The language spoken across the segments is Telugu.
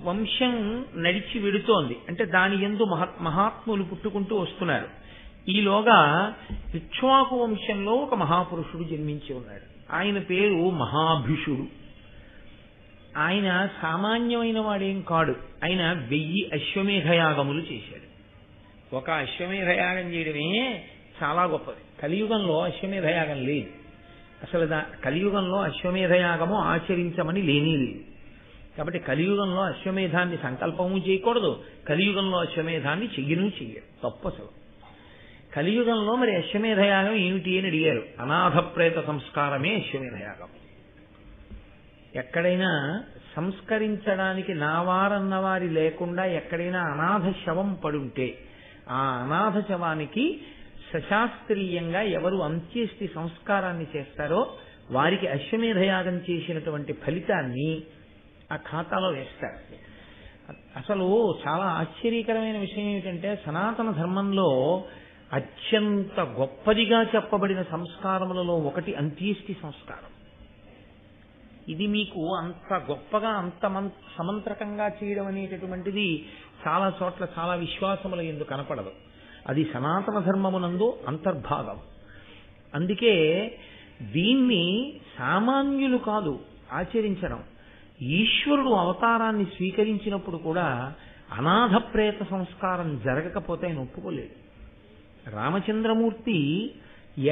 వంశం నడిచి వెడుతోంది. అంటే దాని యందు మహాత్ములు పుట్టుకుంటూ వస్తున్నారు. ఈలోగా ఇక్ష్వాకు వంశంలో ఒక మహాపురుషుడు జన్మించి ఉన్నాడు. ఆయన పేరు మహాభిషుడు. ఆయన సామాన్యమైన వాడేం కాడు. ఆయన 1000 అశ్వమేధయాగములు చేశాడు. ఒక అశ్వమేధయాగం చేయడమే చాలా గొప్పది. కలియుగంలో అశ్వమేధయాగం లేదు. అసలు కలియుగంలో అశ్వమేధయాగము ఆచరించమని లేనే లేదు. కాబట్టి కలియుగంలో అశ్వమేధాన్ని సంకల్పము చేయకూడదు. కలియుగంలో అశ్వమేధాన్ని చెయ్యను చెయ్యరు, తప్పు అసలు. కలియుగంలో మరి అశ్వమేధయాగం ఏమిటి అని అడిగారు. అనాథ ప్రేత సంస్కారమే అశ్వమేధయాగం. ఎక్కడైనా సంస్కరించడానికి నావారన్న వారి లేకుండా ఎక్కడైనా అనాథ శవం పడుంటే ఆ అనాథ శవానికి సశాస్త్రీయంగా ఎవరు అంత్యేష్టి సంస్కారాన్ని చేస్తారో వారికి అశ్వమేధయాగం చేసినటువంటి ఫలితాన్ని ఆ ఖాతాలో వేస్తారు. అసలు చాలా ఆశ్చర్యకరమైన విషయం ఏమిటంటే సనాతన ధర్మంలో అత్యంత గొప్పదిగా చెప్పబడిన సంస్కారములలో ఒకటి అంత్యేష్టి సంస్కారం. ఇది మీకు అంత గొప్పగా అంత సమంత్రకంగా చేయడం అనేటటువంటిది చాలా చోట్ల చాలా విశ్వాసముల యందు కనపడదు. అది సనాతన ధర్మమునందు అంతర్భాగం. అందుకే దీన్ని సామాన్యులు కాదు ఆచరించడం. ఈశ్వరుడు అవతారాన్ని స్వీకరించినప్పుడు కూడా అనాథ ప్రేత సంస్కారం జరగకపోతే ఆయన ఒప్పుకోలేదు. రామచంద్రమూర్తి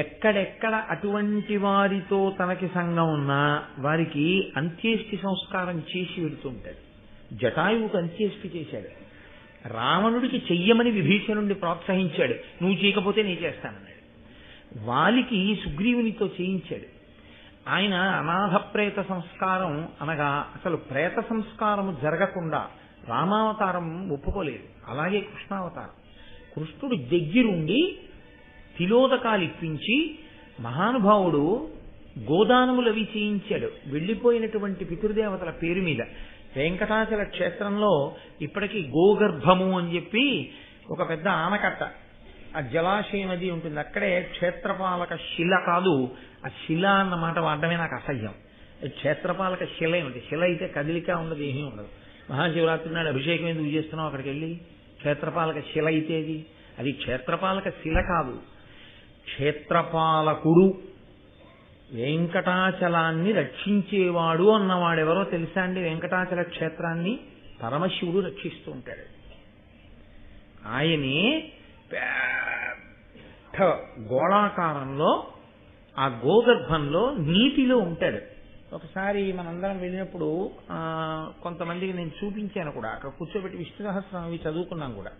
ఎక్కడెక్కడ అటువంటి వారితో తనకి సంఘం ఉన్నా వారికి అంత్యేష్టి సంస్కారం చేసి వెడుతుంటాడు. జటాయువుకు అంత్యేష్టి చేశాడు. రావణుడికి చెయ్యమని విభీషణుడిని ప్రోత్సహించాడు. నువ్వు చేయకపోతే నేను చేస్తానన్నాడు. వాలికి సుగ్రీవునితో చేయించాడు. ఆయన అనాథ ప్రేత సంస్కారం అనగా అసలు ప్రేత సంస్కారము జరగకుండా రామావతారం ఒప్పుకోలేదు. అలాగే కృష్ణావతారం. కృష్ణుడు దగ్గరుండి తిలోదకాలు ఇప్పించి మహానుభావుడు గోదానములు అవి చేయించాడు. వెళ్లిపోయినటువంటి పితృదేవతల పేరు మీద. వెంకటాచల క్షేత్రంలో ఇప్పటికీ గోగర్భము అని చెప్పి ఒక పెద్ద ఆనకట్ట, ఆ జలాశయం అది ఉంటుంది. అక్కడే క్షేత్రపాలక శిల కాదు, ఆ శిల అన్న మాట వాడడమే నాకు అసహ్యం. క్షేత్రపాలక శిల ఏమిటి? శిల అయితే కదిలిక ఉండదు, ఏమీ ఉండదు. మహాశివరాత్రి నాడు అభిషేకం ఎందుకు చేస్తున్నావు అక్కడికి వెళ్ళి? క్షేత్రపాలక శిల అయితే అది క్షేత్రపాలక శిల కాదు. క్షేత్రపాలకుడు, వెంకటాచలాన్ని రక్షించేవాడు అన్నవాడెవరో తెలుసా అండి? వెంకటాచల క్షేత్రాన్ని పరమశివుడు రక్షిస్తూ ఉంటాడు. ఆయనే పెద్ద గోళాకారంలో ఆ గోగర్భంలో నీటిలో ఉంటాడు. ఒకసారి మనందరం వెళ్ళినప్పుడు కొంతమందికి నేను చూపించాను కూడా. అక్కడ కూర్చోబెట్టి విష్ణు సహస్రం అవి చదువుకున్నాం కూడా.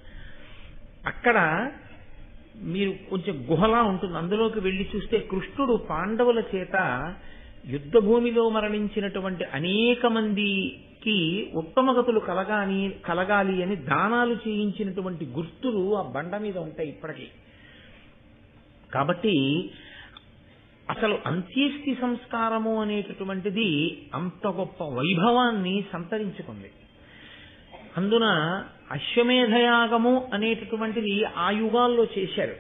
అక్కడ మీరు కొంచెం గుహలా ఉంటుంది, అందులోకి వెళ్లి చూస్తే కృష్ణుడు పాండవుల చేత యుద్ధ భూమిలో మరణించినటువంటి అనేక మందికి ఉత్తమగతులు కలగాలి అని దానాలు చేయించినటువంటి గుర్తులు ఆ బండ మీద ఉంటాయి ఇప్పటికీ. కాబట్టి అసలు అంత్యేష్టి సంస్కారము అనేటటువంటిది అంత గొప్ప వైభవాన్ని సంతరించుకుంది. అందున అశ్వమేధయాగము అనేటటువంటిది ఆ యుగాల్లో చేశారు.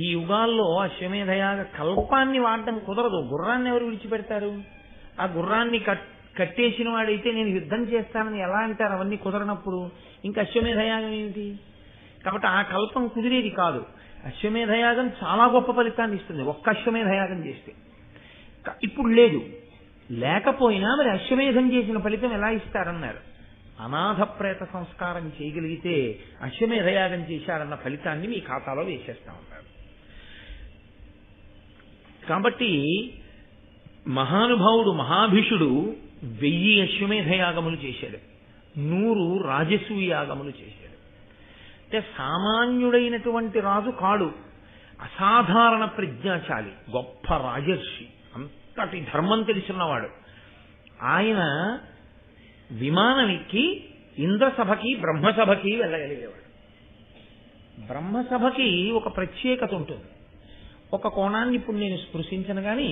ఈ యుగాల్లో అశ్వమేధయాగ కల్పాన్ని వాడటం కుదరదు. గుర్రాన్ని ఎవరు విడిచిపెడతారు? ఆ గుర్రాన్ని కట్టేసిన వాడైతే నేను యుద్ధం చేస్తానని ఎలా అంటారు? అవన్నీ కుదరనప్పుడు ఇంకా అశ్వమేధయాగం ఏమిటి? కాబట్టి ఆ కల్పం కుదిరేది కాదు. అశ్వమేధయాగం చాలా గొప్ప ఫలితాన్ని ఇస్తుంది ఒక్క అశ్వమేధయాగం చేస్తే. ఇప్పుడు లేదు. లేకపోయినా మరి అశ్వమేధం చేసిన ఫలితం ఎలా ఇస్తారన్నారు? అనాథ ప్రేత సంస్కారం చేయగలిగితే అశ్వమేధయాగం చేశారన్న ఫలితాన్ని మీ ఖాతాలో వేసేస్తా ఉన్నారు. కాబట్టి మహానుభావుడు మహాభిషుడు 1000 అశ్వమేధయాగములు చేశాడు. 100 రాజసూయ యాగములు చేశాడు. అంటే సామాన్యుడైనటువంటి రాజు కాడు, అసాధారణ ప్రజ్ఞాశాలి, గొప్ప రాజర్షి, అంతటి ధర్మం తెలిసినవాడు. ఆయన విమానం ఎక్కి ఇంద్రసభకి బ్రహ్మసభకి వెళ్ళగలిగేవాడు. బ్రహ్మసభకి ఒక ప్రత్యేకత ఉంటుంది. ఒక కోణాన్ని ఇప్పుడు నేను స్పృశించను కానీ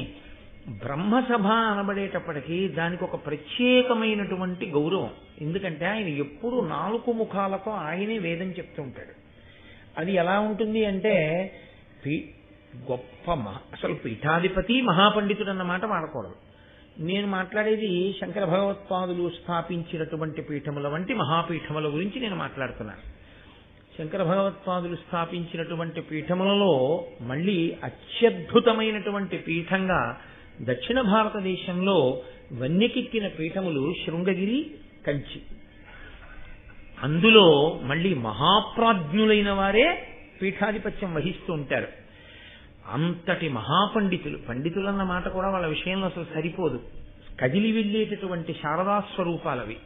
బ్రహ్మసభ అనబడేటప్పటికీ దానికి ఒక ప్రత్యేకమైనటువంటి గౌరవం. ఎందుకంటే ఆయన ఎప్పుడు 4 ముఖాలతో ఆయనే వేదం చెప్తుంటాడు. అది ఎలా ఉంటుంది అంటే గొప్ప అసలు పీఠాధిపతి మహాపండితుడు అన్నమాట వాడకూడదు. నేను మాట్లాడేది శంకర భగవత్పాదులు స్థాపించినటువంటి పీఠముల వంటి మహాపీఠముల గురించి నేను మాట్లాడుతున్నాను. శంకర భగవత్పాదులు స్థాపించినటువంటి పీఠములలో మళ్ళీ అత్యద్భుతమైనటువంటి పీఠంగా దక్షిణ భారతదేశంలో వన్యకెక్కిన పీఠములు శృంగగిరి, కంచి. అందులో మళ్ళీ మహాప్రాజ్ఞులైన వారే పీఠాధిపత్యం వహిస్తూ ఉంటారు. అంతటి మహాపండితులు, పండితులన్న మాట కూడా వాళ్ళ విషయంలో అసలు సరిపోదు, కదిలి వెళ్ళేటటువంటి శారదాస్వరూపాలవి.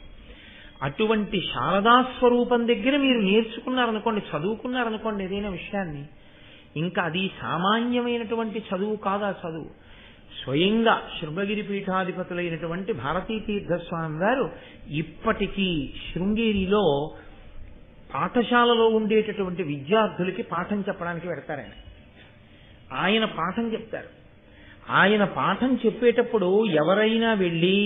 అటువంటి శారదాస్వరూపం దగ్గర మీరు నేర్చుకున్నారనుకోండి, చదువుకున్నారనుకోండి ఏదైనా విషయాన్ని, ఇంకా అది సామాన్యమైనటువంటి చదువు కాదు. ఆ చదువు స్వయంగా శృంగగిరి పీఠాధిపతులైనటువంటి భారతీ తీర్థస్వామి వారు ఇప్పటికీ శృంగేరిలో పాఠశాలలో ఉండేటటువంటి విద్యార్థులకి పాఠం చెప్పడానికి పెడతారు. ఆయన పాఠం చెప్తారు. ఆయన పాఠం చెప్పేటప్పుడు ఎవరైనా వెళ్ళి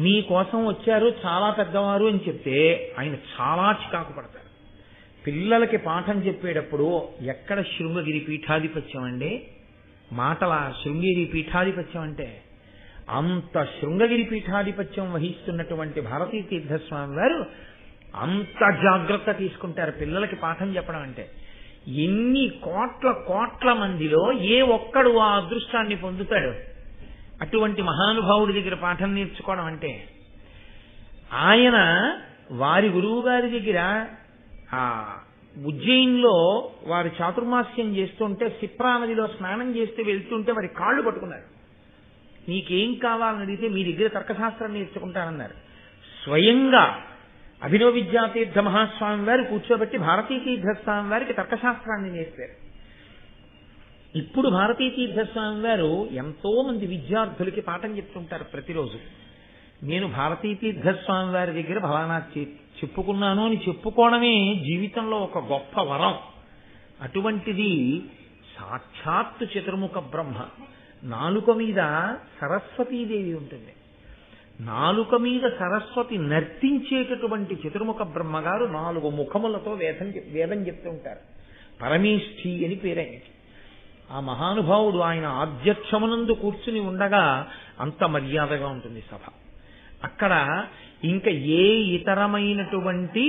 మీకోసం వచ్చారు చాలా పెద్దవారు అని చెప్తే ఆయన చాలా చికాకు పడతారు. పిల్లలకి పాఠం చెప్పేటప్పుడు ఎక్కడ శృంగగిరి పీఠాధిపత్యం అండి, మాటల శృంగేరి పీఠాధిపత్యం అంటే అంత శృంగగిరి పీఠాధిపత్యం వహిస్తున్నటువంటి భారతీ తీర్థస్వామి వారు అంత జాగ్రత్త తీసుకుంటారు పిల్లలకి పాఠం చెప్పడం అంటే. ఎన్ని కోట్ల మందిలో ఏ ఒక్కడు ఆ అదృష్టాన్ని పొందుతాడు అటువంటి మహానుభావుడి దగ్గర పాఠం నేర్చుకోవడం అంటే. ఆయన వారి గురువు గారి దగ్గర ఆ ఉజ్జయిన్లో వారు చాతుర్మాస్యం చేస్తుంటే సిప్రా నదిలో స్నానం చేస్తే వెళ్తుంటే వారి కాళ్ళు పట్టుకున్నారు. నీకేం కావాలని అడిగితే మీ దగ్గర తర్కశాస్త్రం నేర్చుకుంటానన్నారు. స్వయంగా అభినవ విద్యాతీర్థ మహాస్వామి వారు కూర్చోబెట్టి భారతీ తీర్థస్వామి వారికి తర్కశాస్త్రాన్ని నేర్పారు. ఇప్పుడు భారతీ తీర్థస్వామి వారు ఎంతో మంది విద్యార్థులకి పాఠం చెప్తుంటారు ప్రతిరోజు. నేను భారతీ తీర్థస్వామి వారి దగ్గర ఫలానా చెప్పుకున్నాను అని చెప్పుకోవడమే జీవితంలో ఒక గొప్ప వరం. అటువంటిది సాక్షాత్తు చతుర్ముఖ బ్రహ్మ. నాలుక మీద సరస్వతీదేవి ఉంటుంది. నాలుక మీద సరస్వతి నర్తించేటటువంటి చతుర్ముఖ బ్రహ్మగారు 4 ముఖములతో వేదం చెప్తూ ఉంటారు. పరమేష్ఠి అని పేరైనది. ఆ మహానుభావుడు ఆయన ఆధ్యక్షమునందు కూర్చుని ఉండగా అంత మర్యాదగా ఉంటుంది సభ. అక్కడ ఇంకా ఏ ఇతరమైనటువంటి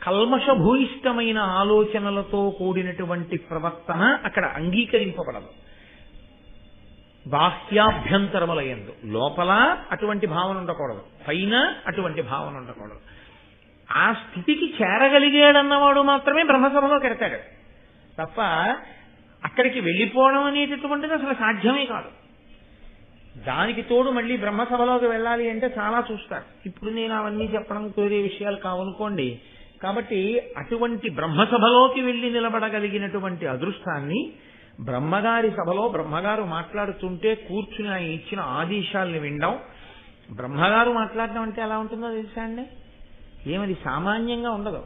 కల్మషభూయిష్టమైన ఆలోచనలతో కూడినటువంటి ప్రవర్తన అక్కడ అంగీకరింపబడదు. బాహ్యాభ్యంతరములయందు లోపల అటువంటి భావన ఉండకూడదు, పైన అటువంటి భావన ఉండకూడదు. ఆ స్థితికి చేరగలిగాడన్నవాడు మాత్రమే బ్రహ్మసభలోకి ఎడతాడు తప్ప అక్కడికి వెళ్ళిపోవడం అనేటటువంటిది అసలు సాధ్యమే కాదు. దానికి తోడు మళ్ళీ బ్రహ్మసభలోకి వెళ్ళాలి అంటే చాలా చూస్తారు. ఇప్పుడు నేను అవన్నీ చెప్పడం కోరే విషయాలు కావనుకోండి. కాబట్టి అటువంటి బ్రహ్మసభలోకి వెళ్ళి నిలబడగలిగినటువంటి అదృష్టాన్ని బ్రహ్మగారి సభలో బ్రహ్మగారు మాట్లాడుతుంటే కూర్చుని ఆయన ఇచ్చిన ఆదేశాలను వినడం. బ్రహ్మగారు మాట్లాడడం అంటే ఎలా ఉంటుందో తెలుసా అండి? ఏమది సామాన్యంగా ఉండదు.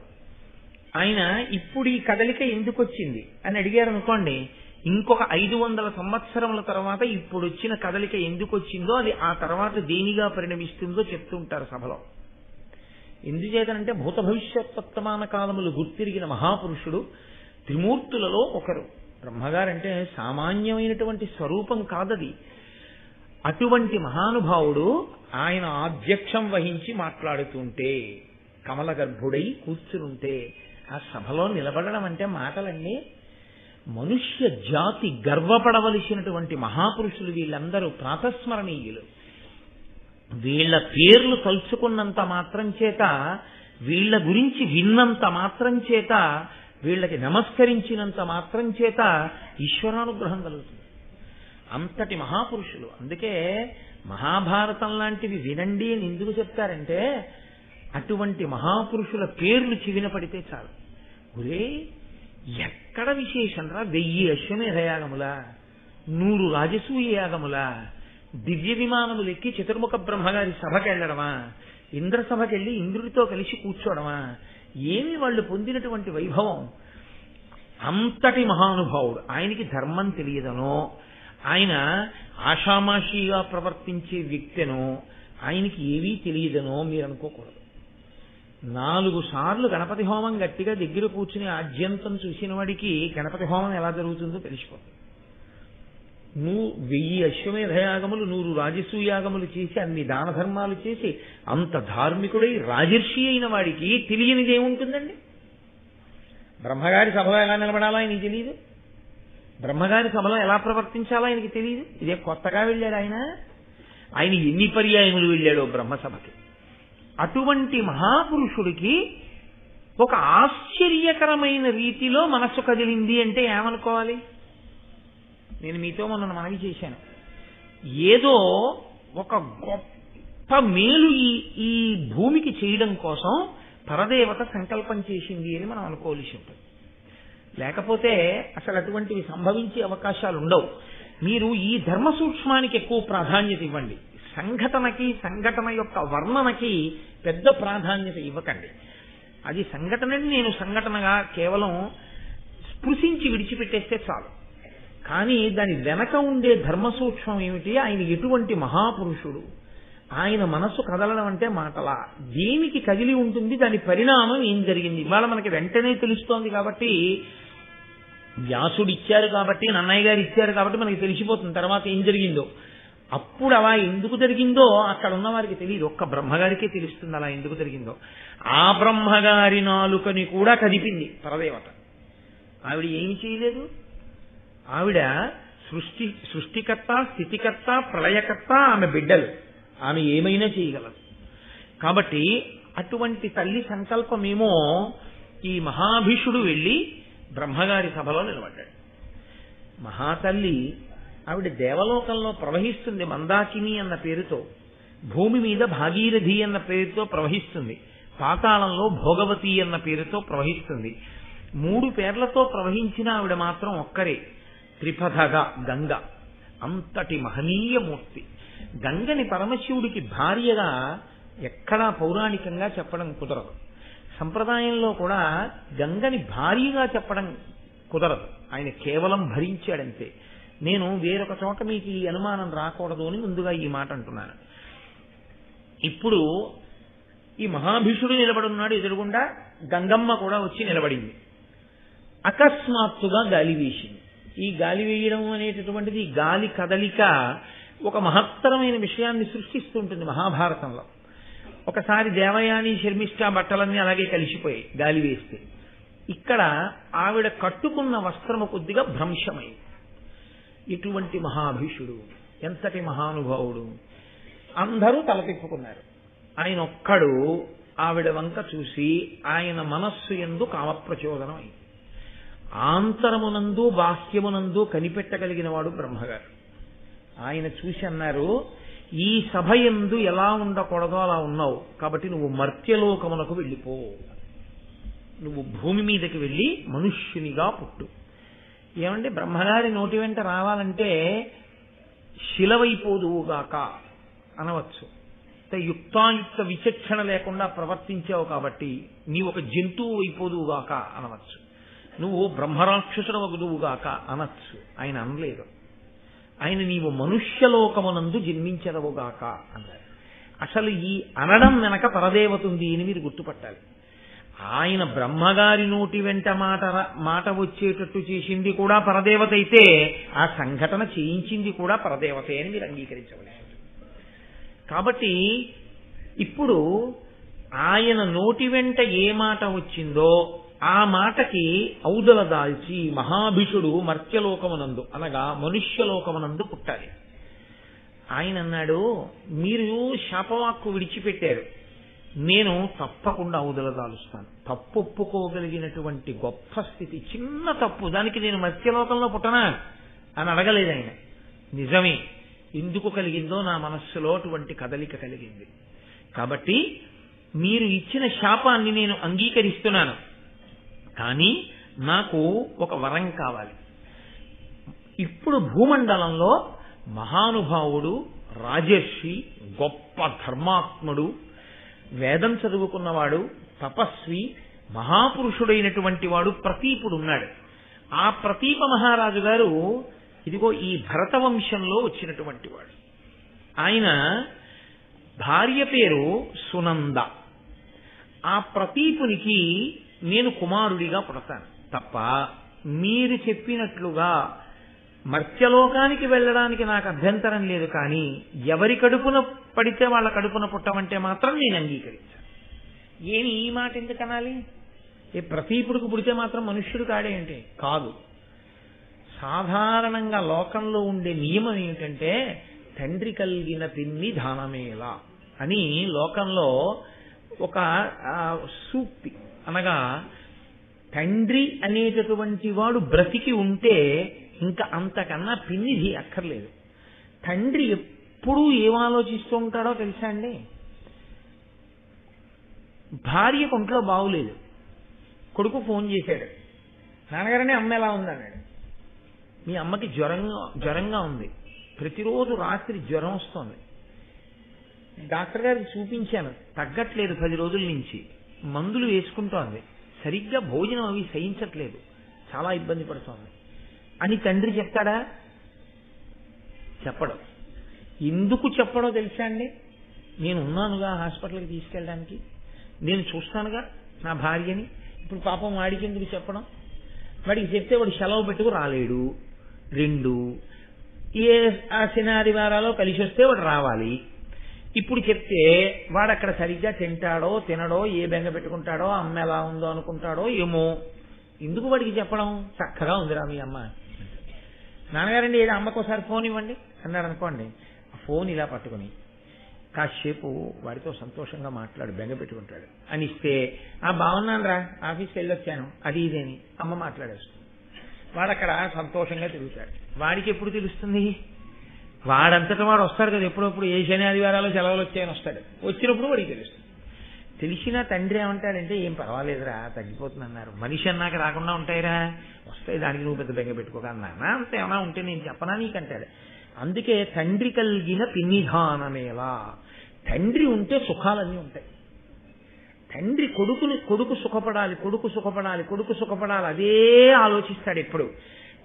ఆయన ఇప్పుడు ఈ కదలిక ఎందుకు వచ్చింది అని అడిగారు అనుకోండి, ఇంకొక 500 సంవత్సరముల తర్వాత ఇప్పుడు వచ్చిన కదలిక ఎందుకు వచ్చిందో అది ఆ తర్వాత దేనిగా పరిణమిస్తుందో చెప్తుంటారు సభలో. ఎందుచేతనంటే భూత భవిష్యత్ వర్తమాన కాలములు గుర్తిరిగిన మహాపురుషుడు, త్రిమూర్తులలో ఒకరు. బ్రహ్మగారంటే సామాన్యమైనటువంటి స్వరూపం కాదది. అటువంటి మహానుభావుడు ఆయన ఆధ్యక్షం వహించి మాట్లాడుతుంటే, కమల గర్భుడై కూర్చునుంటే ఆ సభలో నిలబడడం అంటే మాటలన్నీ. మనుష్య జాతి గర్వపడవలసినటువంటి మహాపురుషులు వీళ్ళందరూ ప్రాతస్మరణీయులు. వీళ్ల పేర్లు తలుచుకున్నంత మాత్రం చేత, వీళ్ల గురించి విన్నంత మాత్రం చేత, వీళ్ళకి నమస్కరించినంత మాత్రం చేత ఈశ్వరానుగ్రహం కలుగుతుంది. అంతటి మహాపురుషులు. అందుకే మహాభారతం లాంటివి వినండి అని ఎందుకు చెప్తారంటే, అటువంటి మహాపురుషుల పేర్లు చెవిన పడితే చాలు. ఒరే ఎక్కడ విశేషం రా, 1000 అశ్వమేధ యాగములా, 100 రాజసూయ యాగములా, దివ్య విమానములు ఎక్కి చతుర్ముఖ బ్రహ్మగారి సభకి వెళ్ళడమా, ఇంద్ర సభకి వెళ్ళి ఇంద్రుడితో కలిసి కూర్చోవడమా, ఏమి వాళ్ళు పొందినటువంటి వైభవం. అంతటి మహానుభావుడు. ఆయనకి ధర్మం తెలియదనో, ఆయన ఆషామాషిగా ప్రవర్తించే వ్యక్తినో, ఆయనకి ఏవీ తెలియదనో మీరు అనుకోకూడదు. 4 సార్లు గణపతి హోమం గట్టిగా దగ్గర కూర్చుని ఆద్యంతం చూసిన వాడికి గణపతి హోమం ఎలా జరుగుతుందో తెలిసిపోతుంది. 1000 అశ్వమేధయాగములు 100 రాజసూయాగములు చేసి అన్ని దాన ధర్మాలు చేసి అంత ధార్మికుడై రాజర్షి అయిన వాడికి తెలియనిది ఏముంటుందండి? బ్రహ్మగారి సభలో ఎలా నిలబడాలో ఆయనకి తెలియదు, బ్రహ్మగారి సభలో ఎలా ప్రవర్తించాలో ఆయనకి తెలియదు. ఇదే కొత్తగా వెళ్ళాడు ఆయన ఎన్ని పర్యాయములు వెళ్ళాడో బ్రహ్మసభకి. అటువంటి మహాపురుషుడికి ఒక ఆశ్చర్యకరమైన రీతిలో మనస్సు కదిలింది అంటే ఏమనుకోవాలి? నేను మీతో మొన్న మనవి చేశాను, ఏదో ఒక గొప్ప మేలు ఈ భూమికి చేయడం కోసం పరదేవత సంకల్పం చేసింది అని మనం అనుకోవలసి ఉంటుంది. లేకపోతే అసలు అటువంటివి సంభవించే అవకాశాలు ఉండవు. మీరు ఈ ధర్మ సూక్ష్మానికి ఎక్కువ ప్రాధాన్యత ఇవ్వండి, సంఘటన యొక్క వర్ణనకి పెద్ద ప్రాధాన్యత ఇవ్వకండి. అది సంఘటనని నేను సంఘటనగా కేవలం స్పృశించి విడిచిపెట్టేస్తే చాలు. కానీ దాని వెనక ఉండే ధర్మ సూక్ష్మం ఏమిటి? ఆయన ఎటువంటి మహాపురుషుడు, ఆయన మనస్సు కదలడం అంటే మాటలా, దేనికి కదిలి ఉంటుంది, దాని పరిణామం ఏం జరిగింది ఇవాళ మనకి వెంటనే తెలుస్తోంది. కాబట్టి వ్యాసుడు ఇచ్చారు కాబట్టి, నన్నయ్య గారు ఇచ్చారు కాబట్టి మనకి తెలిసిపోతుంది తర్వాత ఏం జరిగిందో. అప్పుడు అలా ఎందుకు జరిగిందో అక్కడ ఉన్న వారికి తెలియదు, ఒక్క బ్రహ్మగారికే తెలుస్తుంది అలా ఎందుకు జరిగిందో. ఆ బ్రహ్మగారి నాలుకని కూడా కదిపింది పరదేవత. ఆవిడ ఏమి చేయలేదు, ఆవిడ సృష్టికర్త, స్థితికర్త, ప్రళయకర్త, ఆమె బిడ్డలు, ఆమె ఏమైనా చేయగలదు. కాబట్టి అటువంటి తల్లి సంకల్పమేమో ఈ మహాభీషుడు వెళ్ళి బ్రహ్మగారి సభలో నిలబడ్డాడు. మహాతల్లి ఆవిడ దేవలోకంలో ప్రవహిస్తుంది, మందాకిని అన్న పేరుతో, భూమి మీద భాగీరథి అన్న పేరుతో ప్రవహిస్తుంది, పాతాళంలో భోగవతి అన్న పేరుతో ప్రవహిస్తుంది. 3 పేర్లతో ప్రవహించిన ఆవిడ మాత్రం ఒక్కరే, త్రిపథగా గంగ. అంతటి మహనీయ మూర్తి. గంగని పరమశివుడికి భార్యగా ఎక్కడా పౌరాణికంగా చెప్పడం కుదరదు. సంప్రదాయంలో కూడా గంగని భార్యగా చెప్పడం కుదరదు, ఆయన కేవలం భరించాడంతే. నేను వేరొక చోట మీకు ఈ అనుమానం రాకూడదు అని ముందుగా ఈ మాట అంటున్నాను. ఇప్పుడు ఈ మహాభీషుడు నిలబడున్నాడు, ఎదురుగుండా గంగమ్మ కూడా వచ్చి నిలబడింది. అకస్మాత్తుగా గాలి వేసింది. ఈ గాలి వేయడం అనేటటువంటిది, గాలి కదలిక ఒక మహత్తరమైన విషయాన్ని సృష్టిస్తుంటుంది మహాభారతంలో. ఒకసారి దేవయాని శర్మిష్ఠ బట్టలన్నీ అలాగే కలిసిపోయాయి గాలి వేస్తే. ఇక్కడ ఆవిడ కట్టుకున్న వస్త్రము కొద్దిగా భ్రంశమైంది. ఇటువంటి మహాభీషుడు, ఎంతటి మహానుభావుడు! అందరూ తల తిప్పుకున్నారు. ఆయన ఒక్కడు ఆవిడ వంక చూసి ఆయన మనస్సు యందు కామప్రచోదనం అయింది. ఆంతరమునందు బాహ్యమునందు కనిపెట్టగలిగిన వాడు బ్రహ్మగారు. ఆయన చూసి అన్నారు, ఈ సభ యందు ఎలా ఉండకూడదో అలా ఉన్నావు, కాబట్టి నువ్వు మర్త్యలోకమునకు వెళ్ళిపో, నువ్వు భూమి మీదకి వెళ్ళి మనుష్యునిగా పుట్టు. ఏమంటే బ్రహ్మగారి నోటి వెంట రావాలంటే శిలవైపోదువుగాక అనవచ్చు. యుక్తాయుక్త విచక్షణ లేకుండా ప్రవర్తించావు కాబట్టి నీవు ఒక జంతువు అయిపోదువుగాక అనవచ్చు. నువ్వు బ్రహ్మరాక్షసుడు వగుదువుగాక అనొచ్చు. ఆయన అనలేదు. ఆయన నీవు మనుష్యలోకమునందు జన్మించదవుగాక అన్నారు. అసలు ఈ అనడం వెనక పరదేవత ఉంది అని మీరు గుర్తుపట్టాలి. ఆయన బ్రహ్మగారి నోటి వెంట మాట వచ్చేటట్టు చేసింది కూడా పరదేవత అయితే, ఆ సంఘటన చేయించింది కూడా పరదేవతే అని మీరు అంగీకరించవలసి ఉంటుంది. కాబట్టి ఇప్పుడు ఆయన నోటి వెంట ఏ మాట వచ్చిందో ఆ మాటకి ఔదల దాల్చి మహాభిషుడు మర్త్యలోకమునందు అనగా మనుష్యలోకమునందు పుట్టాలి. ఆయన అన్నాడు, మీరు శాపవాక్కు విడిచిపెట్టారు, నేను తప్పకుండా ఔదల దాలుస్తాను. తప్పు ఒప్పుకోగలిగినటువంటి గొప్ప స్థితి, చిన్న తప్పు, దానికి నేను మర్త్యలోకంలో పుట్టనా అని అడగలేదు ఆయన. నిజమే, ఎందుకు కలిగిందో నా మనస్సులో అటువంటి కదలిక కలిగింది. కాబట్టి మీరు ఇచ్చిన శాపాన్ని నేను అంగీకరిస్తున్నాను, కానీ నాకు ఒక వరం కావాలి. ఇప్పుడు భూమండలంలో మహానుభావుడు, రాజర్షి, గొప్ప ధర్మాత్ముడు, వేదం చదువుకున్నవాడు, తపస్వి, మహాపురుషుడైనటువంటి వాడు ప్రతీపుడు ఉన్నాడు. ఆ ప్రతీప మహారాజు గారు ఇదిగో ఈ భరత వంశంలో వచ్చినటువంటి వాడు. ఆయన భార్య పేరు సునంద. ఆ ప్రతీపునికి నేను కుమారుడిగా పుడతాను తప్ప మీరు చెప్పినట్లుగా మర్త్యలోకానికి వెళ్ళడానికి నాకు అభ్యంతరం లేదు, కానీ ఎవరి కడుపున పడితే వాళ్ళ కడుపున పుట్టమంటే మాత్రం నేను అంగీకరించాను. ఏమి ఈ మాట ఎందుకు అనాలి? ప్రతీపుడికి పుడితే మాత్రం మనుష్యుడు కాడే అంటే కాదు. సాధారణంగా లోకంలో ఉండే నియమం ఏమిటంటే తండ్రి కలిగిన పిన్ని దానమేలా అని లోకంలో ఒక సూక్తి. అనగా తండ్రి అనేటటువంటి వాడు బ్రతికి ఉంటే ఇంకా అంతకన్నా పిన్నిది అక్కర్లేదు. తండ్రి ఎప్పుడూ ఏం ఆలోచిస్తూ ఉంటాడో తెలుసా అండి? భార్యకు ఒంట్లో బాగులేదు, కొడుకు ఫోన్ చేశాడు, నాన్నగారనే అమ్మ ఎలా ఉందన్నాడు. మీ అమ్మకి జ్వరంగా ఉంది, ప్రతిరోజు రాత్రి జ్వరం వస్తుంది, డాక్టర్ గారికి చూపించాను, తగ్గట్లేదు, 10 రోజుల నుంచి మందులు వేసుకుంటోంది, సరిగ్గా భోజనం అవి సహించట్లేదు, చాలా ఇబ్బంది పడుతోంది అని తండ్రి చెప్తాడా? చెప్పడం. ఎందుకు చెప్పడో తెలుసా అండి? నేను ఉన్నానుగా హాస్పిటల్కి తీసుకెళ్ళడానికి, నేను చూస్తానుగా నా భార్యని. ఇప్పుడు పాపం వాడికి ఎందుకు చెప్పడం? వాడికి చెప్తే వాడు సెలవు పెట్టుకు రాలేడు. 2 ఏ ఆ శనివారాలో కలిసి వస్తే వాడు రావాలి. ఇప్పుడు చెప్తే వాడు అక్కడ సరిగ్గా తింటాడో తినడో, ఏ బెంగ పెట్టుకుంటాడో, అమ్మ ఎలా ఉందో అనుకుంటాడో ఏమో. ఎందుకు వాడికి చెప్పడం? చక్కగా ఉందిరా మీ అమ్మ. నాన్నగారండి ఏదో అమ్మకు ఒకసారి ఫోన్ ఇవ్వండి అన్నాడు అనుకోండి, ఆ ఫోన్ ఇలా పట్టుకుని కాసేపు వాడితో సంతోషంగా మాట్లాడు, బెంగ పెట్టుకుంటాడు అని ఇస్తే, బాగున్నాను రా, ఆఫీస్కి వెళ్ళొచ్చాను, అది ఇదేని అమ్మ మాట్లాడేస్తుంది. వాడు అక్కడ సంతోషంగా తిరుగుతాడు. వాడికి ఎప్పుడు తెలుస్తుంది? వాడంతటా వాడు వస్తాడు కదా, ఎప్పుడప్పుడు ఏ శని ఆదివారాలు సెలవులు వచ్చాయని వస్తాడు. వచ్చినప్పుడు వాడికి తెలుస్తుంది. తెలిసిన తండ్రి ఏమంటాడంటే, ఏం పర్వాలేదురా, తగ్గిపోతుంది అన్నారు. మనిషి అన్నాక రాకుండా ఉంటాయిరా, వస్తాయి, దానికి నువ్వు పెద్ద బెంగ పెట్టుకోక అన్నా, అంత ఏమైనా ఉంటే నేను చెప్పనా నీకంటాడు. అందుకే తండ్రి కలిగిన పిన్నిధానమేలా. తండ్రి ఉంటే సుఖాలన్నీ ఉంటాయి. తండ్రి కొడుకు సుఖపడాలి, కొడుకు సుఖపడాలి, కొడుకు సుఖపడాలి, అదే ఆలోచిస్తాడు ఎప్పుడు.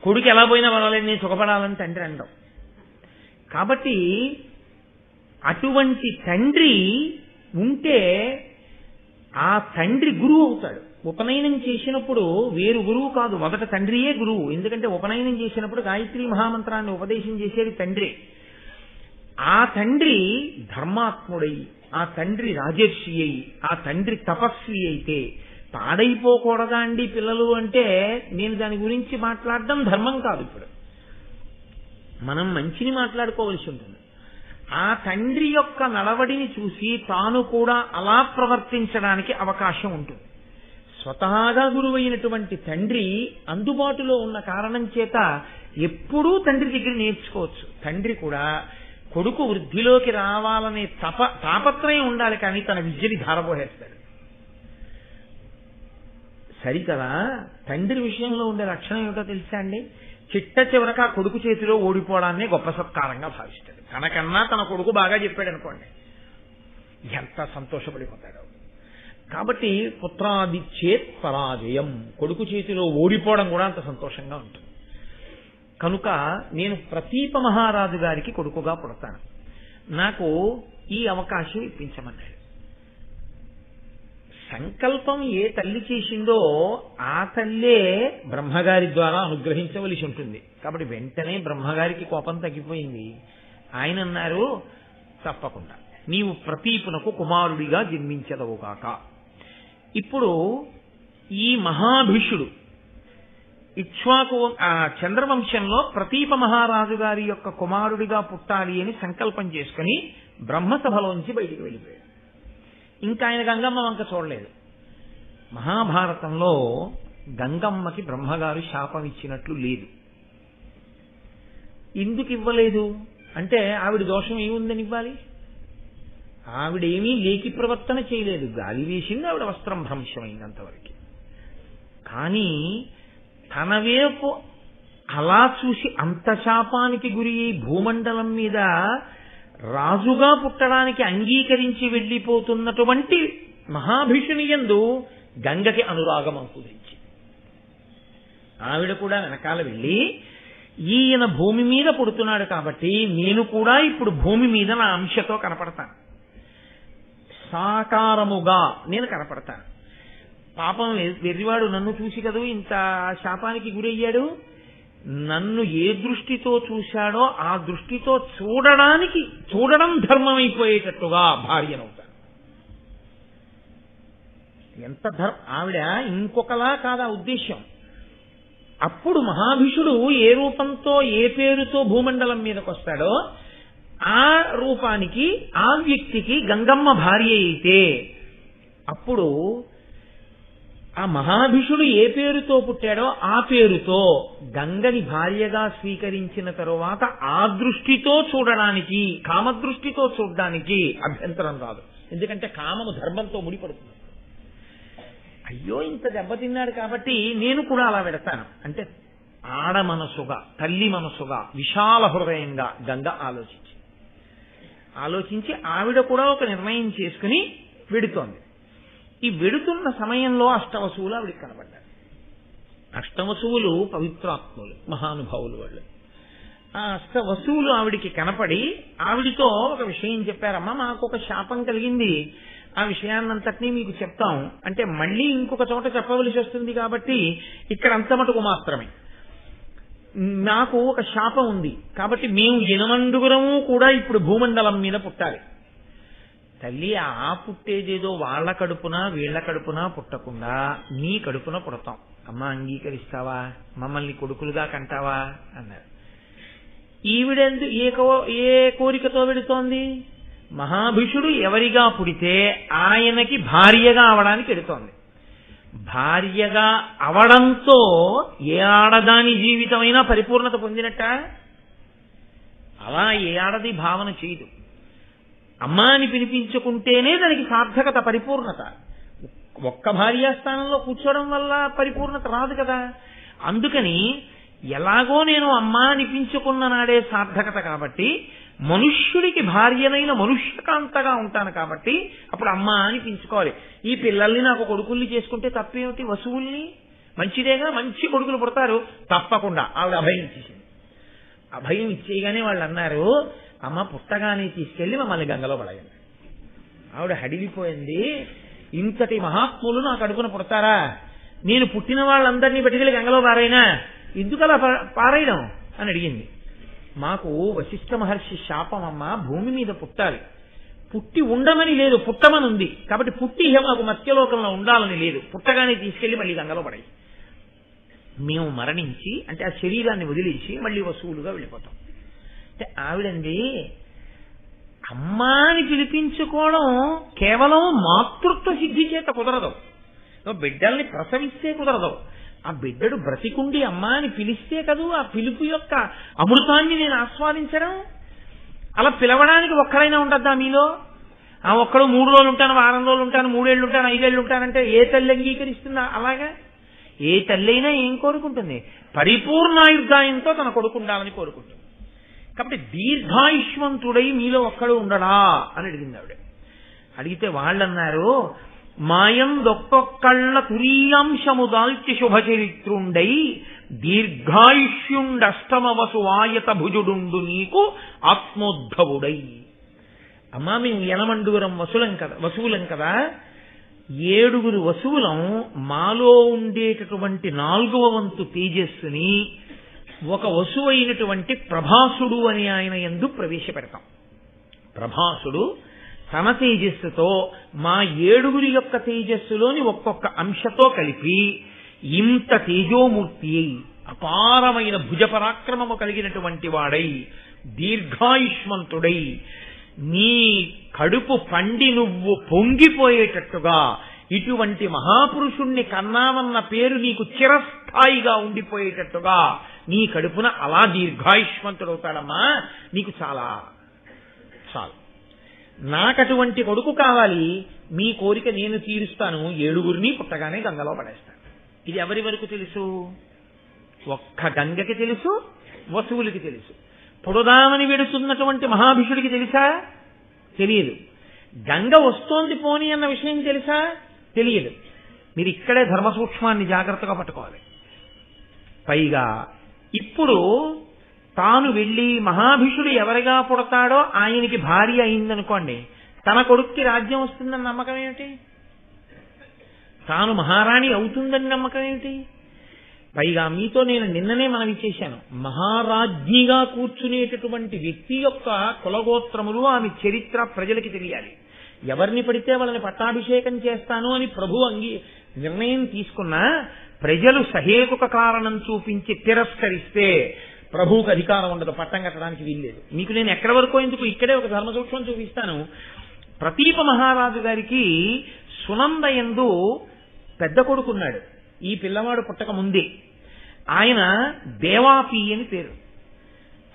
కొడుకు ఎలా పోయినా పర్వాలేదు, నేను సుఖపడాలని తండ్రి అనడం. కాబట్టి అటువంటి తండ్రి ఉంటే ఆ తండ్రి గురువు అవుతాడు. ఉపనయనం చేసినప్పుడు వేరు గురువు కాదు, మొదట తండ్రియే గురువు. ఎందుకంటే ఉపనయనం చేసినప్పుడు గాయత్రి మహామంత్రాన్ని ఉపదేశం చేసేది తండ్రి. ఆ తండ్రి ధర్మాత్ముడై, ఆ తండ్రి రాజర్షి అయి, ఆ తండ్రి తపస్వి అయితే పాడైపోకూడదా అండి పిల్లలు అంటే, నేను దాని గురించి మాట్లాడడం ధర్మం కాదు. ఇప్పుడు మనం మంచిని మాట్లాడుకోవలసి ఉంటుంది. ఆ తండ్రి యొక్క నడవడిని చూసి తాను కూడా అలా ప్రవర్తించడానికి అవకాశం ఉంటుంది. స్వతహాగా గురువైనటువంటి తండ్రి అందుబాటులో ఉన్న కారణం చేత ఎప్పుడూ తండ్రి దగ్గర నేర్చుకోవచ్చు. తండ్రి కూడా కొడుకు వృద్ధిలోకి రావాలనే తాపత్రయం ఉండాలి, కానీ తన విద్యని ధారపోసేస్తాడు. సరికదా తండ్రి విషయంలో ఉండే లక్షణం ఏమిటో తెలుసా అండి? చిట్ట చివరక ఆ కొడుకు చేతిలో ఓడిపోవడాన్ని గొప్ప సత్కారంగా భావిస్తాడు. తనకన్నా తన కొడుకు బాగా చెప్పాడు అనుకోండి, ఎంత సంతోషపడిపోతాడు. కాబట్టి పుత్రాదిచ్చేత్ పరాజయం, కొడుకు చేతిలో ఓడిపోవడం కూడా అంత సంతోషంగా ఉంటుంది. కనుక నేను ప్రతీప మహారాజు గారికి కొడుకుగా పుడతాను, నాకు ఈ అవకాశం ఇప్పించమన్నాడు. సంకల్పం ఏ తల్లి చేసిందో ఆ తల్లే బ్రహ్మగారి ద్వారా అనుగ్రహించవలసి ఉంటుంది. కాబట్టి వెంటనే బ్రహ్మగారికి కోపం తగ్గిపోయింది. ఆయన అన్నారు, తప్పకుండా నీవు ప్రతీపునకు కుమారుడిగా జన్మించదవుగాక. ఇప్పుడు ఈ మహాభీషుడు ఇక్ష్వాకు చంద్రవంశంలో ప్రతీప మహారాజు గారి యొక్క కుమారుడిగా పుట్టాలి అని సంకల్పం చేసుకుని బ్రహ్మసభలోంచి బయటికి వెళ్ళిపోయాడు. ఇంకా ఆయన గంగమ్మ వంక చూడలేదు. మహాభారతంలో గంగమ్మకి బ్రహ్మగారు శాపం ఇచ్చినట్లు లేదు. ఎందుకు ఇవ్వలేదు అంటే, ఆవిడ దోషం ఏముందని ఇవ్వాలి? ఆవిడేమీ లేకి ప్రవర్తన చేయలేదు, గాలి వేసింది, ఆవిడ వస్త్రం భ్రంశమైంది అంతవరకు. కానీ తన వైపు అలా చూసి అంత శాపానికి గురి భూమండలం మీద రాజుగా పుట్టడానికి అంగీకరించి వెళ్ళిపోతున్నటువంటి మహాభీషుని యందు గంగకి అనురాగం అంకురించి ఆవిడ కూడా వెనకాల వెళ్ళి, ఈయన భూమి మీద పుడుతున్నాడు కాబట్టి నేను కూడా ఇప్పుడు భూమి మీద నా అంశతో కనపడతాను, సాకారముగా నేను కనపడతాను. పాపం వెర్రివాడు నన్ను చూసి కదూ ఇంత శాపానికి గురయ్యాడు, నన్ను ఏ దృష్టితో చూశాడో ఆ దృష్టితో చూడడం ధర్మమైపోయేటట్టుగా భార్యనవుతాను. ఎంత ఆవిడ ఇంకొకలా కాదా ఉద్దేశ్యం. అప్పుడు మహాభిషుడు ఏ రూపంతో ఏ పేరుతో భూమండలం మీదకి వస్తాడో ఆ రూపానికి ఆ వ్యక్తికి గంగమ్మ భార్య అయితే అప్పుడు ఆ మహాభిషుడు ఏ పేరుతో పుట్టాడో ఆ పేరుతో గంగని భార్యగా స్వీకరించిన తరువాత ఆ దృష్టితో చూడడానికి, కామదృష్టితో చూడడానికి అభ్యంతరం రాదు. ఎందుకంటే కామము ధర్మంతో ముడిపడుతుంది. అయ్యో ఇంత దెబ్బతిన్నాడు కాబట్టి నేను కూడా అలా పెడతాను అంటే ఆడ మనసుగా, తల్లి మనసుగా, విశాల హృదయంగా గంగ ఆలోచించి ఆవిడ కూడా ఒక నిర్ణయం చేసుకుని వెడుతోంది. ఈ వెడుతున్న సమయంలో అష్టవసువులు ఆవిడికి కనబడ్డారు. అష్టవసువులు పవిత్రాత్ములు, మహానుభావులు వాళ్ళు. ఆ అష్టవసువులు ఆవిడికి కనపడి ఆవిడితో ఒక విషయం చెప్పారమ్మా, మాకు ఒక శాపం కలిగింది, ఆ విషయాన్నంతటినీ మీకు చెప్తాం అంటే మళ్ళీ ఇంకొక చోట చెప్పవలసి వస్తుంది కాబట్టి ఇక్కడ అంత మటుకు మాత్రమే. నాకు ఒక శాపం ఉంది కాబట్టి మేము 8 కూడా ఇప్పుడు భూమండలం మీద పుట్టాలి. తల్లి ఆ పుట్టేదేదో వాళ్ళ కడుపున వీళ్ల కడుపున పుట్టకుండా నీ కడుపున పుడతాం. అమ్మ అంగీకరిస్తావా, మమ్మల్ని కొడుకులుగా కంటావా అన్నారు. ఈవిడెందు ఏ కోరికతో వెడుతోంది? మహాభిషుడు ఎవరిగా పుడితే ఆయనకి భార్యగా అవడానికి వెడుతోంది. భార్యగా అవడంతో ఏ ఆడదాని జీవితమైనా పరిపూర్ణత పొందినట్ట? అలా ఏ ఆడది భావన చేయదు. అమ్మ అని పిలిపించుకుంటేనే దానికి సార్థకత, పరిపూర్ణత. ఒక్క భార్యాస్థానంలో కూర్చోవడం వల్ల పరిపూర్ణత రాదు కదా. అందుకని ఎలాగో నేను అమ్మ అనిపించుకున్న నాడే సార్థకత కాబట్టి మనుష్యుడికి భార్యనైన మనుష్యకాంతగా ఉంటాను కాబట్టి అప్పుడు అమ్మ అనిపించుకోవాలి. ఈ పిల్లల్ని నాకు కొడుకుల్ని చేసుకుంటే తప్పేమిటి? వసువుల్ని మంచిదేగా, మంచి కొడుకులు పుడతారు. తప్పకుండా ఆవిడ అభయం ఇచ్చేసింది. అభయం ఇచ్చేయగానే వాళ్ళు అన్నారు, అమ్మ పుట్టగానే తీసుకెళ్లి మమ్మల్ని గంగలో పడేయండి. ఆవిడ హడిలిపోయింది. ఇంతటి మహాత్ములు నాకు అడుగున పుడతారా? నేను పుట్టిన వాళ్ళందరినీ పట్టుకెళ్ళి గంగలో పారైనా ఎందుకు అలా పారేయడం అని అడిగింది. మాకు వశిష్ఠ మహర్షి శాపం అమ్మ, భూమి మీద పుట్టాలి, పుట్టి ఉండమని లేదు, పుట్టమని ఉంది. కాబట్టి పుట్టి మాకు మత్స్యలోకంలో ఉండాలని లేదు, పుట్టగానే తీసుకెళ్లి మళ్ళీ గంగలో పడాయి. మేము మరణించి అంటే ఆ శరీరాన్ని వదిలేసి మళ్ళీ వసువులుగా వెళ్ళిపోతాం. అంటే ఆవిడండి అమ్మా అని పిలిపించుకోవడం కేవలం మాతృత్వ సిద్ధి చేత కుదరదు. బిడ్డల్ని ప్రసవిస్తే కుదరదు. ఆ బిడ్డడు బ్రతికుండి అమ్మా అని పిలిస్తే కదూ ఆ పిలుపు యొక్క అమృతాన్ని నేను ఆస్వాదించడం. అలా పిలవడానికి ఒక్కడైనా ఉండద్దా మీలో? ఆ ఒక్కడు 3 రోజులు ఉంటాను, వారం రోజులు ఉంటాను, 3 ఏళ్ళు ఉంటాను, 5 ఏళ్ళు ఉంటానంటే ఏ తల్లి అంగీకరిస్తుందా? అలాగా ఏ తల్లి అయినా ఏం కోరుకుంటుంది? పరిపూర్ణాయుర్దాయంతో తన కొడుకు ఉండాలని కోరుకుంటుంది. కాబట్టి దీర్ఘాయుష్మంతుడై మీలో ఒక్కడు ఉండడా అని అడిగింది ఆవిడ. అడిగితే వాళ్ళన్నారు, మాయందొక్కొక్కళ్ళ తురీయాంశము దాల్చి శుభచరిత్రుండై దీర్ఘాయుష్యుండష్టమవసు భుజుడుండు నీకు ఆత్మోద్భవుడై. అమ్మా మేము 8 వసువులం కదా, 7 వసువులం మాలో ఉండేటటువంటి 4వ వంతు తేజస్సుని ఒక వసువు అయినటువంటి ప్రభాసుడు అని ఆయన యందు ప్రవేశపెడతాం. ప్రభాసుడు తన తేజస్సుతో మా 7 యొక్క తేజస్సులోని ఒక్కొక్క అంశతో కలిపి ఇంత తేజోమూర్తి అయి అపారమైన భుజపరాక్రమము కలిగినటువంటి వాడై దీర్ఘాయుష్మంతుడై నీ కడుపు పండి నువ్వు పొంగిపోయేటట్టుగా ఇటువంటి మహాపురుషుణ్ణి కన్నామన్న పేరు నీకు చిరస్థాయిగా ఉండిపోయేటట్టుగా నీ కడుపున అలా దీర్ఘాయుష్మంతుడవుతాడమ్మా. నీకు చాలా చాలు. నాకటువంటి కొడుకు కావాలి, మీ కోరిక నేను తీరుస్తాను, 7 పుట్టగానే గంగలో పడేస్తాను. ఇది ఎవరి వరకు తెలుసు? ఒక్క గంగకి తెలుసు, వసువులకి తెలుసు. పొడుదామని వెడుతున్నటువంటి మహాభిషుడికి తెలుసా? తెలియదు. గంగ వస్తోంది పోని అన్న విషయం తెలుసా? తెలియదు. మీరు ఇక్కడే ధర్మ సూక్ష్మాన్ని జాగ్రత్తగా పట్టుకోవాలి. పైగా ఇప్పుడు తాను వెళ్ళి మహాభిషుడు ఎవరిగా పుడతాడో ఆయనకి భార్య అయిందనుకోండి, తన కొడుక్కి రాజ్యం వస్తుందని నమ్మకం ఏమిటి? తాను మహారాణి అవుతుందని నమ్మకం ఏమిటి? పైగా మీతో నేను నిన్ననే మనవి చేశాను, మహారాజ్ఞిగా కూర్చునేటటువంటి వ్యక్తి యొక్క కులగోత్రములు, ఆమె చరిత్ర ప్రజలకి తెలియాలి. ఎవరిని పడితే వాళ్ళని పట్టాభిషేకం చేస్తాను అని ప్రభు నిర్ణయం తీసుకున్నా ప్రజలు సహేతుక కారణం చూపించి తిరస్కరిస్తే ప్రభువుకి అధికారం ఉండదు, పట్టం కట్టడానికి వీల్లేదు. మీకు నేను ఎక్కడి వరకు ఎందుకు, ఇక్కడే ఒక ధర్మ సూక్ష్మం చూపిస్తాను. ప్రతీప మహారాజు గారికి సునంద యందు పెద్ద కొడుకున్నాడు. ఈ పిల్లవాడు పుట్టక ముందే ఆయన దేవాపి అని పేరు.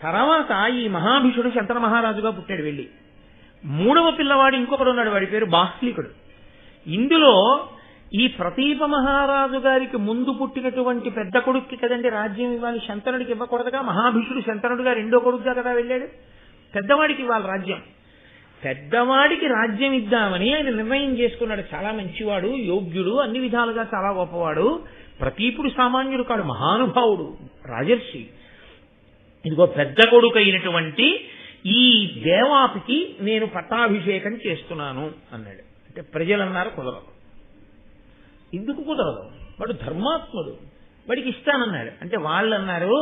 తర్వాత ఈ మహాభిషుడు శంతన మహారాజుగా పుట్టాడు వెళ్ళి. మూడవ పిల్లవాడు ఇంకొకడు ఉన్నాడు, వాడి పేరు బాహ్లికుడు. ఇందులో ఈ ప్రతీప మహారాజు గారికి ముందు పుట్టినటువంటి పెద్ద కొడుక్కి కదండి రాజ్యం ఇవ్వాలి, శంతనుడికి ఇవ్వకూడదుగా. మహాభిషుడు శంతనుడిగా రెండో కొడుకుగా కదా వెళ్ళాడు. పెద్దవాడికి ఇవ్వాలి రాజ్యం. పెద్దవాడికి రాజ్యం ఇద్దామని ఆయన నిర్ణయం చేసుకున్నాడు. చాలా మంచివాడు, యోగ్యుడు, అన్ని విధాలుగా చాలా గొప్పవాడు. ప్రతీపుడు సామాన్యుడు కాడు, మహానుభావుడు, రాజర్షి. ఇదిగో పెద్ద కొడుకు అయినటువంటి ఈ దేవాపికి నేను పట్టాభిషేకం చేస్తున్నాను అన్నాడు. అంటే ప్రజలన్నారు కుదరదు. ఎందుకు కుదరదు? వాడు ధర్మాత్ముడు, వాడికి ఇస్తానన్నాడు. అంటే వాళ్ళు అన్నారు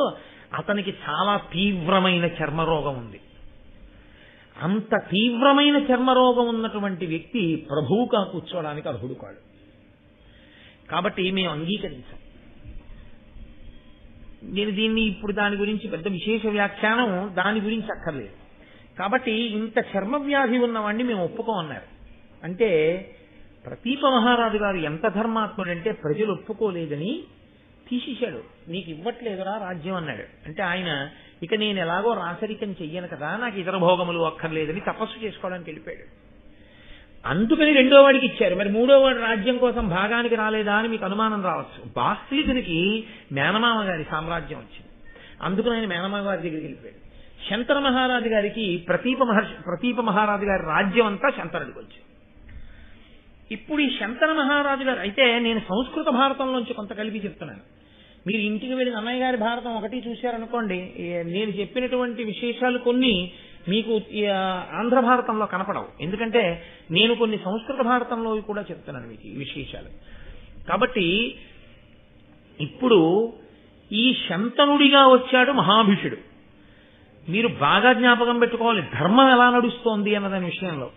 అతనికి చాలా తీవ్రమైన చర్మరోగం ఉంది. అంత తీవ్రమైన చర్మరోగం ఉన్నటువంటి వ్యక్తి ప్రభువుగా కూర్చోవడానికి అర్హుడు కాడు. కాబట్టి మేము అంగీకరించాం. నేను దీన్ని ఇప్పుడు దాని గురించి పెద్ద విశేష వ్యాఖ్యానం దాని గురించి అక్కర్లేదు. కాబట్టి ఇంత చర్మ వ్యాధి ఉన్నవాడిని మేము ఒప్పుకోమన్నారు. అంటే ప్రతీప మహారాజు గారు ఎంత ధర్మాత్ముడంటే ప్రజలు ఒప్పుకోలేదని తీసేశాడు. నీకు ఇవ్వట్లేదురా రాజ్యం అన్నాడు. అంటే ఆయన ఇక నేను ఎలాగో రాసరికం చెయ్యను కదా, నాకు ఇతర భోగములు అక్కర్లేదని తపస్సు చేసుకోవడానికి వెళ్ళిపోయాడు. అందుకని రెండో వాడికి ఇచ్చారు. మరి మూడో వాడు రాజ్యం కోసం భాగానికి రాలేదా అని మీకు అనుమానం రావచ్చు. బాహ్లికునికి మేనమామ గారి సామ్రాజ్యం వచ్చింది, అందుకని ఆయన మేనమామ గారి దగ్గరికి వెళ్ళిపోయాడు. శంతన మహారాజు గారికి ప్రతీప మహారాజు గారి రాజ్యం అంతా శంతనుడికి వచ్చింది. ఇప్పుడు ఈ శంతన మహారాజు గారు అయితే నేను సంస్కృత భారతంలోంచి కొంత కలిపి చెప్తున్నాను. మీరు ఇంటికి వెళ్ళిన అన్నయ్య గారి భారతం ఒకటి చూశారనుకోండి, నేను చెప్పినటువంటి విశేషాలు కొన్ని మీకు ఆంధ్ర భారతంలో కనపడవు. ఎందుకంటే నేను కొన్ని సంస్కృత భారతంలో కూడా చెప్తున్నాను మీకు ఈ విశేషాలు. కాబట్టి ఇప్పుడు ఈ శంతనుడిగా వచ్చాడు మహాభిషుడు. మీరు బాగా జ్ఞాపకం పెట్టుకోవాలి ధర్మం ఎలా నడుస్తోంది అన్నదాని విషయంలో.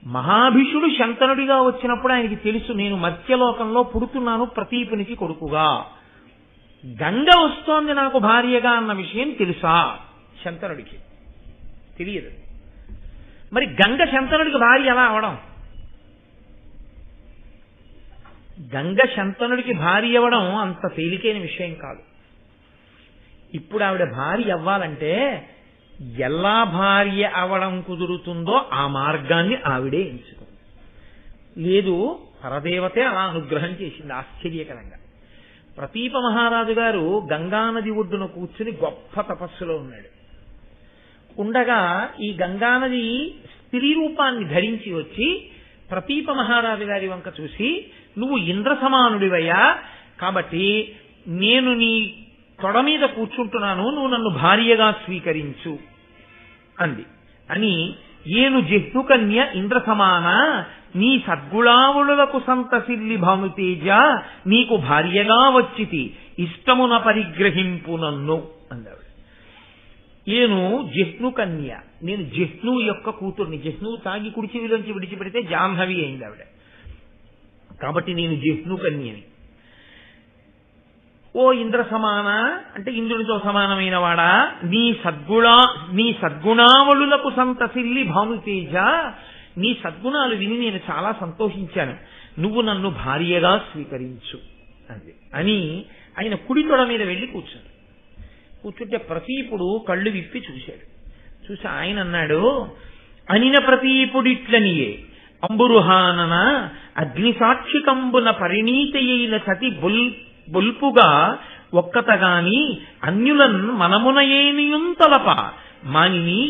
మహాభిషుడు శంతనుడిగా వచ్చినప్పుడు ఆయనకి తెలుసు నేను మత్స్యలోకంలో పుడుతున్నాను ప్రతీపునికి కొడుకుగా, గంగ వస్తోంది నాకు భార్యగా అన్న విషయం తెలుసా? శంతనుడికి తెలియదు. మరి గంగ శంతనుడికి భార్య ఎలా అవడం? గంగ శంతనుడికి భార్య అవ్వడం అంత తేలికైన విషయం కాదు. ఇప్పుడు ఆవిడ భార్య అవ్వాలంటే ఎలా భార్య అవడం కుదురుతుందో ఆ మార్గాన్ని ఆవిడే ఎంచుకుంది. లేదు పరదేవతే అలా అనుగ్రహం చేసింది ఆశ్చర్యకరంగా. ప్రతీప మహారాజు గారు గంగానది ఒడ్డున కూర్చుని గొప్ప తపస్సులో ఉన్నాడు. ఉండగా ఈ గంగానది స్త్రీ రూపాన్ని ధరించి వచ్చి ప్రతీప మహారాజు గారి వంక చూసి, నువ్వు ఇంద్ర సమానుడివయ్యా, కాబట్టి నేను నీ తొడ మీద కూర్చుంటున్నాను, నువ్వు నన్ను భార్యగా స్వీకరించు అంది. అని ఏను జహ్నుకన్య ఇంద్ర సమాన నీ సద్గుళావులకు సంతసిల్లి భానుతేజ నీకు భార్యగా వచ్చితి ఇష్టమున పరిగ్రహింపు నన్ను అందావిడ. ఏను జహ్నుకన్య, నేను జహ్ను యొక్క కూతుర్ని. జహ్ను తాగి కుడిచివిలోంచి విడిచిపెడితే జాహ్నవి అయింది ఆవిడ. కాబట్టి నేను జహ్నుకన్యని. ఓ ఇంద్ర సమాన అంటే ఇంద్రునితో సమానమైన వాడా, నీ సద్గుణావళులకు సంతసిల్లి భానుతేజ, నీ సద్గుణాలు విని నేను చాలా సంతోషించాను, నువ్వు నన్ను భార్యగా స్వీకరించు అంది. అని ఆయన కుడి తొడ మీద వెళ్లి కూర్చుంటే ప్రతీపుడు కళ్ళు విప్పి చూశాడు. చూసి ఆయన అన్నాడు, అనిన ప్రతీపుడిట్లనియే అంబురుహానన అగ్నిసాక్షికంబున పరిణీతయైన సతి బొల్పుగా ఒక్కతగాని అన్యులన్ మనమునయేనియుం తలప మానిని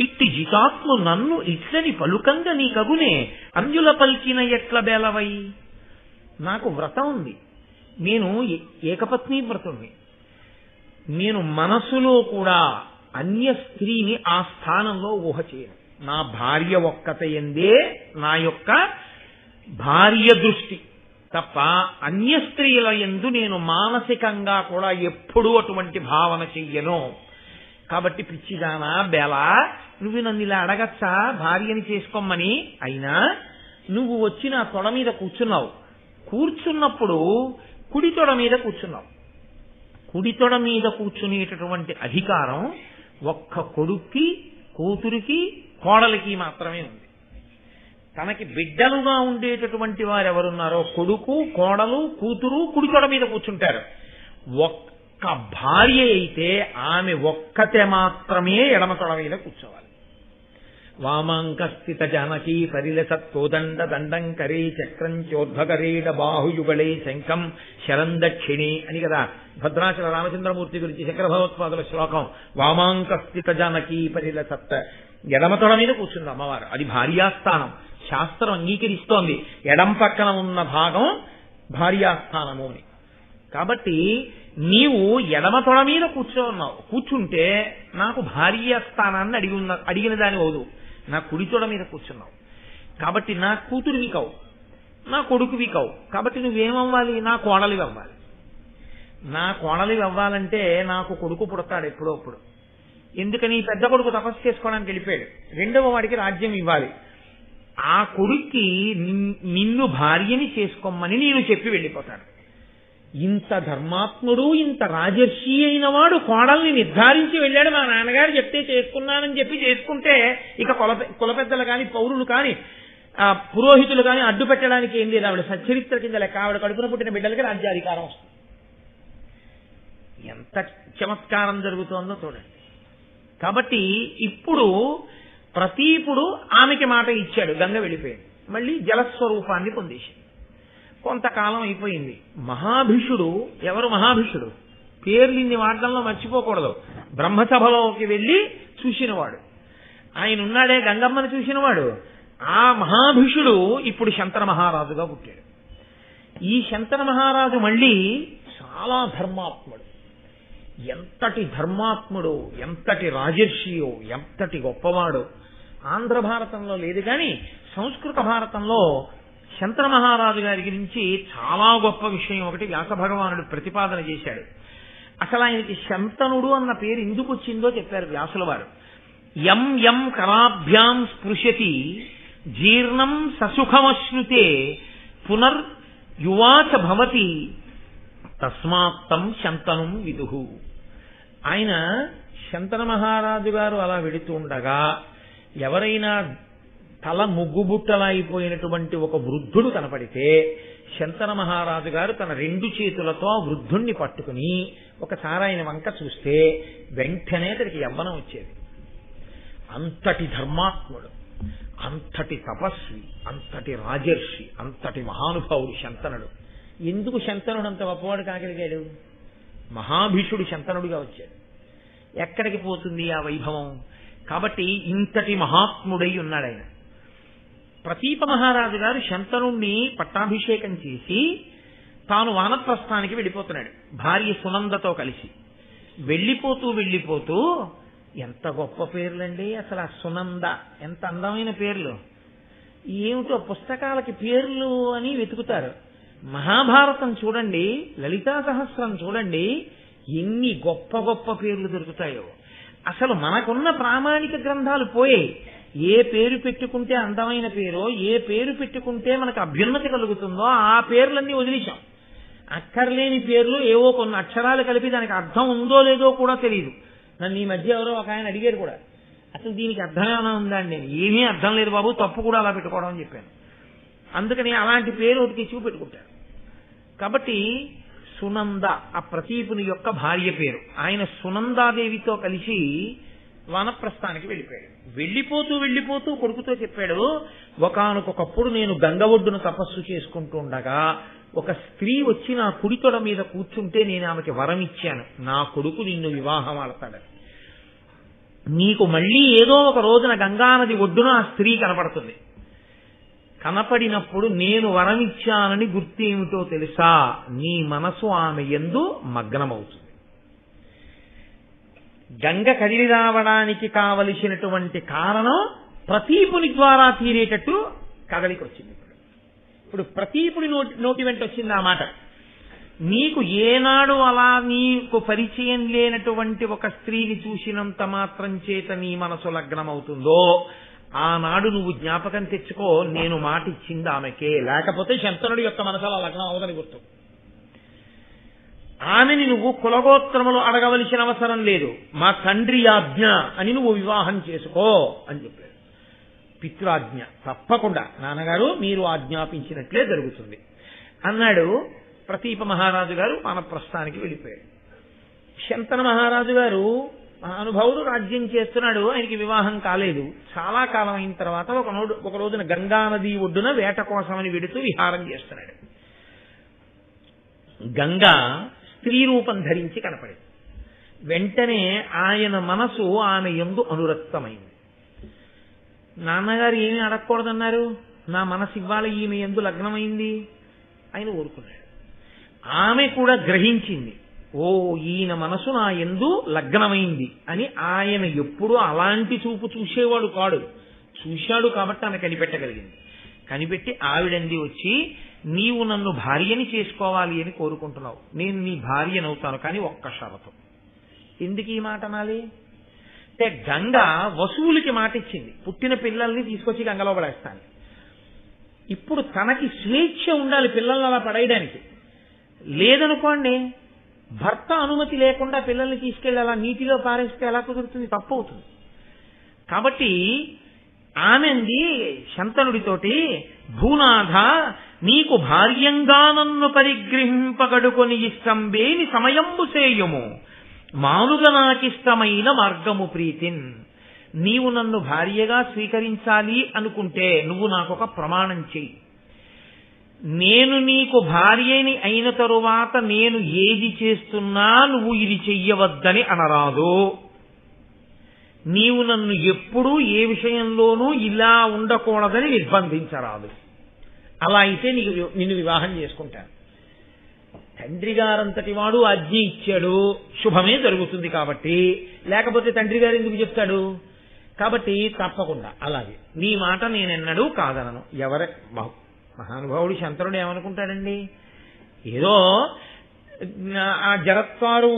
ఇట్టి జితాత్ము నన్ను ఇట్లని పలుకంగ నీ కగునే అన్యుల పల్కిన ఎట్ల బేలవై. నాకు వ్రతం ఉంది, నేను ఏకపత్ని వ్రతుణ్ణి. నేను మనసులో కూడా అన్య స్త్రీని ఆ స్థానంలో ఊహ చేయను. నా భార్య ఒక్కత ఎందే నా యొక్క భార్య దృష్టి తప్ప అన్య స్త్రీల యందు నేను మానసికంగా కూడా ఎప్పుడూ అటువంటి భావన చెయ్యను. కాబట్టి పిచ్చిదానా బెలా, నువ్వు నన్ను ఇలా అడగచ్చా భార్యని చేసుకోమని? అయినా నువ్వు వచ్చి నా తొడ మీద కూర్చున్నావు. కూర్చున్నప్పుడు కుడి తొడ మీద కూర్చున్నావు. కుడి తొడ మీద కూర్చునేటటువంటి అధికారం ఒక్క కొడుక్కి, కూతురికి, కోడలికి మాత్రమే ఉంది. తనకి బిడ్డలుగా ఉండేటటువంటి వారు ఎవరున్నారో కొడుకు, కోడలు, కూతురు కుడి తొడ మీద కూర్చుంటారు. ఒక్క భార్య అయితే ఆమె ఒక్కతే మాత్రమే ఎడమ తొడ మీద కూర్చోవాలి. వామాంకస్థిత జానకీ పరిలసత్కోదండ దండం కరే చక్రం చోర్ధకరేణ బాహుయుగళే శంఖం శరందక్షిణి అని కదా భద్రాచల రామచంద్రమూర్తి గురించి శంకర భగవత్పాదుల శ్లోకం. వామాంకస్థిత జానకీ పరిలసత్, ఎడమ తొడ మీద కూర్చుంది అమ్మవారు. అది భార్యాస్థానం, శాస్త్రం అంగీకరిస్తోంది. ఎడం పక్కన ఉన్న భాగం భార్యాస్థానము అని. కాబట్టి నీవు ఎడమ తొడ మీద కూర్చుంటే నాకు భార్యాస్థానాన్ని అడిగిన దాని అవదు. నా కుడి తొడ మీద కూర్చున్నావు కాబట్టి నా కూతురివి కావు, నా కొడుకువి కావు. కాబట్టి నువ్వేమవ్వాలి? నా కోడలివి అవ్వాలి. నా కోడలివి అవ్వాలంటే నాకు కొడుకు పుడతాడు ఎప్పుడో అప్పుడు. ఎందుకని? పెద్ద కొడుకు తపస్సు చేసుకోవడానికి వెళ్ళిపోయాడు. రెండవ వాడికి రాజ్యం ఇవ్వాలి. ఆ కొడుక్కి నిన్ను భార్యని చేసుకోమని నేను చెప్పి వెళ్ళిపోతాను. ఇంత ధర్మాత్ముడు, ఇంత రాజర్షి అయిన వాడు కోడల్ని నిర్ధారించి వెళ్ళాడు. మా నాన్నగారు చెప్తే చేసుకున్నానని చెప్పి చేసుకుంటే ఇక కుల పెద్దలు కాని, పౌరులు కాని, పురోహితులు కాని అడ్డు పెట్టడానికి ఏం లేదు. ఆవిడ సచ్చరిత్ర కింద లెక్క. ఆవిడ కడుపున పుట్టిన బిడ్డలకి రాజ్యాధికారం వస్తుంది. ఎంత చమత్కారం జరుగుతోందో చూడండి. కాబట్టి ఇప్పుడు ప్రతీపుడు ఆమెకి మాట ఇచ్చాడు, గంగ వెళ్ళిపోయింది. మళ్ళీ జలస్వరూపాన్ని పొందేసింది. కొంతకాలం అయిపోయింది. మహాభిషుడు, ఎవరు మహాభిషుడు? పేర్లు ఇన్ని వాడడంలో మర్చిపోకూడదు. బ్రహ్మసభలోకి వెళ్ళి చూసినవాడు ఆయన ఉన్నాడే, గంగమ్మని చూసినవాడు. ఆ మహాభిషుడు ఇప్పుడు శంతన మహారాజుగా పుట్టాడు. ఈ శంతన మహారాజు మళ్ళీ చాలా ధర్మాత్ముడు. ఎంతటి ధర్మాత్ముడు, ఎంతటి రాజర్షియో, ఎంతటి గొప్పవాడు. ఆంధ్ర భారతంలో లేదు కానీ సంస్కృత భారతంలో శంతన మహారాజు గారి గురించి చాలా గొప్ప విషయం ఒకటి వ్యాస భగవానుడు ప్రతిపాదన చేశాడు. అసలు ఆయనకి శంతనుడు అన్న పేరు ఎందుకు వచ్చిందో చెప్పారు వ్యాసుల వారు. యం యం కరాభ్యాం స్పృశతి జీర్ణం ససుఖమశ్నుతే పునర్ యువాచ భవతి తస్మాత్తం శంతనం విదుహు. ఆయన శంతన మహారాజు గారు అలా వెడుతూ ఉండగా ఎవరైనా తల ముగ్గుబుట్టలైపోయినటువంటి ఒక వృద్ధుడు కనపడితే శంతన మహారాజు గారు తన రెండు చేతులతో వృద్ధుణ్ణి పట్టుకుని ఒకసారి ఆయన వంక చూస్తే వెంటనే అతడికి యవ్వనం వచ్చేది. అంతటి ధర్మాత్ముడు, అంతటి తపస్వి, అంతటి రాజర్షి, అంతటి మహానుభావుడు శంతనుడు. ఎందుకు శంతనుడు అంత గొప్పవాడు కాగలిగాడు? మహాభీషుడు శంతనుడిగా వచ్చాడు. ఎక్కడికి పోతుంది ఆ వైభవం? కాబట్టి ఇంతటి మహాత్ముడై ఉన్నాడు ఆయన. ప్రతీప మహారాజు గారు శంతనుణ్ణి పట్టాభిషేకం చేసి తాను వానప్రస్థానికి వెళ్ళిపోతున్నాడు భార్య సునందతో కలిసి. వెళ్ళిపోతూ ఎంత గొప్ప పేర్లండి అసలు. ఆ సునంద ఎంత అందమైన పేర్లు. ఏమిటో పుస్తకాలకి పేర్లు అని వెతుకుతారు. మహాభారతం చూడండి, లలితా సహస్రం చూడండి, ఎన్ని గొప్ప గొప్ప పేర్లు దొరుకుతాయో. అసలు మనకున్న ప్రామాణిక గ్రంథాలు పోయాయి. ఏ పేరు పెట్టుకుంటే అందమైన పేరో, ఏ పేరు పెట్టుకుంటే మనకు అభ్యున్నతి కలుగుతుందో ఆ పేర్లన్నీ వదిలేశాం. అక్కర్లేని పేర్లు ఏవో కొన్ని అక్షరాలు కలిపి దానికి అర్థం ఉందో లేదో కూడా తెలియదు. నన్ను ఈ మధ్య ఎవరో ఒక ఆయన అడిగారు కూడా, అసలు దీనికి అర్థం ఏమైనా ఉందా అండి? నేను ఏమీ అర్థం లేదు బాబు, తప్పు కూడా అలా పెట్టుకోవడం అని చెప్పాను. అందుకని అలాంటి పేరు ఒకటి చూపెట్టుకుంటారు. కాబట్టి సునంద ఆ ప్రతీపుని యొక్క భార్య పేరు. ఆయన సునందాదేవితో కలిసి వానప్రస్థానికి వెళ్ళిపోయాడు. వెళ్ళిపోతూ కొడుకుతో చెప్పాడు, ఒకానొకప్పుడు నేను గంగ ఒడ్డున తపస్సు చేసుకుంటూ ఉండగా ఒక స్త్రీ వచ్చి నా కుడి తొడ మీద కూర్చుంటే నేను ఆమెకి వరం ఇచ్చాను, నా కొడుకు నిన్ను వివాహం ఆడతాడని. నీకు మళ్ళీ ఏదో ఒక రోజున గంగానది ఒడ్డున ఆ స్త్రీ కనపడుతుంది. కనపడినప్పుడు నేను వరమిచ్చానని గుర్తేమిటో తెలుసా? నీ మనసు ఆమె యందు మగ్నమవుతుంది. గంగ కదిలి రావడానికి కావలసినటువంటి కారణం ప్రతీపుని ద్వారా తీరేటట్టు కదలికి వచ్చింది. ఇప్పుడు ప్రతీపుడి నోటి వెంట వచ్చింది ఆ మాట. నీకు ఏనాడు అలా నీకు పరిచయం లేనటువంటి ఒక స్త్రీని చూసినంత మాత్రం చేత నీ మనసు లగ్నమవుతుందో ఆనాడు నువ్వు జ్ఞాపకం తెచ్చుకో, నేను మాట ఇచ్చింది ఆమెకే, లేకపోతే శంతనుడి యొక్క మనసు అలా లగ్నం అవదని గుర్తు. ఆమెని నువ్వు కులగోత్రములు అడగవలసిన అవసరం లేదు, మా తండ్రి ఆజ్ఞ అని నువ్వు వివాహం చేసుకో అని చెప్పాడు. పితృఆజ్ఞ తప్పకుండా నాన్నగారు మీరు ఆజ్ఞాపించినట్లే జరుగుతుంది అన్నాడు. ప్రతీప మహారాజు గారు వానప్రస్థానికి వెళ్ళిపోయాడు. శంతన మహారాజు గారు మహానుభావుడు రాజ్యం చేస్తున్నాడు, ఆయనకి వివాహం కాలేదు. చాలా కాలం అయిన తర్వాత ఒక రోజున గంగానది ఒడ్డున వేట కోసమని వెడుతూ విహారం చేస్తున్నాడు. గంగా స్త్రీ రూపం ధరించి కనపడింది. వెంటనే ఆయన మనసు ఆమె యందు అనురక్తమైంది. నాన్నగారు ఏమీ అడగకూడదన్నారు, నా మనసు ఇవ్వాలి ఈమె యందు లగ్నమైంది, ఆయన ఊరుకున్నాడు. ఆమె కూడా గ్రహించింది, ఓ ఈయన మనసు నా యందు లగ్నమైంది అని. ఆయన ఎప్పుడూ అలాంటి చూపు చూసేవాడు కాడు, చూశాడు కాబట్టి ఆమె కనిపెట్టగలిగింది. కనిపెట్టి ఆవిడంది వచ్చి, నీవు నన్ను భార్యని చేసుకోవాలి అని కోరుకుంటున్నావు, నేను నీ భార్యనవుతాను, కానీ ఒక్క షరతు. ఎందుకు ఈ మాట అనాలి అంటే, గంగ వసువులకి మాట ఇచ్చింది, పుట్టిన పిల్లల్ని తీసుకొచ్చి గంగలో పడేస్తాను. ఇప్పుడు తనకి స్వేచ్ఛ ఉండాలి పిల్లల్ని అలా పడేయడానికి. లేదనుకోండి, భర్త అనుమతి లేకుండా పిల్లల్ని తీసుకెళ్లి అలా నీటిలో పారేస్తే ఎలా కుదురుతుంది, తప్పు అవుతుంది. కాబట్టి ఆమెంది శంతనుడితోటి, భూనాథ నీకు భార్యంగా నన్ను పరిగ్రహింపగడుకొని ఇష్టంబేని సమయంబు సేయుము, మానుగా నాకిష్టమైన మార్గము ప్రీతిన్. నీవు నన్ను భార్యగా స్వీకరించాలి అనుకుంటే నువ్వు నాకొక ప్రమాణం చెయ్యి. నేను నీకు భార్యని అయిన తరువాత నేను ఏది చేస్తున్నా నువ్వు ఇది చెయ్యవద్దని అనరాదు. నీవు నన్ను ఎప్పుడూ ఏ విషయంలోనూ ఇలా ఉండకూడదని నిర్బంధించరాదు. అలా అయితే నిన్ను వివాహం చేసుకుంటాను. తండ్రి గారంతటి వాడు ఆజ్ఞ ఇచ్చాడు, శుభమే జరుగుతుంది కాబట్టి, లేకపోతే తండ్రి గారు ఎందుకు చెప్తాడు? కాబట్టి తప్పకుండా అలాగే నీ మాట నేనెన్నడూ కాదనను. మహానుభావుడు శంతనుడు ఏమనుకుంటాడండి, ఏదో ఆ జరత్కారు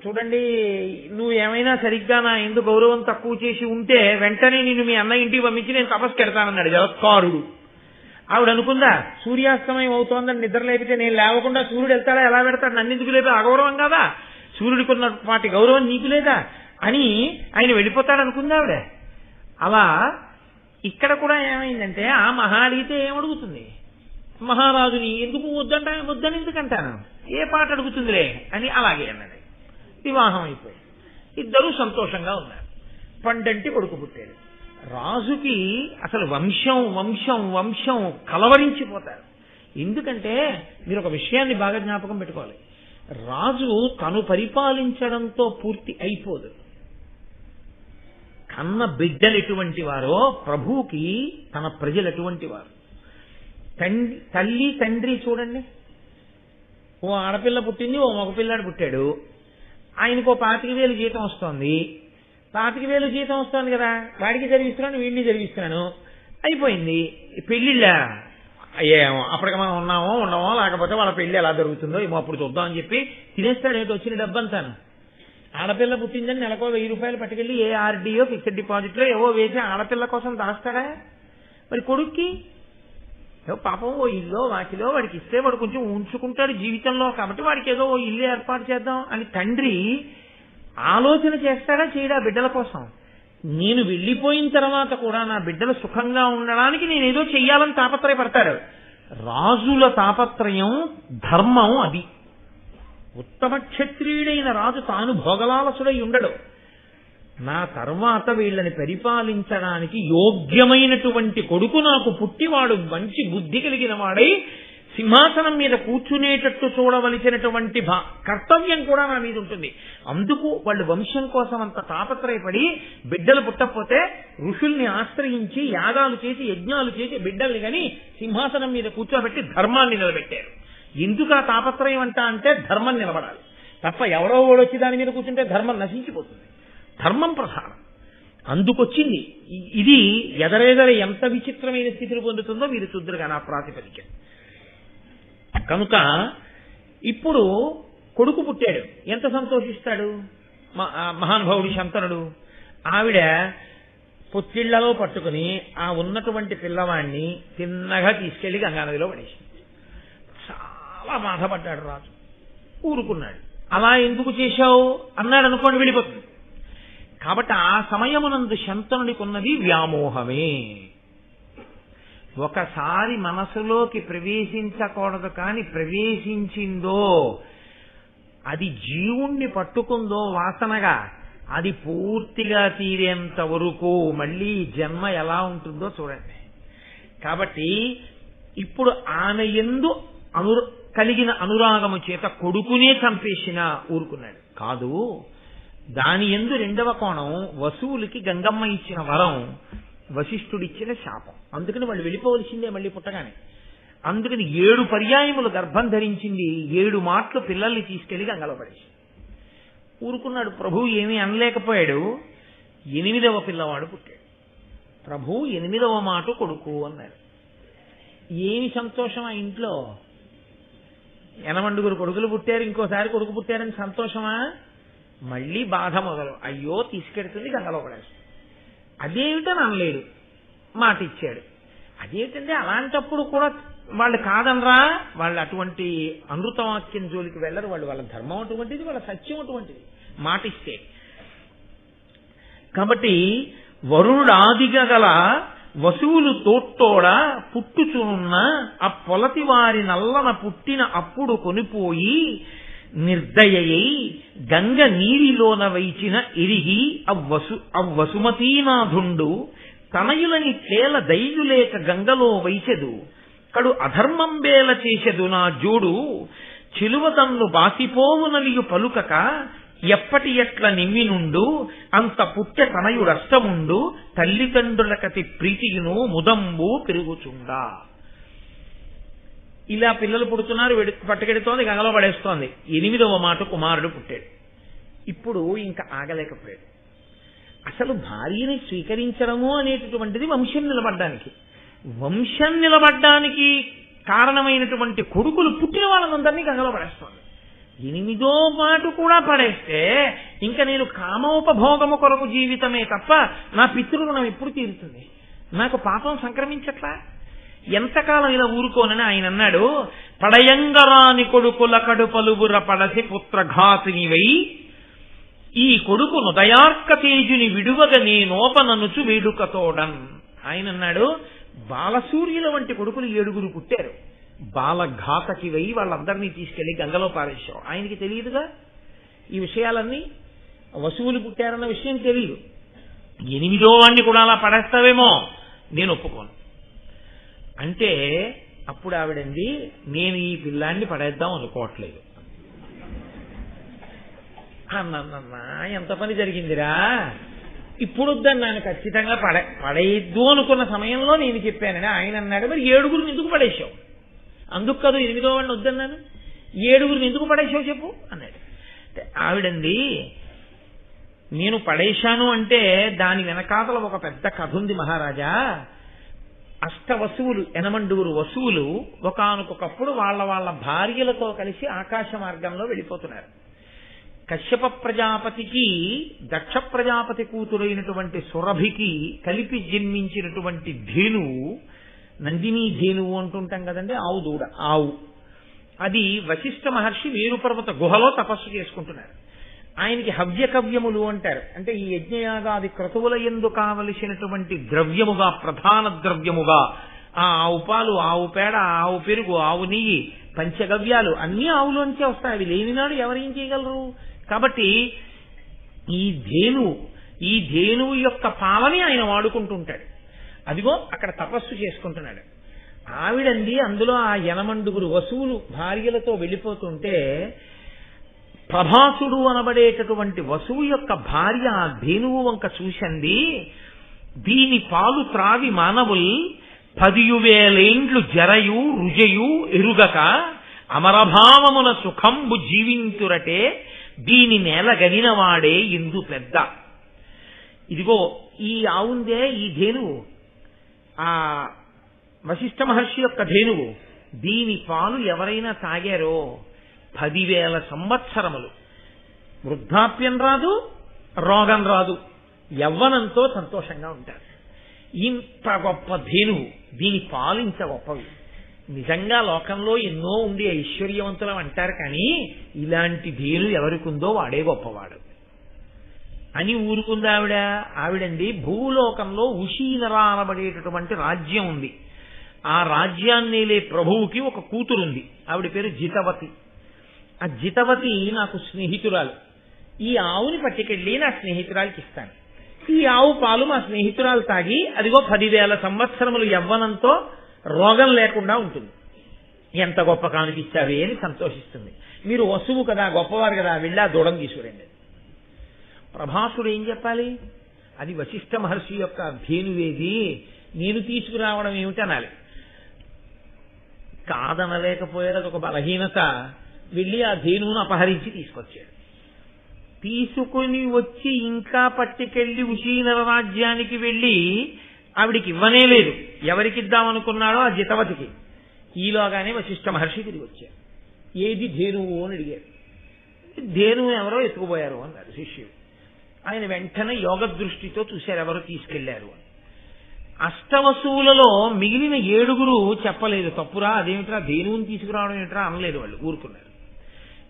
చూడండి, నువ్వు ఏమైనా సరిగ్గా నా ఎందుకు గౌరవం తక్కువ చేసి ఉంటే వెంటనే నిన్ను మీ అన్న ఇంటికి పంపించి నేను తపస్సు పెడతానన్నాడు జరత్కారుడు. ఆవిడ అనుకుందా, సూర్యాస్తమయం అవుతోందని నిద్ర లేపితే నేను లేవకుండా సూర్యుడు వెళ్తాడా, ఎలా పెడతాడు, నన్ను ఎందుకు లేపి, అగౌరవం కాదా, సూర్యుడికి ఉన్న వాటి గౌరవం నీకు లేదా అని ఆయన వెళ్ళిపోతాడు అనుకుందా ఆవిడ. అలా ఇక్కడ కూడా ఏమైందంటే, ఆ మహాడిగితే ఏమడుగుతుంది, మహారాజుని ఎందుకు వద్దని ఎందుకంటాను, ఏ పాట అడుగుతుందిలే అని అలాగే అన్నాడు. వివాహం అయిపోయింది, ఇద్దరూ సంతోషంగా ఉన్నారు. పండంటి కొడుకు పుట్టాడు. రాజుకి అసలు వంశం వంశం వంశం కలవరించిపోతారు. ఎందుకంటే మీరు ఒక విషయాన్ని బాగా జ్ఞాపకం పెట్టుకోవాలి, రాజు తను పరిపాలించడంతో పూర్తి అయిపోదు. కన్న బిడ్డలు ఎటువంటి వారో ప్రభువుకి తన ప్రజలు ఎటువంటి వారు. తల్లి తండ్రి చూడండి, ఓ ఆడపిల్ల పుట్టింది, ఓ మగపిల్లాడు పుట్టాడు. ఆయనకు 25,000 జీతం వస్తోంది. 25,000 జీతం వస్తుంది కదా, వాడికి జరిగిస్తున్నాను వీడిని జరిగిస్తున్నాను, అయిపోయింది. పెళ్లిళ్ళ ఏమో అప్పటికి మనం ఉన్నామో ఉండమో, లేకపోతే వాళ్ళ పెళ్లి ఎలా జరుగుతుందో ఏమో అప్పుడు చూద్దాం అని చెప్పి తినేస్తాడు ఏంటి వచ్చిన డబ్బంతాను. ఆడపిల్ల పుట్టిందని నెలకో 1,000 రూపాయలు పట్టుకెళ్ళి ఏ ఆర్డీఓ ఫిక్స్డ్ డిపాజిట్లో ఏవో వేసి ఆడపిల్ల కోసం దాస్తాడా? మరి కొడుక్కి పాపం ఓ ఇల్లు వాకిలో వాడికి ఇస్తే వాడు కొంచెం ఉంచుకుంటాడు జీవితంలో, కాబట్టి వాడికి ఏదో ఓ ఇల్లు ఏర్పాటు చేద్దాం అని తండ్రి ఆలోచన చేస్తాడా చేయడా బిడ్డల కోసం? నేను వెళ్ళిపోయిన తర్వాత కూడా నా బిడ్డలు సుఖంగా ఉండడానికి నేనేదో చెయ్యాలని తాపత్రయపడతాడు. రాజుల తాపత్రయం ధర్మం అది. ఉత్తమ క్షత్రియుడైన రాజు తాను భోగలాలసుడై ఉండడు. నా తర్వాత వీళ్ళని పరిపాలించడానికి యోగ్యమైనటువంటి కొడుకు నాకు పుట్టివాడు మంచి బుద్ధి కలిగిన వాడై సింహాసనం మీద కూర్చునేటట్టు చూడవలసినటువంటి కర్తవ్యం కూడా నా మీద ఉంటుంది. అందుకు వాళ్ళు వంశం కోసం అంత తాపత్రయపడి బిడ్డలు పుట్టకపోతే ఋషుల్ని ఆశ్రయించి యాగాలు చేసి యజ్ఞాలు చేసి బిడ్డల్ని కానీ సింహాసనం మీద కూర్చోబెట్టి ధర్మాన్ని నిలబెట్టారు. ఎందుకు ఆ తాపత్రయం అంటే ధర్మం నిలబడాలి తప్ప ఎవరో ఓడొచ్చి దాని మీద కూర్చుంటే ధర్మం నశించిపోతుంది. ధర్మం ప్రధానం. అందుకొచ్చింది ఇది. ఎదరెదర ఎంత విచిత్రమైన స్థితిని పొందుతుందో మీరు చూద్దరుగా నా ప్రాతిపదిక. కనుక ఇప్పుడు కొడుకు పుట్టాడు, ఎంత సంతోషిస్తాడు మహానుభావుడి శంతనుడు. ఆవిడ పొత్తిళ్లలో పట్టుకుని ఆ ఉన్నటువంటి పిల్లవాడిని తిన్నగా తీసుకెళ్లి గంగానదిలో పడేసింది. చాలా బాధపడ్డాడు రాజు, ఊరుకున్నాడు. అలా ఎందుకు చేశావు అన్నాడు అనుకోండి, వెళ్ళిపోతుంది. కాబట్టి ఆ సమయమునందు శంతనుడికి ఉన్నది వ్యామోహమే. ఒకసారి మనసులోకి ప్రవేశించకూడదు, కానీ ప్రవేశించిందో అది జీవుణ్ణి పట్టుకుందో వాసనగా, అది పూర్తిగా తీరేంత వరకు మళ్ళీ జన్మ ఎలా ఉంటుందో చూడండి. కాబట్టి ఇప్పుడు ఆమె యందు కలిగిన అనురాగము చేత కొడుకునే చంపేసినా ఊరుకున్నాడు కాదు. దాని యందు రెండవ కోణం, వసువులకి గంగమ్మ ఇచ్చిన వరం, వశిష్ఠుడిచ్చిన శాపం. అందుకని వాళ్ళు వెళ్ళిపోవలసిందే మళ్ళీ పుట్టగానే. అందుకని 7 పర్యాయములు గర్భం ధరించింది, 7 మాటలు పిల్లల్ని తీసుకెళ్లి గంగలో పడేసి ఊరుకున్నాడు. ప్రభు ఏమీ అనలేకపోయాడు. 8వ పిల్లవాడు పుట్టాడు. ప్రభు 8వ మాట కొడుకు అన్నాడు. ఏమి సంతోషం ఆ ఇంట్లో! 8 కొడుకులు పుట్టారు, ఇంకోసారి కొడుకు పుట్టారని సంతోషమా? మళ్ళీ బాధ మొదలు. అయ్యో, తీసుకెడుతుంది గంగలో పడేస్తుంది. అదేమిటని అనలేడు, మాట ఇచ్చాడు. అదేమిటంటే అలాంటప్పుడు కూడా వాళ్ళు కాదనరా, వాళ్ళు అటువంటి అమృతవాక్యం జోలికి వెళ్ళరు. వాళ్ళ ధర్మం అటువంటిది, వాళ్ళ సత్యం అటువంటిది, మాట ఇస్తే. కాబట్టి వరుణుడాదిగా గల వసువులు తోట్టోడ పుట్టుచున్న ఆ పొలతి వారి నల్లన పుట్టిన అప్పుడు కొనిపోయి నిర్దయై గంగ నీరిలోన వైచిన ఇరిగి అవ్వసుమతీనాథుండు తనయులని తేల దైయులేక గంగలో వైచెదు కడు అధర్మం బేల చేసెదు నా జోడు చిలువతన్ను బాసిపోవునలియు పలుకక ఎప్పటి ఎట్ల నిమ్మినుండు అంత పుట్టె తనయుడష్టముండు తల్లిదండ్రులకతి ప్రీతియును ముదంబు పెరుగుచుండా. ఇలా పిల్లలు పుడుతున్నారు, పట్టుకెడుతోంది, గంగలో పడేస్తోంది. 8వ మాట కుమారుడు పుట్టాడు. ఇప్పుడు ఇంకా ఆగలేకపోయాడు. అసలు భార్యని స్వీకరించడము అనేటటువంటిది వంశం నిలబడ్డానికి. వంశం నిలబడ్డానికి కారణమైనటువంటి కొడుకులు పుట్టిన వాళ్ళందరినీ గంగలో పడేస్తోంది. 8వ మాట కూడా పడేస్తే ఇంకా నేను కామోపభోగము కొరకు జీవితమే తప్ప నా పితృగుణం ఎప్పుడు తీరుతుంది? నాకు పాపం సంక్రమించట్లా? ఎంతకాలం ఇలా ఊరుకోనని ఆయన అన్నాడు. పడయంగరాని కొడుకుల కడు పలుబుర పడసి పుత్రఘాతినివై ఈ కొడుకు నుదయార్క తేజుని విడువగ నేనోపననుచు వేడుకతోడన్. ఆయన అన్నాడు, బాలసూర్యుల వంటి కొడుకులు 7 పుట్టారు, బాలఘాతకివై వాళ్ళందరినీ తీసుకెళ్లి గంగలో పారేశావు. ఆయనకి తెలియదుగా ఈ విషయాలన్నీ. వసువులు పుట్టారన్న విషయం తెలియదు. 8వ వాడిని కూడా అలా పడేస్తావేమో, నేను ఒప్పుకోను అంటే అప్పుడు ఆవిడంది, నేను ఈ పిల్లాన్ని పడేద్దాం అనుకోవట్లేదు అన్నన్నా. ఎంత పని జరిగిందిరా! ఇప్పుడు వద్దన్నాను, ఖచ్చితంగా పడేయద్దు అనుకున్న సమయంలో నేను చెప్పానని ఆయన అన్నాడు. మరి 7 ఎందుకు పడేశావు? అందుకు కాదు 8వ వాడిని వద్దన్నాను. 7 ఎందుకు పడేశావు చెప్పు అన్నాడు. ఆవిడంది, నేను పడేశాను అంటే దాని వెనకాతల ఒక పెద్ద కథ ఉంది మహారాజా. అష్టవసువులు 8 వసువులు ఒకానొకప్పుడు వాళ్ళ భార్యలతో కలిసి ఆకాశ మార్గంలో వెళ్ళిపోతున్నారు. కశ్యప ప్రజాపతికి దక్ష ప్రజాపతి కూతురైనటువంటి సురభికి కలిపి జన్మించినటువంటి ధేనువు, నందినీ ధేనువు అంటుంటాం కదండి, ఆవు దూడ, ఆవు. అది వశిష్ఠ మహర్షి మేరుపర్వత గుహలో తపస్సు చేసుకుంటున్నారు. ఆయనకి హవ్యకవ్యములు అంటారు. అంటే ఈ యజ్ఞయాగాది క్రతువుల యందు కావలసినటువంటి ద్రవ్యముగా, ప్రధాన ద్రవ్యముగా ఆ ఆవు పాలు, ఆవు పేడ, ఆవు పెరుగు, ఆవు నెయ్యి, పంచగవ్యాలు అన్నీ ఆవులోంచే వస్తాయి. అవి లేనినాడు ఎవరేం చేయగలరు? కాబట్టి ఈ ధేనువు యొక్క పాలని ఆయన వాడుకుంటుంటాడు. అదిగో అక్కడ తపస్సు చేసుకుంటున్నాడు. ఆవిడంది, అందులో ఆ 8 వసువులు భార్యలతో వెళ్ళిపోతుంటే ప్రభాసుడు అనబడేటటువంటి వసువు యొక్క భార్య ఆ ధేనువు వంక చూసింది. దీని పాలు త్రావి మానవుల్ 10,000 జరయు రుజయు ఎరుగక అమరభావమున సుఖంబు జీవించురటే దీని నేల గనినవాడే ఇందు పెద్ద. ఇదిగో ఈ ఆవుందే, ఈ ధేనువు, ఆ వశిష్ఠ మహర్షి యొక్క ధేనువు, దీని పాలు ఎవరైనా తాగారో 10,000 సంవత్సరములు వృద్ధాప్యం రాదు, రోగం రాదు, యవ్వనంతో సంతోషంగా ఉంటారు. ఇంత గొప్ప ధేనువు, దీని పాలు ఇంత గొప్పవి. నిజంగా లోకంలో ఎన్నో ఉండి ఐశ్వర్యవంతులం అంటారు, కానీ ఇలాంటి ధేను ఎవరికుందో వాడే గొప్పవాడు అని ఊరుకుంది ఆవిడండి. భూలోకంలో ఉషీనరా అనబడేటటువంటి రాజ్యం ఉంది. ఆ రాజ్యాన్నేలే ప్రభువుకి ఒక కూతురుంది. ఆవిడ పేరు జితవతి. ఆ జితవతి నాకు స్నేహితురాలు. ఈ ఆవుని పట్టుకెళ్ళి నా స్నేహితురాలకి ఇస్తాను. ఈ ఆవు పాలు మా స్నేహితురాలు తాగి అదిగో 10,000 సంవత్సరములు యవ్వనంతో రోగం లేకుండా ఉంటుంది. ఎంత గొప్ప కానుకిచ్చావే అని సంతోషిస్తుంది. మీరు వసువు కదా, గొప్పవారు కదా, వెళ్ళి ఆ దూడం తీసుకురండి. ప్రభాసుడు ఏం చెప్పాలి? అది వశిష్ఠ మహర్షి యొక్క ధేనువేది, నేను తీసుకురావడం ఏమిటి అనాలి. కాదనలేకపోయాడు. అదొక బలహీనత. వెళ్ళి ఆ ధేనువును అపహరించి తీసుకొచ్చాడు. తీసుకుని వచ్చి ఇంకా పట్టుకెళ్లి ఉషీనర రాజ్యానికి వెళ్ళి ఆవిడికి ఇవ్వనే లేదు. ఎవరికిద్దామనుకున్నాడో ఆ జితవతికి. ఈలోగానే వశిష్ఠ మహర్షి తిరిగి వచ్చారు. ఏది ధేనువు అని అడిగారు. ధేనువు ఎవరో ఎత్తుకుపోయారు అన్నారు శిష్యుడు. ఆయన వెంటనే యోగ దృష్టితో చూశారు ఎవరో తీసుకెళ్లారు అని. అష్టవసువులలో మిగిలిన 7 చెప్పలేదు. తప్పురా, అదేమిట్రా ధేనువుని తీసుకురావడం ఏమిట్రా అనలేదు. వాళ్ళు ఊరుకున్నారు.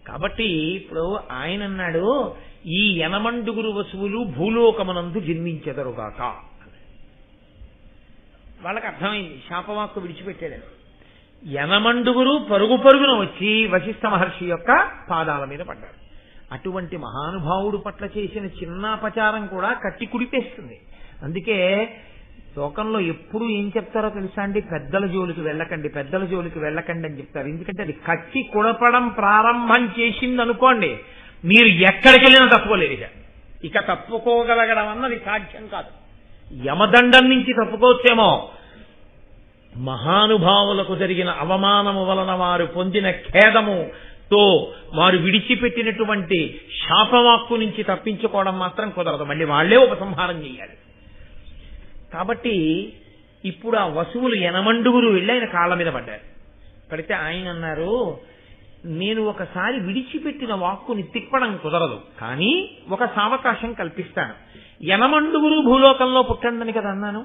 కాబట్టి ఇప్పుడు ఆయన అన్నాడు, ఈ 8 వసువులు భూలోకమునందు జన్మించెదరుగాక. వాళ్ళకి అర్థమైంది, శాపవాక్కు విడిచిపెట్టాడని. 8 పరుగు పరుగున వచ్చి వశిష్ఠ మహర్షి యొక్క పాదాల మీద పడ్డారు. అటువంటి మహానుభావుడు పట్ల చేసిన చిన్నాపచారం కూడా కట్టి కుడిపేస్తుంది. అందుకే లోకంలో ఎప్పుడు ఏం చెప్తారో తెలుసా అండి? పెద్దల జోలికి వెళ్ళకండి, పెద్దల జోలికి వెళ్ళకండి అని చెప్తారు. ఎందుకంటే అది కట్టి కుడపడం ప్రారంభం చేసింది అనుకోండి, మీరు ఎక్కడికి వెళ్ళినా తప్పుకోలేరు. ఇక తప్పుకోగలగడం అన్నది సాధ్యం కాదు. యమదండం నుంచి తప్పుకోవచ్చేమో, మహానుభావులకు జరిగిన అవమానము వలన వారు పొందిన ఖేదముతో వారు విడిచిపెట్టినటువంటి శాపవాక్కు నుంచి తప్పించుకోవడం మాత్రం కుదరదు. మళ్ళీ వాళ్లే ఉపసంహారం చేయాలి. కాబట్టి ఇప్పుడు ఆ వసువులు 8 వెళ్ళి ఆయన కాళ్ళ మీద పడ్డారు. పడితే ఆయన అన్నారు, నేను ఒకసారి విడిచిపెట్టిన వాక్కుని తిప్పడం కుదరదు, కానీ ఒక సావకాశం కల్పిస్తాను. 8 భూలోకంలో పుట్టండి కదా అన్నాను.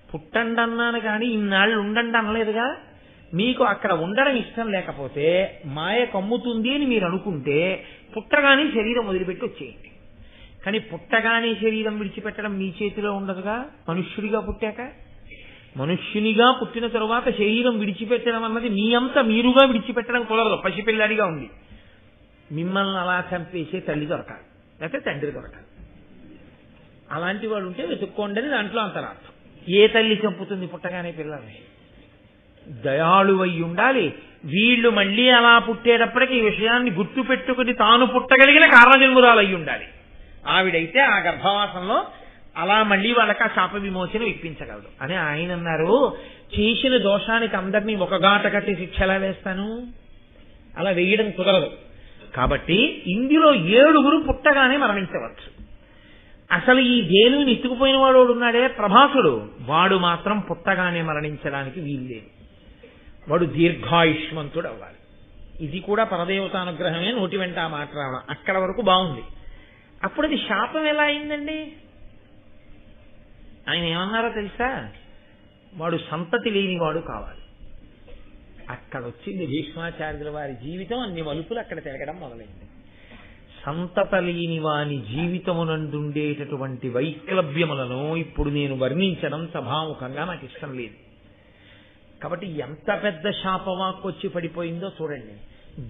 పుట్టండి అన్నాను కానీ ఇన్నాళ్ళు ఉండండి అనలేదుగా. మీకు అక్కడ ఉండడం ఇష్టం లేకపోతే మాయ కమ్ముతుంది అని మీరు అనుకుంటే పుట్టగానే శరీరం వదిలిపెట్టి వచ్చేయండి. కానీ పుట్టగానే శరీరం విడిచిపెట్టడం మీ చేతిలో ఉండదుగా. మనుష్యుడిగా పుట్టాక, మనుష్యునిగా పుట్టిన తరువాత శరీరం విడిచిపెట్టడం అన్నది మీ అంత మీరుగా విడిచిపెట్టడం కుదరదు. పసిపిల్లాడిగా ఉంది మిమ్మల్ని అలా చంపేసే తల్లి దొరకాలి, లేకపోతే తండ్రి దొరకాలి. అలాంటి వాడు ఉంటే వెతుక్కోండి అని దాంట్లో అంతరార్థం. ఏ తల్లి చంపుతుంది పుట్టగానే పిల్లల్ని? దయాళువై ఉండాలి. వీళ్ళు మళ్ళీ అలా పుట్టేటప్పటికి ఈ విషయాన్ని గుర్తు పెట్టుకుని తాను పుట్టగలిగిన కారణజన్మురాలు అయి ఉండాలి. ఆవిడైతే ఆ గర్భవాసంలో అలా మళ్ళీ వాళ్ళకి ఆ శాప విమోచన ఇప్పించగలదు అని ఆయన అన్నారు. చేసిన దోషానికి అందరినీ ఒక గాట కట్టి శిక్ష ఎలా వేస్తాను? అలా వేయడం కుదరదు. కాబట్టి ఇందులో 7 పుట్టగానే మరణించవచ్చు. అసలు ఈ ధేనువుని ఎత్తుకుపోయిన వాడు ఉన్నాడే ప్రభాసుడు, వాడు మాత్రం పుట్టగానే మరణించడానికి వీల్లేదు. వాడు దీర్ఘాయుష్మంతుడు అవ్వాలి. ఇది కూడా పరదేవతానుగ్రహమే. నోటి వెంట ఆ మాట రావడం అక్కడ వరకు బాగుంది. అప్పుడు అది శాపం ఎలా అయిందండి? ఆయన ఏమన్నారో తెలుసా? వాడు సంతతి లేనివాడు కావాలి. అక్కడ వచ్చింది భీష్మాచార్యుల వారి జీవితం. అన్ని మలుపులు అక్కడ తిరగడం మొదలైంది. సంతత లేని వాని జీవితమునందుండేటటువంటి వైక్లభ్యములను ఇప్పుడు నేను వర్ణించడం సభాముఖంగా నాకు ఇష్టం లేదు. కాబట్టి ఎంత పెద్ద శాపవాక్కు వచ్చి పడిపోయిందో చూడండి.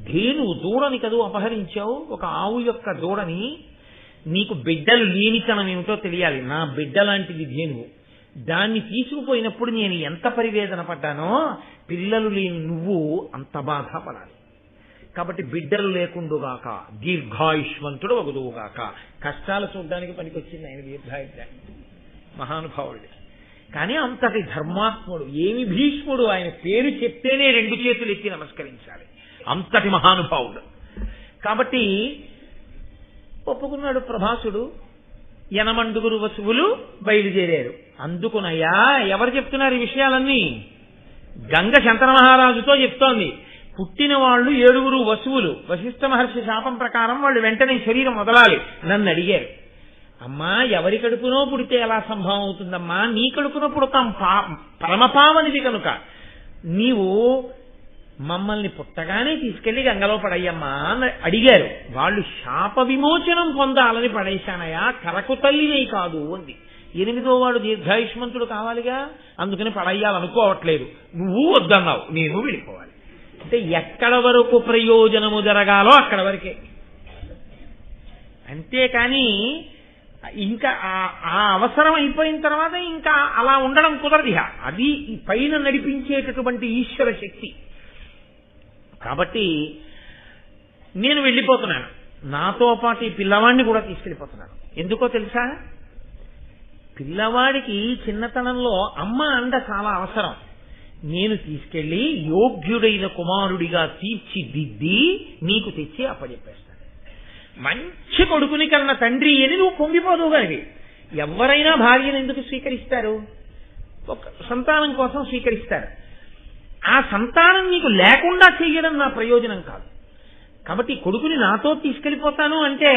ధేనువు దూడని కదూ అపహరించావు, ఒక ఆవు యొక్క దూడని. నీకు బిడ్డలు లేనితనం ఏమిటో తెలియాలి. నా బిడ్డ లాంటిది ధేనువు. దాన్ని తీసుకుపోయినప్పుడు నేను ఎంత పరివేదన పడ్డానో, పిల్లలు లేని నువ్వు అంత బాధపడాలి. కాబట్టి బిడ్డలు లేకుండుగాక, దీర్ఘాయుష్మంతుడు వగుదువుగాక. కష్టాలు చూడడానికి పనికొచ్చింది ఆయన దీర్ఘాయుష్యాన్ని, మహానుభావుడు. కానీ అంతటి ధర్మాత్ముడు. ఏమి భీష్ముడు, ఆయన పేరు చెప్తేనే 2 చేతులు ఎత్తి నమస్కరించాలి. అంతటి మహానుభావుడు. కాబట్టి ఒప్పుకున్నాడు ప్రభాసుడు. 8 వసువులు బయలుదేరారు. అందుకునయ్యా ఎవరు చెప్తున్నారు ఈ విషయాలన్నీ? గంగ శంతన మహారాజుతో చెప్తోంది, పుట్టిన వాళ్ళు 7 వసువులు. వశిష్ఠ మహర్షి శాపం ప్రకారం వాళ్ళు వెంటనే శరీరం వదలాలి. నన్ను అడిగారు, అమ్మా ఎవరి కడుపునో పుడితే ఎలా సంభవం అవుతుందమ్మా, నీ కడుపునో పుడతాం, పరమపావనిది కనుక నీవు మమ్మల్ని పుట్టగానే తీసుకెళ్లి గంగలో పడయ్యమ్మా అని అడిగారు. వాళ్ళు శాప విమోచనం పొందాలని పడేశానయా, కరకు తల్లినే కాదు అంది. 8వ వాడు దీర్ఘాయుష్మంతుడు కావాలిగా, అందుకని పడయ్యాలనుకోవట్లేదు. నువ్వు వద్దన్నావు, నేను వెళ్ళిపోవాలి. అంటే ఎక్కడ వరకు ప్రయోజనము జరగాలో అక్కడ వరకే, అంతేకాని ఇంకా ఆ అవసరం అయిపోయిన తర్వాత ఇంకా అలా ఉండడం కుదరదు. అది పైన నడిపించేటటువంటి ఈశ్వర శక్తి. కాబట్టి నేను వెళ్ళిపోతున్నాను, నాతో పాటు ఈ పిల్లవాడిని కూడా తీసుకెళ్ళిపోతున్నాను. ఎందుకో తెలుసా, పిల్లవాడికి చిన్నతనంలో అమ్మ అండ చాలా అవసరం. నేను తీసుకెళ్లి యోగ్యుడైన కుమారుడిగా తీర్చిదిద్ది నీకు తెచ్చి అప్పచెప్పేస్తాను. మంచి కొడుకుని కన్నా తండ్రి అని నువ్వు పొంగిపోదు. గాని ఎవరైనా భార్యను ఎందుకు స్వీకరిస్తారు? ఒక సంతానం కోసం స్వీకరిస్తారు. ఆ సంతానం నీకు లేకుండా చేయడం నా ప్రయోజనం కాదు. కాబట్టి కొడుకుని నాతో తీసుకెళ్లిపోతాను అంటే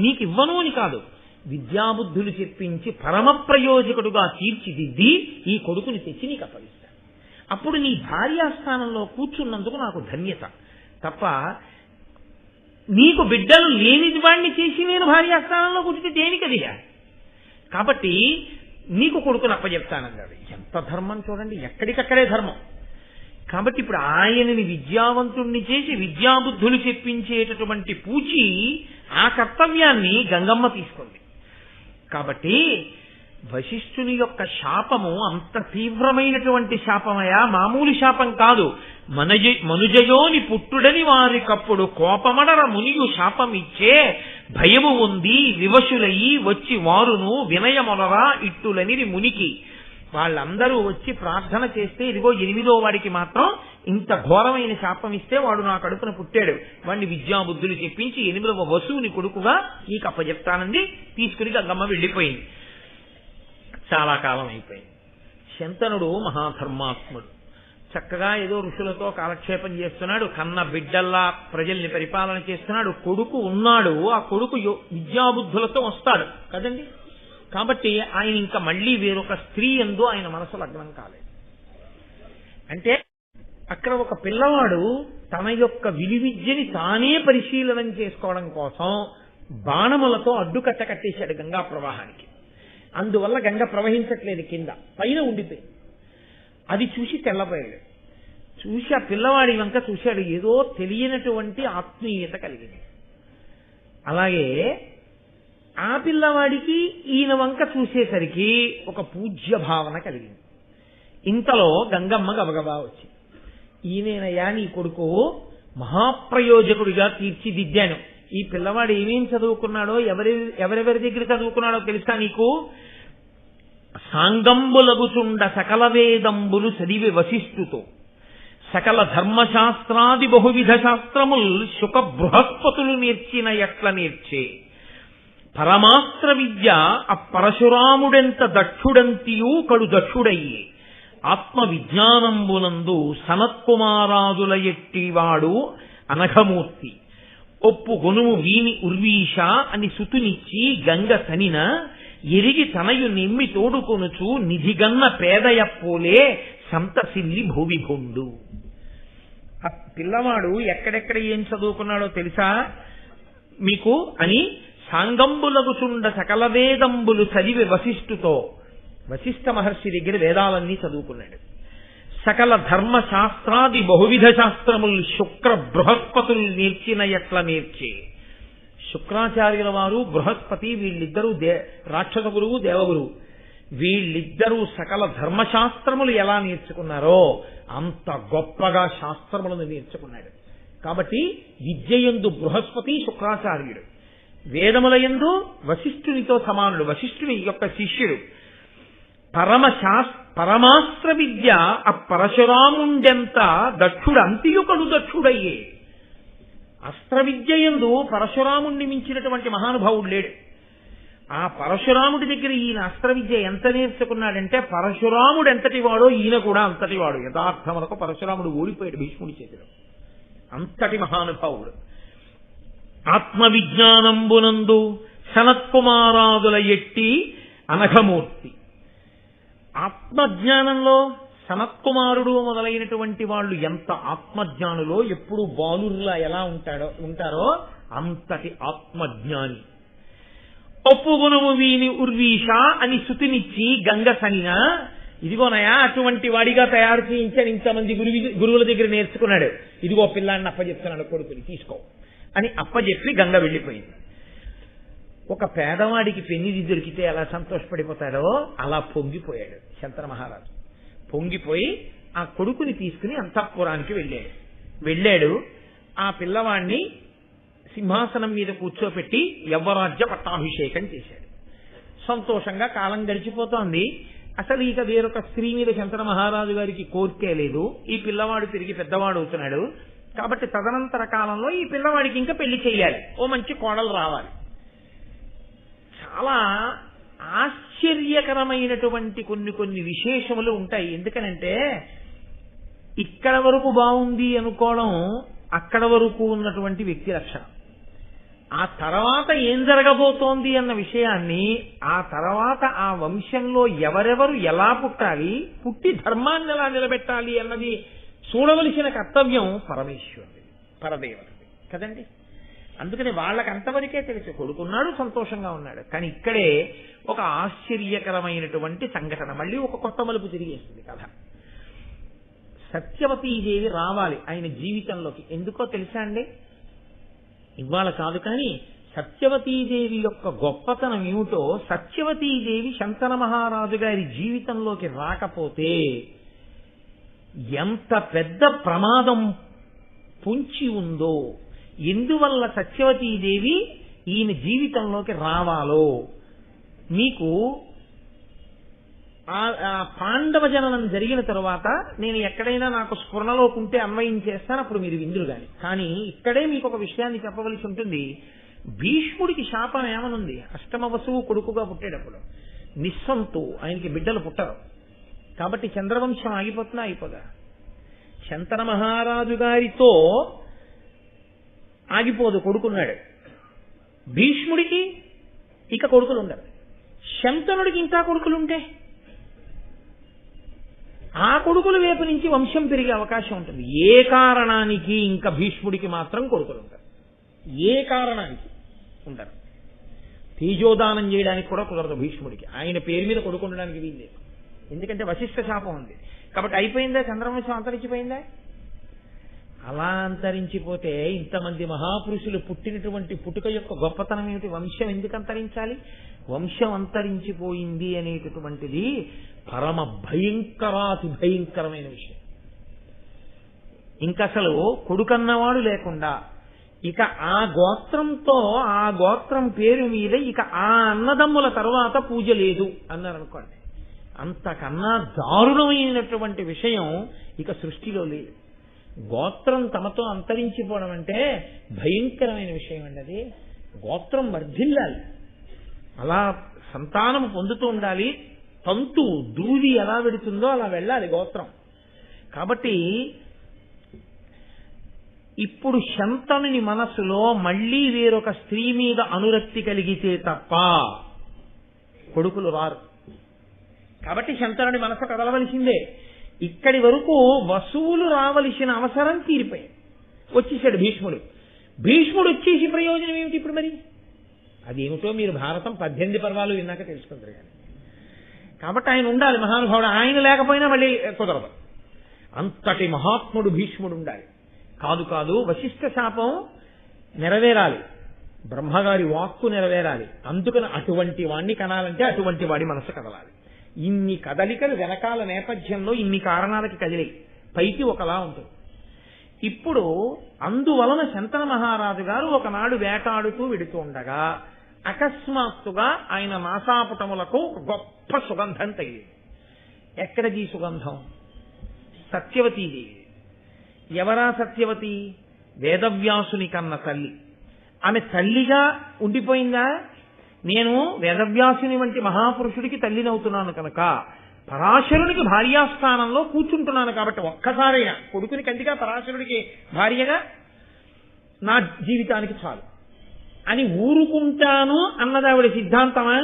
నీకు ఇవ్వను అని కాదు, విద్యాబుద్ధులు చెప్పించి పరమ ప్రయోజకుడుగా తీర్చిదిద్ది ఈ కొడుకుని తెచ్చి నీకు అప్పగిస్తాను. అప్పుడు నీ భార్యాస్థానంలో కూర్చున్నందుకు నాకు ధన్యత తప్ప, నీకు బిడ్డలు లేనిది వాడిని చేసి నేను భార్యాస్థానంలో కూర్చుంటే దేనికదిగా. కాబట్టి నీకు కొడుకుని అప్పచెప్తానన్నాడు. ఎంత ధర్మం చూడండి, ఎక్కడికక్కడే ధర్మం. కాబట్టి ఇప్పుడు ఆయనని విద్యావంతుణ్ణి చేసి విద్యాబుద్ధులు చెప్పించేటటువంటి పూచి ఆ కర్తవ్యాన్ని గంగమ్మ తీసుకుంది. కాబట్టి వశిష్ఠుని యొక్క శాపము అంత తీవ్రమైనటువంటి శాపమయా, మామూలు శాపం కాదు. మనుజయోని పుట్టుడని వారికప్పుడు కోపమడర మునియు శాపమిచ్చే, భయము ఉంది వివశులయ్యి వచ్చి వారును వినయమొనరా ఇట్టులనిది మునికి. వాళ్ళందరూ వచ్చి ప్రార్థన చేస్తే ఇదిగో 8వ వాడికి మాత్రం ఇంత ఘోరమైన శాపం ఇస్తే వాడు నా కడుపున పుట్టాడు, వాడిని విద్యాబుద్ధులు చెప్పించి 8వ వసువుని కొడుకుగా నీకు అప్పచెప్తానంది. తీసుకుని గంగమ్మ వెళ్ళిపోయింది. చాలా కాలం అయిపోయింది. శంతనుడు మహాధర్మాత్ముడు, చక్కగా ఏదో ఋషులతో కాలక్షేపం చేస్తున్నాడు, కన్న బిడ్డల్లా ప్రజల్ని పరిపాలన చేస్తున్నాడు. కొడుకు ఉన్నాడు, ఆ కొడుకు విద్యాబుద్ధులతో వస్తాడు కదండి. కాబట్టి ఆయన ఇంకా మళ్లీ వేరొక స్త్రీ యందు ఆయన మనసు లగ్నం కాలేదు. అంటే అక్కడ ఒక పిల్లవాడు తన యొక్క విలువిద్యని తానే పరిశీలనం చేసుకోవడం కోసం బాణములతో అడ్డుకట్ట కట్టేశాడు గంగా ప్రవాహానికి. అందువల్ల గంగ ప్రవహించట్లేదు, కింద పైన ఉండిపోయింది. అది చూసి తెల్లబోయాడు. చూసి ఆ పిల్లవాడి వంక చూశాడు, ఏదో తెలియనటువంటి ఆత్మీయత కలిగింది. అలాగే ఆ పిల్లవాడికి ఈయన వంక చూసేసరికి ఒక పూజ్య భావన కలిగింది. ఇంతలో గంగమ్మ గబగబా వచ్చి, ఈయనయ్యా నీ కొడుకు, మహాప్రయోజకుడిగా తీర్చిదిద్దాను. ఈ పిల్లవాడు ఏమేం చదువుకున్నాడో, ఎవరెవరి దగ్గర చదువుకున్నాడో తెలుసా నీకు? సాంగంబులగుచుండ సకల వేదంబులు చదివి వశిష్ఠుతో, సకల ధర్మశాస్త్రాది బహువిధ శాస్త్రముల్ శుక బృహస్పతులు నేర్చిన ఎట్ల నేర్చే, పరమాస్త్ర విద్య అపరశురాముడెంత దక్షుడంతియూ కడు దక్షుడయ్యే, ఆత్మ విజ్ఞానంబునందు సనత్కుమారాదుల ఎట్టివాడు అనఘమూర్తి, ఒప్పు గొనుము వీని ఉర్వీష అని సుతునిచ్చి గంగ తనిన, ఎరిగి తనయు నిమ్మి తోడుకొనుచు నిధిగన్న పేదయప్పోలే సంతసిల్లి భూవిభుండు. ఆ పిల్లవాడు ఎక్కడెక్కడ ఏం చదువుకున్నాడో తెలుసా మీకు అని, సాంగంబులగుచుండ సకల వేదంబులు చదివి వశిష్ఠుతో, వశిష్ఠ మహర్షి దగ్గర వేదాలన్నీ చదువుకున్నాడు. సకల ధర్మశాస్త్రాది బహువిధ శాస్త్రములు శుక్ర బృహస్పతులు నేర్చిన ఎట్ల నేర్చే. శుక్రాచార్యుల వారు, బృహస్పతి వీళ్ళిద్దరూ రాక్షస గురువు, దేవగురువు. వీళ్ళిద్దరూ సకల ధర్మశాస్త్రములు ఎలా నేర్చుకున్నారో అంత గొప్పగా శాస్త్రములను నేర్చుకున్నాడు. కాబట్టి విద్యయందు బృహస్పతి శుక్రాచార్యుడు, వేదములయందు వశిష్ఠునితో సమానుడు, వశిష్ఠుని యొక్క శిష్యుడు. పరమాస్త్ర విద్య ఆ పరశురాముండెంత దక్షుడు అంతియుకడు దక్షుడయ్యే. అస్త్ర విద్యయందు పరశురాముణ్ణి మించినటువంటి మహానుభావుడు లేడు. ఆ పరశురాముడి దగ్గర ఈయన అస్త్ర విద్య ఎంత నేర్చుకున్నాడంటే పరశురాముడు ఎంతటి వాడో ఈయన కూడా అంతటి వాడు. యథార్థములకు పరశురాముడు ఓడిపోయాడు భీష్ముడి చేతిలో. అంతటి మహానుభావుడు. ఆత్మవిజ్ఞానంబునందు సనత్కుమారాదుల ఎట్టి అనఘమూర్తి. ఆత్మజ్ఞానంలో సనత్కుమారుడు మొదలైనటువంటి వాళ్ళు ఎంత ఆత్మజ్ఞానులో, ఎప్పుడు బాలుర్లా ఎలా ఉంటారో అంతటి ఆత్మజ్ఞాని. ఒప్పుగుణము వీని ఉర్వీష అని శృతినిచ్చి గంగ సనిన, ఇదిగోనయా అటువంటి వాడిగా తయారు చేయించాను, ఇంతమంది గురువుల దగ్గర నేర్చుకున్నాడు, ఇదిగో పిల్లాన్ని అప్పచెప్తున్నాడు కొడుకుని తీసుకో అని అప్పచెప్పి గంగ వెళ్ళిపోయింది. ఒక పేదవాడికి పెన్నిది దొరికితే ఎలా సంతోషపడిపోతాడో అలా పొంగిపోయాడు శంతన మహారాజు. పొంగిపోయి ఆ కొడుకుని తీసుకుని అంతఃపురానికి వెళ్ళాడు. ఆ పిల్లవాడిని సింహాసనం మీద కూర్చోపెట్టి యవ్వరాజ్య పట్టాభిషేకం చేశాడు. సంతోషంగా కాలం గడిచిపోతోంది. అసలు ఇక వేరొక స్త్రీ మీద శంతన మహారాజు గారికి కోరికే లేదు. ఈ పిల్లవాడు తిరిగి పెద్దవాడు అవుతున్నాడు కాబట్టి తదనంతర కాలంలో ఈ పిల్లవాడికి ఇంకా పెళ్లి చేయాలి, ఓ మంచి కోడలు రావాలి. చాలా ఆశ్చర్యకరమైనటువంటి కొన్ని విశేషములు ఉంటాయి. ఎందుకనంటే ఇక్కడ వరకు బాగుంది అనుకోవడం అక్కడ వరకు ఉన్నటువంటి వ్యక్తి లక్షణం. ఆ తర్వాత ఏం జరగబోతోంది అన్న విషయాన్ని, ఆ తర్వాత ఆ వంశంలో ఎవరెవరు ఎలా పుట్టాలి, పుట్టి ధర్మాన్ని ఎలా నిలబెట్టాలి అన్నది చూడవలసిన కర్తవ్యం పరమేశ్వరుడి, పరదేవతది కదండి. అందుకని వాళ్ళకి అంతవరకే తెలుసు, కొడుకున్నాడు సంతోషంగా ఉన్నాడు. కానీ ఇక్కడే ఒక ఆశ్చర్యకరమైనటువంటి సంఘటన, మళ్ళీ ఒక కొత్త మలుపు తిరిగేస్తుంది కథ. సత్యవతీదేవి రావాలి ఆయన జీవితంలోకి. ఎందుకో తెలుసా అండి? ఇవాళ కాదు కానీ సత్యవతీదేవి యొక్క గొప్పతనం ఏమిటో, సత్యవతీదేవి శంతన మహారాజు గారి జీవితంలోకి రాకపోతే ఎంత పెద్ద ప్రమాదం పొంచి ఉందో, ఎందువల్ల సత్యవతీదేవి ఈయన జీవితంలోకి రావాలో మీకు ఆ పాండవ జననం జరిగిన తరువాత నేను ఎక్కడైనా నాకు స్ఫురణలోకి ఉంటే అన్వయం చేస్తాను, అప్పుడు మీరు విందురు గాని. కానీ ఇక్కడే మీకు ఒక విషయాన్ని చెప్పవలసి ఉంటుంది. భీష్ముడికి శాపం ఏమనుంది? అష్టమ వసువు కొడుకుగా పుట్టేటప్పుడు నిస్సంతు, ఆయనకి బిడ్డలు పుట్టరు. కాబట్టి చంద్రవంశం ఆగిపోతున్నా అయిపోదా? శంతన మహారాజు గారితో ఆగిపోదు, కొడుకున్నాడు. భీష్ముడికి ఇక కొడుకులు ఉండరు. శంతనుడికి ఇంకా కొడుకులుంటే ఆ కొడుకుల వైపు నుంచి వంశం పెరిగే అవకాశం ఉంటుంది. ఏ కారణానికి ఇంకా భీష్ముడికి మాత్రం కొడుకులు ఉంటారు, ఏ కారణానికి ఉండరు. తేజోదానం చేయడానికి కూడా కుదరదు భీష్ముడికి, ఆయన పేరు మీద కొడుకు ఉండడానికి వీల్లేదు. ఎందుకంటే వశిష్ఠ శాపం ఉంది కాబట్టి. అయిపోయిందా చంద్రవంశం? అంతరించిపోయిందా? అలా అంతరించిపోతే ఇంతమంది మహాపురుషులు పుట్టినటువంటి పుట్టుక యొక్క గొప్పతనం ఏమిటి? వంశం ఎందుకు అంతరించాలి? వంశం అంతరించిపోయింది అనేటటువంటిది పరమ భయంకరాతి భయంకరమైన విషయం. ఇంకసలు కొడుకన్నవాడు లేకుండా ఇక ఆ గోత్రంతో, ఆ గోత్రం పేరు మీద ఇక ఆ అన్నదమ్ముల తర్వాత పూజ లేదు అన్నారనుకోండి. అంతకన్నా దారుణమైనటువంటి విషయం ఇక సృష్టిలో లేదు. గోత్రం తమతో అంతరించిపోవడం అంటే భయంకరమైన విషయం అండి. అది గోత్రం వర్ధిల్లాలి, అలా సంతానం పొందుతూ ఉండాలి. తంతు దూది ఎలా వెడుతుందో అలా వెళ్ళాలి గోత్రం. కాబట్టి ఇప్పుడు శంతనుని మనస్సులో మళ్లీ వేరొక స్త్రీ మీద అనురక్తి కలిగితే తప్ప కొడుకులు రారు. కాబట్టి శంతనుని మనసు కదలవలసిందే. ఇక్కడి వరకు వసువులు రావలసిన అవసరం తీరిపోయింది. వచ్చేసాడు భీష్ముడు. భీష్ముడు వచ్చేసి ప్రయోజనం ఏమిటి ఇప్పుడు? మరి అదేమిటో మీరు భారతం 18 పర్వాలు విన్నాక తెలుసుకుంటారు. కానీ కాబట్టి ఆయన ఉండాలి మహానుభావుడు. ఆయన లేకపోయినా మళ్ళీ కుదరదు. అంతటి మహాత్ముడు భీష్ముడు ఉండాలి. కాదు వశిష్ఠ శాపం నెరవేరాలి, బ్రహ్మగారి వాక్కు నెరవేరాలి. అందుకని అటువంటి వాణ్ణి కనాలంటే అటువంటి వాడి మనసు కదలాలి. ఇన్ని కదలికలు వెనకాల నేపథ్యంలో ఇన్ని కారణాలకి కదిలి పైకి ఒకలా ఉంటుంది. ఇప్పుడు అందువలన శంతన మహారాజు గారు ఒకనాడు వేటాడుతూ వెడుతూ ఉండగా అకస్మాత్తుగా ఆయన నాసాపుటములకు గొప్ప సుగంధం తగిలింది. ఎక్కడిది సుగంధం? సత్యవతీదేవి. ఎవరా సత్యవతి? వేదవ్యాసుని కన్న తల్లి. ఆమె తల్లిగా ఉండిపోయిందా? నేను వేదవ్యాసుని వంటి మహాపురుషుడికి తల్లినవుతున్నాను కనుక పరాశరుడికి భార్యాస్థానంలో కూర్చుంటున్నాను కాబట్టి ఒక్కసారైనా కొడుకుని కంటిగా పరాశరుడికి భార్యగా నా జీవితానికి చాలు అని ఊరుకుంటాను అన్నది ఆవిడ సిద్ధాంతమా?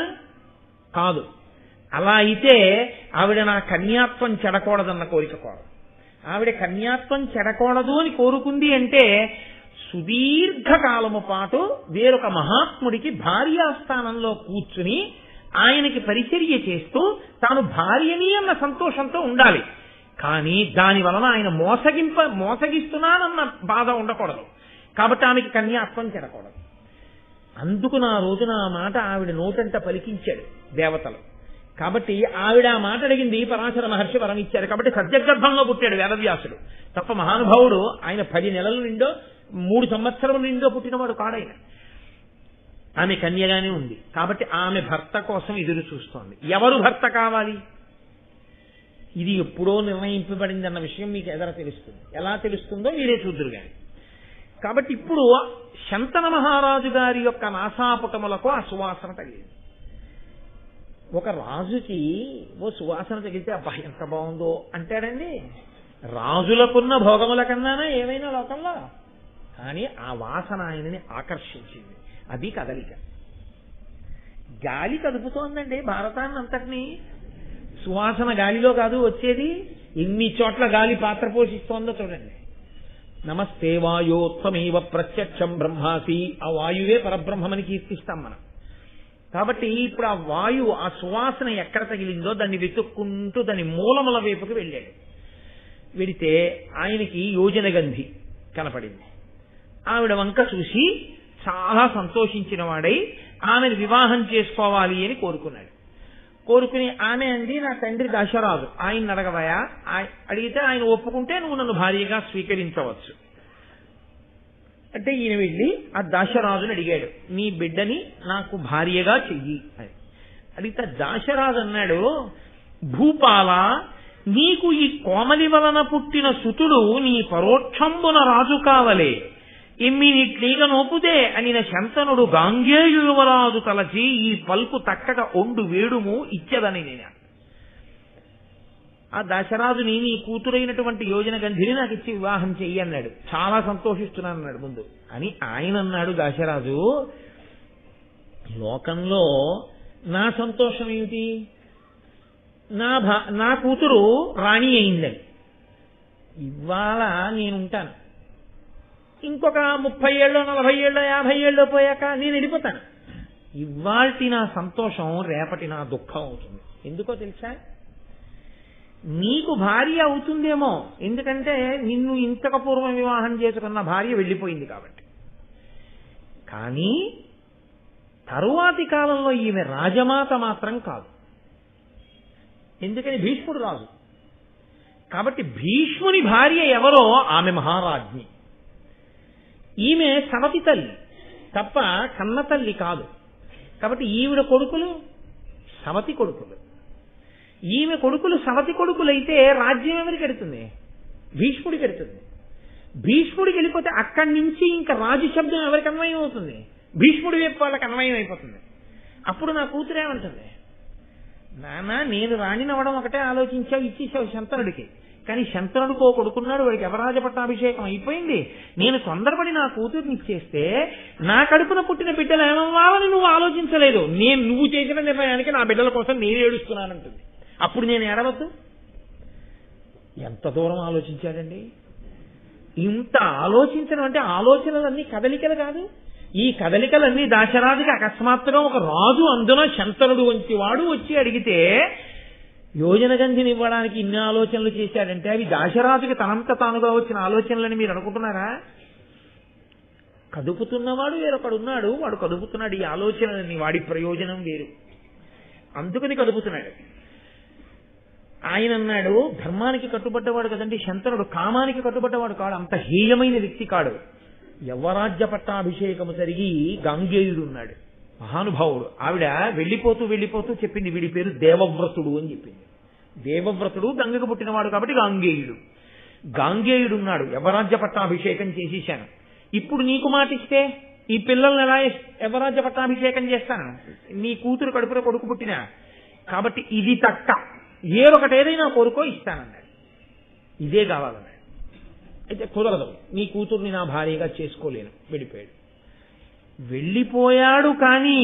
కాదు. అలా అయితే ఆవిడ నా కన్యాత్వం చెడకూడదన్న కోరిక కోరదు. ఆవిడ కన్యాత్వం చెడకూడదు అని కోరుకుంది అంటే సుదీర్ఘకాలము పాటు వేరొక మహాత్ముడికి భార్యాస్థానంలో కూర్చుని ఆయనకి పరిచర్య చేస్తూ తాను భార్యని అన్న సంతోషంతో ఉండాలి. కానీ దాని వలన ఆయన మోసగిస్తున్నానన్న బాధ ఉండకూడదు. కాబట్టి ఆమెకి కన్యాత్వం చెడకూడదు. అందుకు నా రోజున ఆ మాట ఆవిడ నోటంట పలికించాడు దేవతలు. కాబట్టి ఆవిడ ఆ మాట అడిగింది, పరాశర మహర్షి వరం ఇచ్చారు. కాబట్టి సత్యగర్భంలో పుట్టాడు వేదవ్యాసుడు తప్ప మహానుభావుడు ఆయన 10 నెలల నిండో 3 సంవత్సరముల నిండో పుట్టినవాడు కాడాయన. ఆమె కన్యగానే ఉంది. కాబట్టి ఆమె భర్త కోసం ఎదురు చూస్తోంది. ఎవరు భర్త కావాలి? ఇది ఎప్పుడో నిర్ణయింపబడింది అన్న విషయం మీకు ఎదర తెలుస్తుంది. ఎలా తెలుస్తుందో మీరే చూద్దురు గాని. కాబట్టి ఇప్పుడు శంతన మహారాజు గారి యొక్క నాసాపుటములకు ఆ సువాసన తగిలింది. ఒక రాజుకి ఓ సువాసన తగిలితే అబ్బా ఎంత బాగుందో అంటాడండి. రాజులకున్న భోగముల కన్నానా ఏమైనా లోకంలో? కానీ ఆ వాసన ఆయనని ఆకర్షించింది. అది కదలిక. గాలి కదుపుతోందండి భారతాన్ని అంతటినీ. సువాసన గాలిలో కాదు వచ్చేది. ఎన్ని చోట్ల గాలి పాత్ర పోషిస్తోందో చూడండి. నమస్తే వాయోత్వమేవ ప్రత్యక్షం బ్రహ్మాసి. ఆ వాయువే పరబ్రహ్మమని కీర్తిస్తాం మనం. కాబట్టి ఇప్పుడు ఆ వాయువు ఆ సువాసన ఎక్కడ తగిలిందో దాన్ని వెతుక్కుంటూ దాని మూలముల వైపుకి వెళ్ళాడు. వెడితే ఆయనకి యోజనగంధి కనపడింది. ఆవిడ వంక చూసి చాలా సంతోషించిన వాడై ఆమెను వివాహం చేసుకోవాలి అని కోరుకున్నాడు. కోరుకుని ఆమె అంది, నా తండ్రి దశరాజు, ఆయన అడగవయా? అడిగితే ఆయన ఒప్పుకుంటే నువ్వు నన్ను భార్యగా స్వీకరించవచ్చు అంటే ఈయన వెళ్ళి ఆ దశరాజుని అడిగాడు, నీ బిడ్డని నాకు భార్యగా చెయ్యి అని అడిగితే దాశరాజు అన్నాడు, భూపాల, నీకు ఈ కోమలి వలన పుట్టిన సుతుడు నీ పరోక్షంబున రాజు కావలే. ఎమ్మినిట్లీగ నోపుదే అనిన శంతనుడు గాంగేయు యువరాజు తలచి ఈ పల్పు తక్కగా ఒండు వేడుము ఇచ్చదని నేను. ఆ దశరాజుని నీ కూతురైనటువంటి యోజన గంధిని నాకు ఇచ్చి వివాహం చెయ్యి అన్నాడు. చాలా సంతోషిస్తున్నాను అన్నాడు ముందు. అని ఆయన అన్నాడు దశరాజు, లోకంలో నా సంతోషం ఏమిటి? నా కూతురు రాణి అయిందని. ఇవాళ నేనుంటాను, ఇంకొక 30 ఏళ్ళో 40 ఏళ్ళో 50 ఏళ్ళో పోయాక నేను వెళ్ళిపోతాను. ఇవాల్టి నా సంతోషం రేపటి నా దుఃఖం అవుతుంది. ఎందుకో తెలుసా? నీకు భార్య అవుతుందేమో, ఎందుకంటే నిన్ను ఇంతకు పూర్వం వివాహం చేసుకున్న భార్య వెళ్ళిపోయింది కాబట్టి. కానీ తరువాతి కాలంలో ఈమె రాజమాత మాత్రం కాదు. ఎందుకని? భీష్ముడు రాజు కాబట్టి భీష్ముని భార్య ఎవరో ఆమె మహారాజ్ఞి. ఈమె సవతి తల్లి తప్ప కన్న తల్లి కాదు. కాబట్టి ఈవిడ కొడుకులు సవతి కొడుకులు. ఈమె కొడుకులు సవతి కొడుకులైతే రాజ్యం ఎవరికి ఎడుతుంది? భీష్ముడికి ఎడుతుంది. భీష్ముడికి వెళ్ళిపోతే అక్కడి నుంచి ఇంకా రాజు శబ్దం ఎవరికి అన్వయం అవుతుంది? భీష్ముడి వైపు వాళ్ళకి అన్వయం అయిపోతుంది. అప్పుడు నా కూతురేమంటుంది, నాన్న నేను రాణినవ్వడం ఒకటే ఆలోచించావు, ఇచ్చేసావు శంతనుడికి. కానీ శంతనుడికి ఓ కొడుకున్నాడు, వాడికి యవరాజ పట్టాభిషేకం అయిపోయింది. నేను తొందరపడి నా కూతుర్ని ఇచ్చేస్తే నా కడుపున పుట్టిన బిడ్డలు ఏమవ్వాలని నువ్వు ఆలోచించలేదు. నువ్వు చేసిన నిర్ణయానికి నా బిడ్డల కోసం నేను ఏడుస్తున్నానంటుంది. అప్పుడు నేను ఏడవద్దు? ఎంత దూరం ఆలోచించాడండి! ఇంత ఆలోచించడం అంటే ఆలోచనలన్నీ కదలికలు కాదు. ఈ కదలికలన్నీ దాశరాజుకి అకస్మాత్తుగా ఒక రాజు, అందున శంతనుడు వంటి వాడు వచ్చి అడిగితే యోజన గంధిని ఇవ్వడానికి ఇన్ని ఆలోచనలు చేశాడంటే అవి దాశరాజుకి తనంత తానుగా వచ్చిన ఆలోచనలని మీరు అనుకుంటున్నారా? కదుపుతున్నవాడు వేరొకడున్నాడు, వాడు కదుపుతున్నాడు ఈ ఆలోచనలన్నీ. వాడి ప్రయోజనం వేరు, అందుకని కదుపుతున్నాడు. ఆయన అన్నాడు, ధర్మానికి కట్టుబడ్డవాడు కదండి శంతనుడు, కామానికి కట్టుబడ్డవాడు కాడు, అంత హేయమైన వ్యక్తి కాడు. యవ్వరాజ్య పట్టాభిషేకము జరిగి గాంగేయుడు ఉన్నాడు, మహానుభావుడు. ఆవిడ వెళ్ళిపోతూ వెళ్ళిపోతూ చెప్పింది, వీడి పేరు దేవవ్రతుడు అని చెప్పింది. దేవవ్రతుడు గంగకు పుట్టినవాడు కాబట్టి గాంగేయుడు. గాంగేయుడు ఉన్నాడు, యవ్వరాజ్య పట్టాభిషేకం చేసేశాను. ఇప్పుడు నీకు మాటిస్తే ఈ పిల్లల్ని ఎలా యవరాజ్య పట్టాభిషేకం చేస్తాను, నీ కూతురు కడుపులో కొడుకు పుట్టినా, కాబట్టి ఇది తక్క, ఏదొకటి ఏదైనా కోరుకో ఇస్తానన్నాడు. ఇదే కావాలన్నాడు. అయితే కుదరదు, నీ కూతుర్ని నా భార్యగా చేసుకోలేను, వెళ్ళిపోయాడు. వెళ్ళిపోయాడు కానీ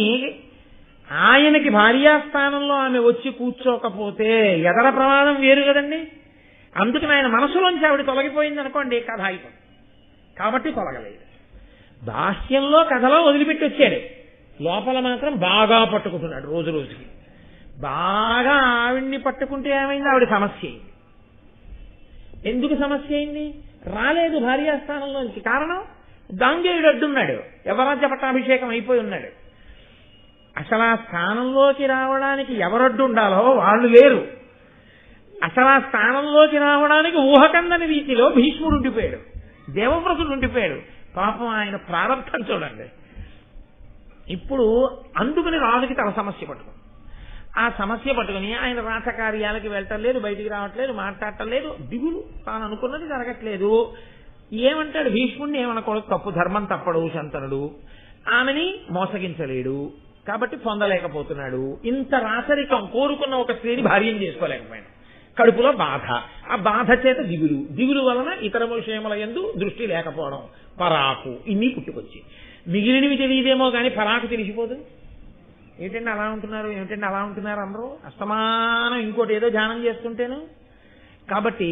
ఆయనకి భార్యాస్థానంలో ఆమె వచ్చి కూర్చోకపోతే ఎదర ప్రమాదం వేరు కదండి. అందుకని ఆయన మనసులోంచి ఆవిడ తొలగిపోయింది అనుకోండి, కథ అయిపోయింది. కాబట్టి తొలగలేదు. బాహ్యంలో కథలో వదిలిపెట్టి వచ్చాడు, లోపల మాత్రం బాగా పట్టుకుంటున్నాడు. రోజు రోజుకి బాగా ఆవిడ్ని పట్టుకుంటే ఏమైంది, ఆవిడ సమస్య అయింది. ఎందుకు సమస్య అయింది? రాలేదు భార్యాస్థానంలోంచి. కారణం గాంగేయుడు అడ్డున్నాడు, యవరాజ్య పట్టాభిషేకం అయిపోయి ఉన్నాడు. అసలు ఆ స్థానంలోకి రావడానికి ఎవరడ్డు ఉండాలో వాళ్ళు లేరు. అసలు ఆ స్థానంలోకి రావడానికి ఊహకందని రీతిలో భీష్ముడు ఉండిపోయాడు, దేవవ్రతుడు ఉండిపోయాడు. పాపం ఆయన ప్రారంభం చూడండి. ఇప్పుడు అందుకని రాజుకి తన సమస్య పట్టుకుంది. ఆ సమస్య పట్టుకుని ఆయన రాసకార్యాలకి వెళ్ళటం లేదు, బయటికి రావట్లేదు, మాట్లాడటం లేదు, దిగులు, తాను అనుకున్నది జరగట్లేదు. ఏమంటాడు భీష్ముడిని? ఏమనకూడదు, తప్పు, ధర్మం తప్పడు శంతనుడు, ఆమెని మోసగించలేడు, కాబట్టి పొందలేకపోతున్నాడు. ఇంత రాసరికం కోరుకున్న ఒక స్త్రీని భార్యం చేసుకోలేకపోయాడు. కడుపులో బాధ, ఆ బాధ చేత దిగులు, దిగులు వలన ఇతర విషయముల యందు దృష్టి లేకపోవడం, పరాకు, ఇన్ని పుట్టుకొచ్చి. మిగిలినవి తెలియదేమో కానీ పరాకు తెలిసిపోదు. ఏమిటండి అలా ఉంటున్నారు, ఏమిటండి అలా ఉంటున్నారు అందరూ, అస్తమానం ఇంకోటి ఏదో ధ్యానం చేస్తుంటేను. కాబట్టి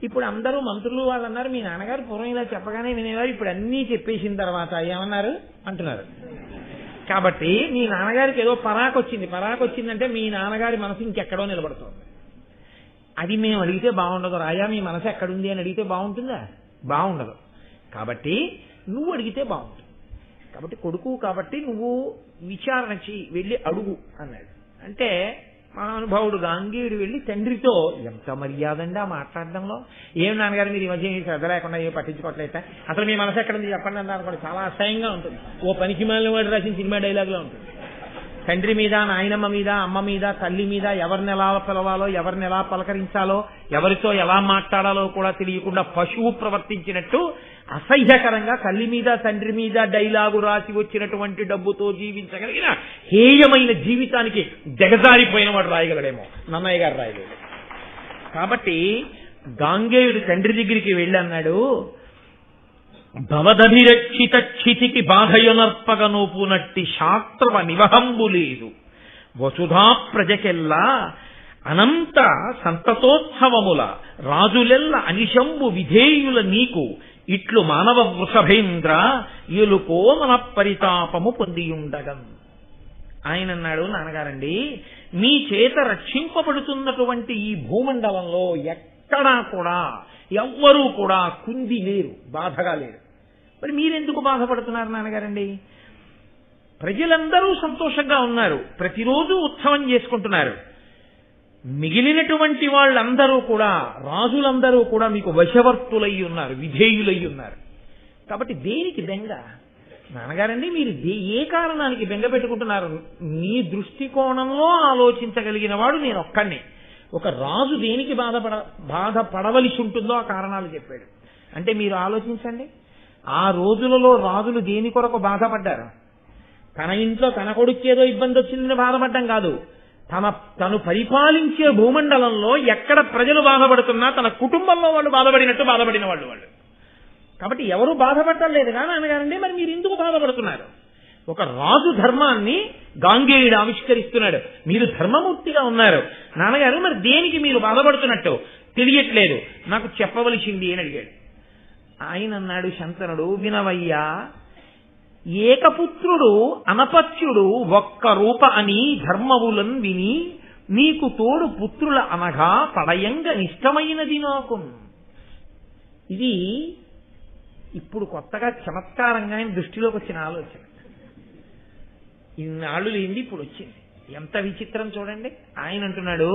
ఇప్పుడు అందరూ మంత్రులు వాళ్ళు అన్నారు, మీ నాన్నగారు పూర్వం ఇలా చెప్పగానే వినేవారు, ఇప్పుడు అన్నీ చెప్పేసిన తర్వాత ఏమన్నారు అంటున్నారు. కాబట్టి మీ నాన్నగారికి ఏదో పరాకు వచ్చింది. పరాకు వచ్చిందంటే మీ నాన్నగారి మనసు ఇంకెక్కడో నిలబడుతుంది. అది మేము అడిగితే బాగుండదు. రాయా మీ మనసు ఎక్కడుంది అని అడిగితే బాగుంటుందా? బాగుండదు. కాబట్టి నువ్వు అడిగితే బాగుంటుంది. కాబట్టి కొడుకు కాబట్టి నువ్వు విచారణ చెయ్యి, వెళ్ళి అడుగు అన్నాడు. అంటే మహానుభావుడు గాంగేయుడు వెళ్ళి తండ్రితో, ఎంత మర్యాద అండి ఆ మాట్లాడడంలో, ఏం నాన్నగారు మీరు ఈ మధ్య శ్రద్ధ లేకుండా ఏం పట్టించుకోవట్లయితే, అసలు మీ మనసు ఎక్కడుంది చెప్పండి అన్నారు అనుకోండి, చాలా అసహ్యంగా ఉంటుంది. ఓ పనికి మాలిన వాడు రాసిన సినిమా డైలాగ్లో ఉంటుంది. తండ్రి మీద, నాయనమ్మ మీద, అమ్మ మీద, తల్లి మీద ఎవరిని ఎలా పిలవాలో, ఎవరిని ఎలా పలకరించాలో, ఎవరితో ఎలా మాట్లాడాలో కూడా తెలియకుండా పశువు ప్రవర్తించినట్టు అసహ్యకరంగా తల్లి మీద, తండ్రి మీద డైలాగు రాసి వచ్చినటువంటి డబ్బుతో జీవించగలిగిన హేయమైన జీవితానికి దిగజారిపోయిన వాడు రాయగలడేమో, నన్నయ్య గారు రాయలేదు. కాబట్టి గాంగేయుడు తండ్రి దగ్గరికి వెళ్ళి అన్నాడు, భవదభిరక్షిత క్షితికి బాధయునర్పగనూపునట్టి శాస్త్రవ నివహంబు లేదు, వసుధా ప్రజకెల్లా అనంత సంతతోత్సవముల రాజులెల్ల అనిశంబు విధేయుల నీకు ఇట్లు మానవ వృషభేంద్ర ఎలుకో మన పరితాపము పొందియుండగం. ఆయన అన్నాడు, నాన్నగారండి మీ చేత రక్షింపబడుతున్నటువంటి ఈ భూమండలంలో ఎక్కడా కూడా ఎవ్వరూ కూడా కుంది లేరు, బాధగా లేరు. మరి మీరెందుకు బాధపడుతున్నారు నాన్నగారండి? ప్రజలందరూ సంతోషంగా ఉన్నారు, ప్రతిరోజు ఉత్సవం చేసుకుంటున్నారు. మిగిలినటువంటి వాళ్ళందరూ కూడా, రాజులందరూ కూడా మీకు వశవర్తులై ఉన్నారు, విధేయులై ఉన్నారు. కాబట్టి దేనికి బెంగ నాన్నగారండి? మీరు ఏ కారణానికి బెంగ పెట్టుకుంటున్నారు? మీ దృష్టికోణంలో ఆలోచించగలిగిన వాడు నేను ఒక్కడిని. ఒక రాజు దేనికి బాధపడవలసి ఉంటుందో ఆ కారణాలు చెప్పాడు. అంటే మీరు ఆలోచించండి, ఆ రోజులలో రాజులు దేని కొరకు బాధపడ్డారు? తన ఇంట్లో తన కొడుకేదో ఇబ్బంది వచ్చిందని బాధపడ్డం కాదు, తను పరిపాలించే భూమండలంలో ఎక్కడ ప్రజలు బాధపడుతున్నా తన కుటుంబంలో వాళ్ళు బాధపడినట్టు బాధపడిన వాళ్ళు. కాబట్టి ఎవరు బాధపడలేదు కానీ నాన్నగారండి మరి మీరు ఎందుకు బాధపడుతున్నారు? ఒక రాజు ధర్మాన్ని గాంగేయుడు ఆవిష్కరిస్తున్నాడు, మీరు ధర్మమూర్తిగా ఉన్నారు. నాన్నగారు మరి దేనికి మీరు బాధపడుతున్నట్టు తెలియట్లేదు, నాకు చెప్పవలసింది అని అడిగాడు. ఆయన అన్నాడు, శంతనుడు వినవయ్యా, ఏకపుత్రుడు అనపత్యుడు ఒక్క రూప అని ధర్మవులన్ విని నీకు తోడు పుత్రుల అనగా పడయంగ నిష్టమైనది నాకు. ఇది ఇప్పుడు కొత్తగా చమత్కారంగా ఆయన దృష్టిలోకి వచ్చిన ఆలోచన. ఇన్నాళ్ళు లేనిది ఇప్పుడు వచ్చింది. ఎంత విచిత్రం చూడండి. ఆయన అంటున్నాడు,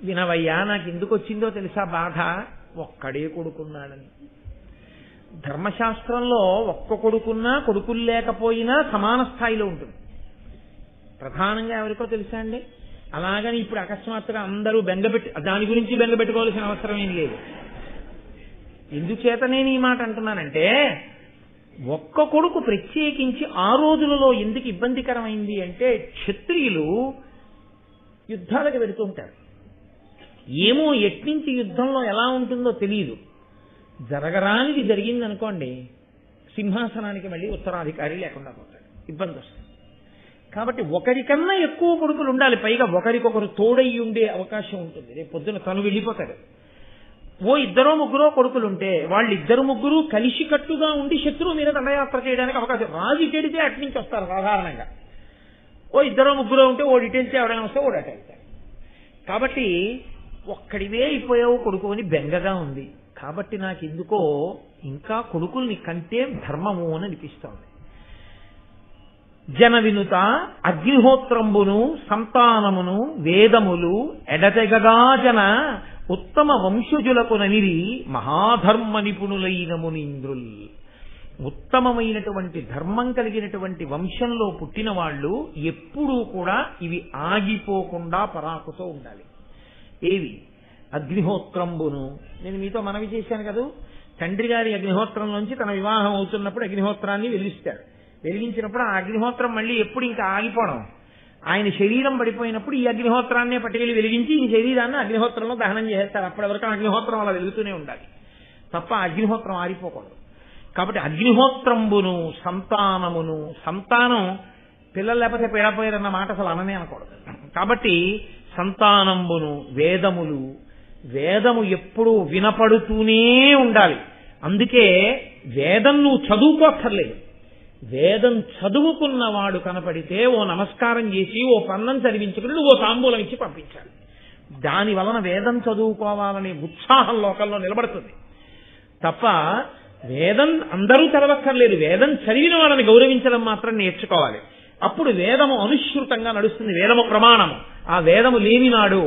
వినవయ్యా నాకు ఎందుకు వచ్చిందో తెలుసా బాధ? ఒక్కడే కొడుకున్నాడని. ధర్మశాస్త్రంలో ఒక్క కొడుకున్నా కొడుకులు లేకపోయినా సమాన స్థాయిలో ఉంటుంది. ప్రధానంగా ఎవరికో తెలుసా అండి? అలాగని ఇప్పుడు అకస్మాత్తుగా అందరూ దాని గురించి బెంగపెట్టుకోవాల్సిన అవసరం ఏం లేదు. ఎందుచేత నేను ఈ మాట అంటున్నానంటే, ఒక్క కొడుకు ప్రత్యేకించి ఆ రోజులలో ఎందుకు ఇబ్బందికరమైంది అంటే క్షత్రియులు యుద్ధాలకు వెళుతుంటారు. ఏమో ఎట్నుంచి యుద్ధంలో ఎలా ఉంటుందో తెలియదు. జరగరానిది జరిగిందనుకోండి, సింహాసనానికి మళ్ళీ ఉత్తరాధికారి లేకుండా పోతాడు, ఇబ్బంది వస్తుంది. కాబట్టి ఒకరికన్నా ఎక్కువ కొడుకులు ఉండాలి, పైగా ఒకరికొకరు తోడయి ఉండే అవకాశం ఉంటుంది. రేపు పొద్దున తను వెళ్ళిపోతాడు. ఓ ఇద్దరో ముగ్గురో కొడుకులుంటే వాళ్ళిద్దరు ముగ్గురు కలిసికట్టుగా ఉండి శత్రువు మీద దండయాత్ర చేయడానికి అవకాశం. రాజు చెడితే అటు నుంచి వస్తారు సాధారణంగా. ఓ ఇద్దరో ముగ్గురో ఉంటే ఓడి ఇటెళ్తే ఎవరైనా వస్తే ఓడి అటు వెళ్తారు. కాబట్టి ఒక్కడివే అయిపోయావు కొడుకు అని బెంగగా ఉంది. కాబట్టి నాకు ఎందుకో ఇంకా కొడుకుల్ని కంటే ధర్మము అని అనిపిస్తోంది. జన వినుత అగ్నిహోత్రంబును సంతానమును వేదములు ఎడతెగగా జన ఉత్తమ వంశజులకు ననిరి మహాధర్మ నిపుణులైన మునీంద్రుల్. ఉత్తమమైనటువంటి ధర్మం కలిగినటువంటి వంశంలో పుట్టిన వాళ్ళు ఎప్పుడూ కూడా ఇవి ఆగిపోకుండా పరాకుతో ఉండాలి. ఏవి? అగ్నిహోత్రంబును. నేను మీతో మనవి చేశాను కదా, తండ్రి గారి అగ్నిహోత్రంలోంచి తన వివాహం అవుతున్నప్పుడు అగ్నిహోత్రాన్ని వెలిగిస్తాడు. వెలిగించినప్పుడు ఆ అగ్నిహోత్రం మళ్ళీ ఎప్పుడు ఇంకా ఆగిపోవడం, ఆయన శరీరం పడిపోయినప్పుడు ఈ అగ్నిహోత్రాన్నే పట్టుకెళ్ళి వెలిగించి ఈ శరీరాన్ని అగ్నిహోత్రంలో దహనం చేస్తారు. అప్పటి వరకు అగ్నిహోత్రం అలా వెలుగుతూనే ఉండాలి తప్ప అగ్నిహోత్రం ఆరిపోకూడదు. కాబట్టి అగ్నిహోత్రంబును సంతానమును, సంతానం పిల్లలు లేకపోతే పేడపోయారన్న మాట అసలు అననే అనకూడదు. కాబట్టి సంతానంబును వేదములు, వేదము ఎప్పుడూ వినపడుతూనే ఉండాలి. అందుకే వేదం నువ్వు చదువుకోక్కర్లేదు. వేదం చదువుకున్నవాడు కనపడితే ఓ నమస్కారం చేసి ఓ పన్నం చదివించుకుని నువ్వు ఓ తాంబూలం ఇచ్చి పంపించాలి. దాని వలన వేదం చదువుకోవాలనే ఉత్సాహం లోకంలో నిలబడుతుంది తప్ప వేదం అందరూ చదవక్కర్లేదు. వేదం చదివిన వాళ్ళని గౌరవించడం మాత్రం నేర్చుకోవాలి. అప్పుడు వేదము అనుశ్రుతంగా నడుస్తుంది, వేదము ప్రమాణము. ఆ వేదము లేనినాడు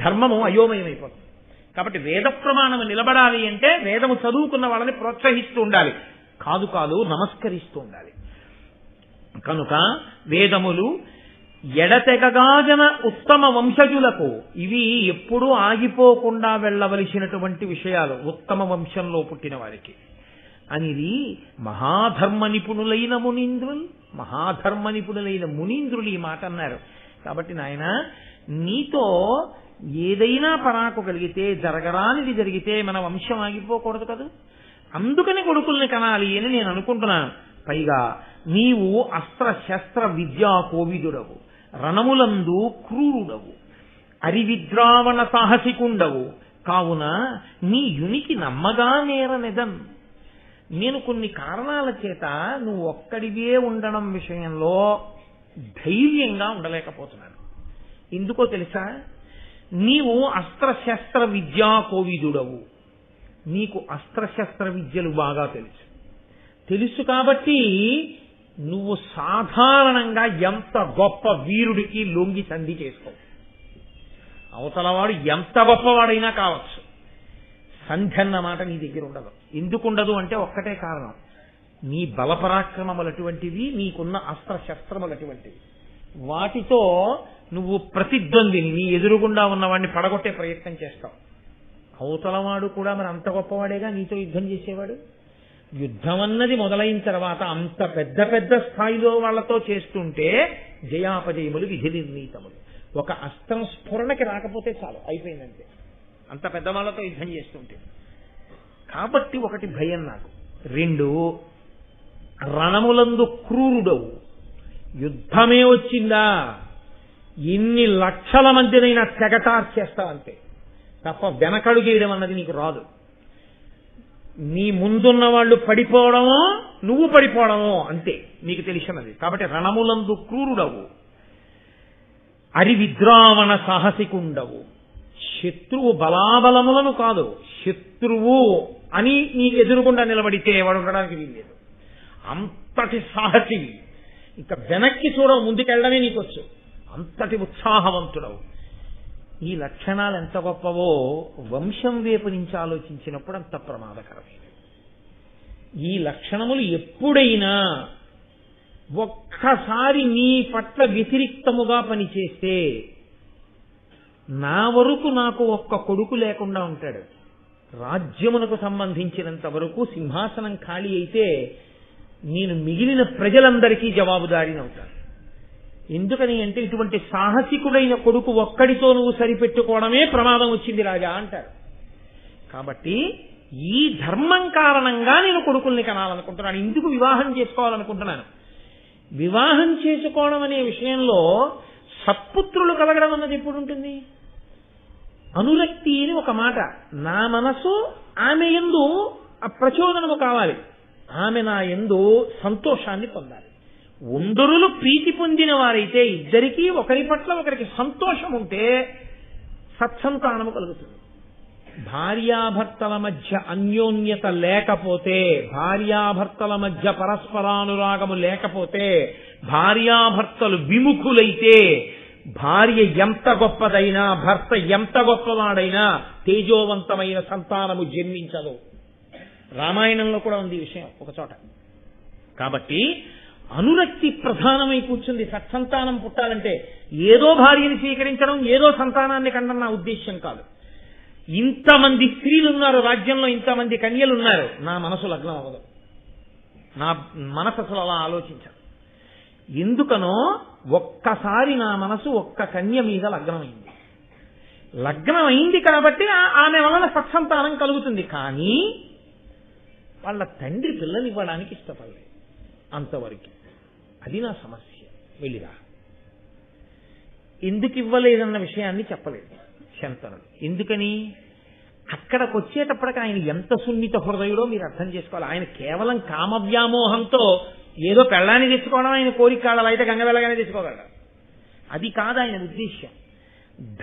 ధర్మము అయోమయమైపోతుంది. కాబట్టి వేద ప్రమాణము నిలబడాలి అంటే వేదము చదువుకున్న వాళ్ళని ప్రోత్సహిస్తూ ఉండాలి, కాదు నమస్కరిస్తూ ఉండాలి. కనుక వేదములు ఎడతెగగాజన ఉత్తమ వంశజులకు, ఇవి ఎప్పుడూ ఆగిపోకుండా వెళ్ళవలసినటువంటి విషయాలు ఉత్తమ వంశంలో పుట్టిన వారికి అనేది మహాధర్మ నిపుణులైన మునీంద్రులు. మహాధర్మ నిపుణులైన మునీంద్రులు ఈ మాట అన్నారు. కాబట్టి నాయన నీతో ఏదైనా పరాకు కలిగితే, జరగరానిది జరిగితే మన వంశం ఆగిపోకూడదు కదా, అందుకని కొడుకుల్ని కనాలి అని నేను అనుకుంటున్నాను. పైగా నీవు అస్త్ర శస్త్ర విద్యా కోవిదుడవు, రణములందు క్రూరుడవు, అరివిద్రావణ సాహసికుండవు, కావున నీ యునికి నమ్మగా నేరనెదన్. నేను కొన్ని కారణాల చేత నువ్వు ఒక్కడివే ఉండడం విషయంలో ధైర్యంగా ఉండలేకపోతున్నాను. ఎందుకో తెలుసా? నీవు అస్త్రశస్త్ర విద్యా కోవిదుడవు, నీకు అస్త్రశస్త్ర విద్యలు బాగా తెలుసు కాబట్టి నువ్వు సాధారణంగా ఎంత గొప్ప వీరుడికి లొంగి సంధి చేసుకోవు. అవతలవాడు ఎంత గొప్పవాడైనా కావచ్చు, సంధి అన్న మాట నీ దగ్గర ఉండదు. ఎందుకుండదు అంటే ఒక్కటే కారణం, నీ బలపరాక్రమములు అటువంటివి, నీకున్న అస్త్రశస్త్రములు అటువంటివి. వాటితో నువ్వు ప్రతిద్వందిని, నీ ఎదురుగుండా ఉన్నవాడిని పడగొట్టే ప్రయత్నం చేస్తావు. అవతలవాడు కూడా మరి అంత గొప్పవాడేగా నీతో యుద్ధం చేసేవాడు. యుద్ధం అన్నది మొదలైన తర్వాత అంత పెద్ద పెద్ద స్థాయిలో వాళ్లతో చేస్తుంటే జయాపజయములు విధి నిర్ణీతములు. ఒక అస్త్రం స్ఫురణకి రాకపోతే చాలు, అయిపోయిందంటే అంత పెద్దవాళ్లతో యుద్ధం చేస్తుంటే. కాబట్టి ఒకటి భయం నాకు. రెండు, రణములందు క్రూరుడవు. యుద్ధమే వచ్చిందా ఎన్ని లక్షల మందినైనా తెగటార్చేస్తావంతే తప్ప వెనకడుగేయడం అన్నది నీకు రాదు. నీ ముందున్న వాళ్ళు పడిపోవడమో నువ్వు పడిపోవడమో అంతే నీకు తెలిసినది. కాబట్టి రణములందు క్రూరుడవు, అరివిద్రావణ సాహసికుండవు. శత్రువు బలాబలములను కాదు, శత్రువు అని నీ ఎదురుగుండా నిలబడితే వాడు ఉండడానికి వీల్లేదు. అంతటి సాహసి, ఇంకా వెనక్కి చూడవు, ముందుకెళ్ళడమే నీకొచ్చు, అంతటి ఉత్సాహవంతుడవు. ఈ లక్షణాలు ఎంత గొప్పవో వంశం వైపు నుంచి ఆలోచించినప్పుడు అంత ప్రమాదకరమైనవి. ఈ లక్షణములు ఎప్పుడైనా ఒక్కసారి నీ పట్ల వ్యతిరిక్తముగా పనిచేస్తే, నా వరకు నాకు ఒక్క కొడుకు లేకుండా ఉంటాడు, రాజ్యమునకు సంబంధించినంత వరకు సింహాసనం ఖాళీ అయితే నేను మిగిలిన ప్రజలందరికీ జవాబుదారీనవుతాను. ఎందుకని అంటే ఇటువంటి సాహసికుడైన కొడుకు ఒక్కడితో నువ్వు సరిపెట్టుకోవడమే ప్రమాదం వచ్చింది రాజా అంటారు. కాబట్టి ఈ ధర్మం కారణంగా నేను కొడుకుల్ని కనాలనుకుంటున్నాను, ఇందుకు వివాహం చేసుకోవాలనుకుంటున్నాను. వివాహం చేసుకోవడం అనే విషయంలో సత్పుత్రులు కలగడం అన్నది ఎప్పుడు ఉంటుంది? అనురక్తి అని ఒక మాట. నా మనసు ఆమె యందు ప్రచోదనము కావాలి, ఆమె నా యందు సంతోషాన్ని పొందాలి. ఉండరులు ప్రీతి పొందిన వారైతే ఇద్దరికీ ఒకరి పట్ల ఒకరికి సంతోషం ఉంటే సత్సంతానము కలుగుతుంది. భార్యాభర్తల మధ్య అన్యోన్యత లేకపోతే, భార్యాభర్తల మధ్య పరస్పరానురాగము లేకపోతే, భార్యాభర్తలు విముఖులైతే భార్య ఎంత గొప్పదైనా, భర్త ఎంత గొప్పవాడైనా తేజోవంతమైన సంతానము జన్మించదు. రామాయణంలో కూడా ఉంది ఈ విషయం ఒక చోట. కాబట్టి అనురక్తి ప్రధానమై కూర్చుంది. సత్సంతానం పుట్టాలంటే ఏదో భార్యని స్వీకరించడం, ఏదో సంతానాన్ని కండం నా ఉద్దేశ్యం కాదు. ఇంతమంది స్త్రీలు ఉన్నారు రాజ్యంలో, ఇంతమంది కన్యలు ఉన్నారు, నా మనసు లగ్నం అవ్వదు, నా మనసు అసలు అలా ఆలోచించదు. ఎందుకనో ఒక్కసారి నా మనసు ఒక్క కన్య మీద లగ్నమైంది. లగ్నమైంది కాబట్టి ఆమె వలన సత్సంతానం కలుగుతుంది. కానీ వాళ్ళ తండ్రి పిల్లనివ్వడానికి ఇష్టపడలేదు, అంతవరకు. అది నా సమస్య. వెళ్ళిరా. ఎందుకు ఇవ్వలేదన్న విషయాన్ని చెప్పలేదు శంతనుడు. ఎందుకని? అక్కడికి వచ్చేటప్పటికి ఆయన ఎంత సున్నిత హృదయుడో మీరు అర్థం చేసుకోవాలి. ఆయన కేవలం కామవ్యామోహంతో ఏదో పెళ్ళాన్ని తెచ్చుకోవడం ఆయన కోరిక కాడాలి, అయితే గంగ వెళ్ళగానే తెచ్చుకోగలడు. అది కాదు ఆయన ఉద్దేశ్యం.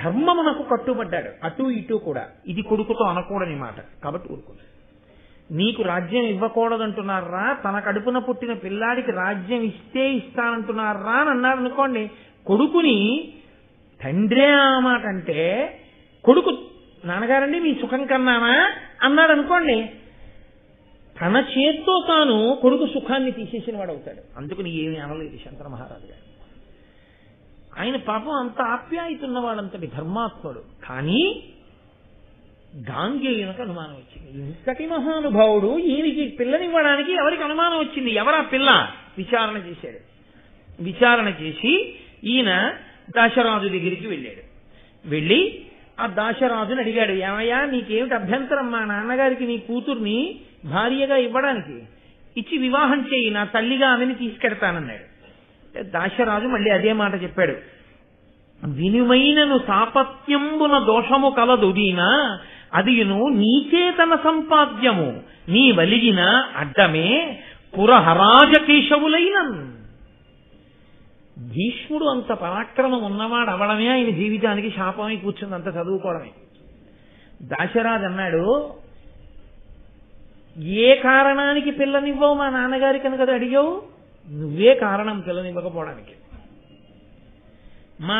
ధర్మమునకు కట్టుబడ్డాడు, అటు ఇటు కూడా. ఇది కొడుకుతో అనకూడని మాట కాబట్టి ఊరుకోలేదు. నీకు రాజ్యం ఇవ్వకూడదంటున్నారా, తన కడుపున పుట్టిన పిల్లాడికి రాజ్యం ఇస్తే ఇస్తానంటున్నారా అని అన్నాడు అనుకోండి. కొడుకుని తండ్రే ఆ మాట అంటే, కొడుకు నాన్నగారండి మీ సుఖం కన్నానా అన్నాడు అనుకోండి, తన చేత్తో తాను కొడుకు సుఖాన్ని తీసేసిన వాడు అవుతాడు. అందుకని ఏమీ అనలేదు శంకర మహారాజు గారు. ఆయన పాపం అంత ఆప్యాయతున్నవాడంతటి ధర్మాత్ముడు. కానీ గాంగేయునికి అనుమానం వచ్చింది. ఇంతటి మహానుభావుడు ఈయనకి పిల్లనివ్వడానికి ఎవరికి అనుమానం వచ్చింది? ఎవరా పిల్ల? విచారణ చేశాడు. విచారణ చేసి ఈయన దాశరాజు దగ్గరికి వెళ్ళాడు. వెళ్ళి ఆ దాశరాజుని అడిగాడు, ఏమయ్యా నీకేమిటి అభ్యంతరం మా నాన్నగారికి నీ కూతుర్ని భార్యగా ఇవ్వడానికి? ఇచ్చి వివాహం చేయి, నా తల్లిగా ఆమెని తీసుకెడతానన్నాడు. దాశరాజు మళ్ళీ అదే మాట చెప్పాడు. వినుమైనను సాపత్యంబున దోషము కలదు దీనా, అదియును నీచేతన సంపాద్యము, నీ వలిగిన అడ్డమే పురహరాజ కేశవులైనన్. భీష్ముడు అంత పరాక్రమం ఉన్నవాడు అవడమే ఆయన జీవితానికి శాపమై కూర్చుంది, అంత చదువుకోవడమే. దాశరాజు అన్నాడు, ఏ కారణానికి పిల్లనివ్వవు మా నాన్నగారికి అని కదా అడిగావు? నువ్వే కారణం పిల్లనివ్వకపోవడానికి. మా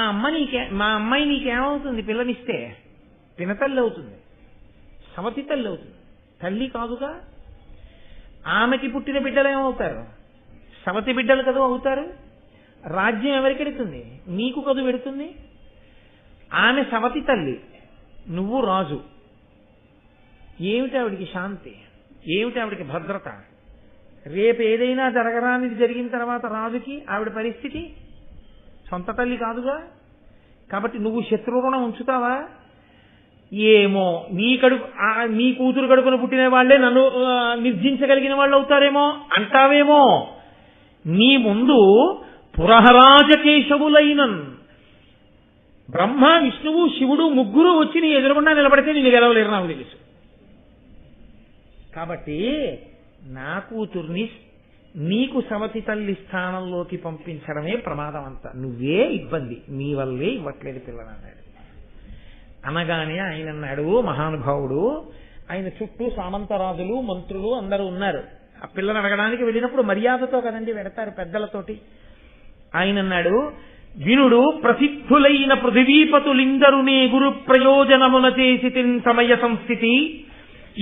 అమ్మాయి నీకేమవుతుంది పిల్లనిస్తే? పినతల్లి అవుతుంది, సవతి తల్లి అవుతుంది, తల్లి కాదుగా. ఆమెకి పుట్టిన బిడ్డలు ఏమవుతారు? సవతి బిడ్డలు కదా అవుతారు. రాజ్యం ఎవరికి పెడుతుంది? నీకు కదు పెడుతుంది. ఆమె సవతి తల్లి, నువ్వు రాజు. ఏమిటి ఆవిడికి శాంతి? ఏమిటి ఆవిడికి భద్రత? రేపు ఏదైనా జరగరానిది జరిగిన తర్వాత రాజుకి ఆవిడ పరిస్థితి? సొంత తల్లి కాదుగా. కాబట్టి నువ్వు శత్రువుణం ఉంచుతావా? ఏమో నీ కూతురు కడుపున పుట్టిన వాళ్లే నన్ను నిర్జించగలిగిన వాళ్ళు అవుతారేమో అంటావేమో. నీ ముందు పురహరాజకేశవులైనన్ బ్రహ్మ, విష్ణువు, శివుడు ముగ్గురు వచ్చి నీ ఎదురుగుండా నిలబడితే నేను గెలవలేరు నాకు తెలుసు. కాబట్టి నా కూతుర్ని నీకు సవతి తల్లి స్థానంలోకి పంపించడమే ప్రమాదం అంతా. నువ్వే ఇబ్బంది, నీ వల్లే ఇవ్వట్లేదు పిల్లనన్నాడు. అనగానే ఆయన అన్నాడు, మహానుభావుడు, ఆయన చుట్టూ సామంతరాజులు మంత్రులు అందరూ ఉన్నారు. ఆ పిల్లని అడగడానికి వెళ్ళినప్పుడు మర్యాదతో కదండి వెడతారు పెద్దలతోటి. ఆయన అన్నాడు, వినుడు ప్రసిద్ధులైన పృథివీపతులిందరునే గురు ప్రయోజనమున చేసి సమయ సంస్థితి,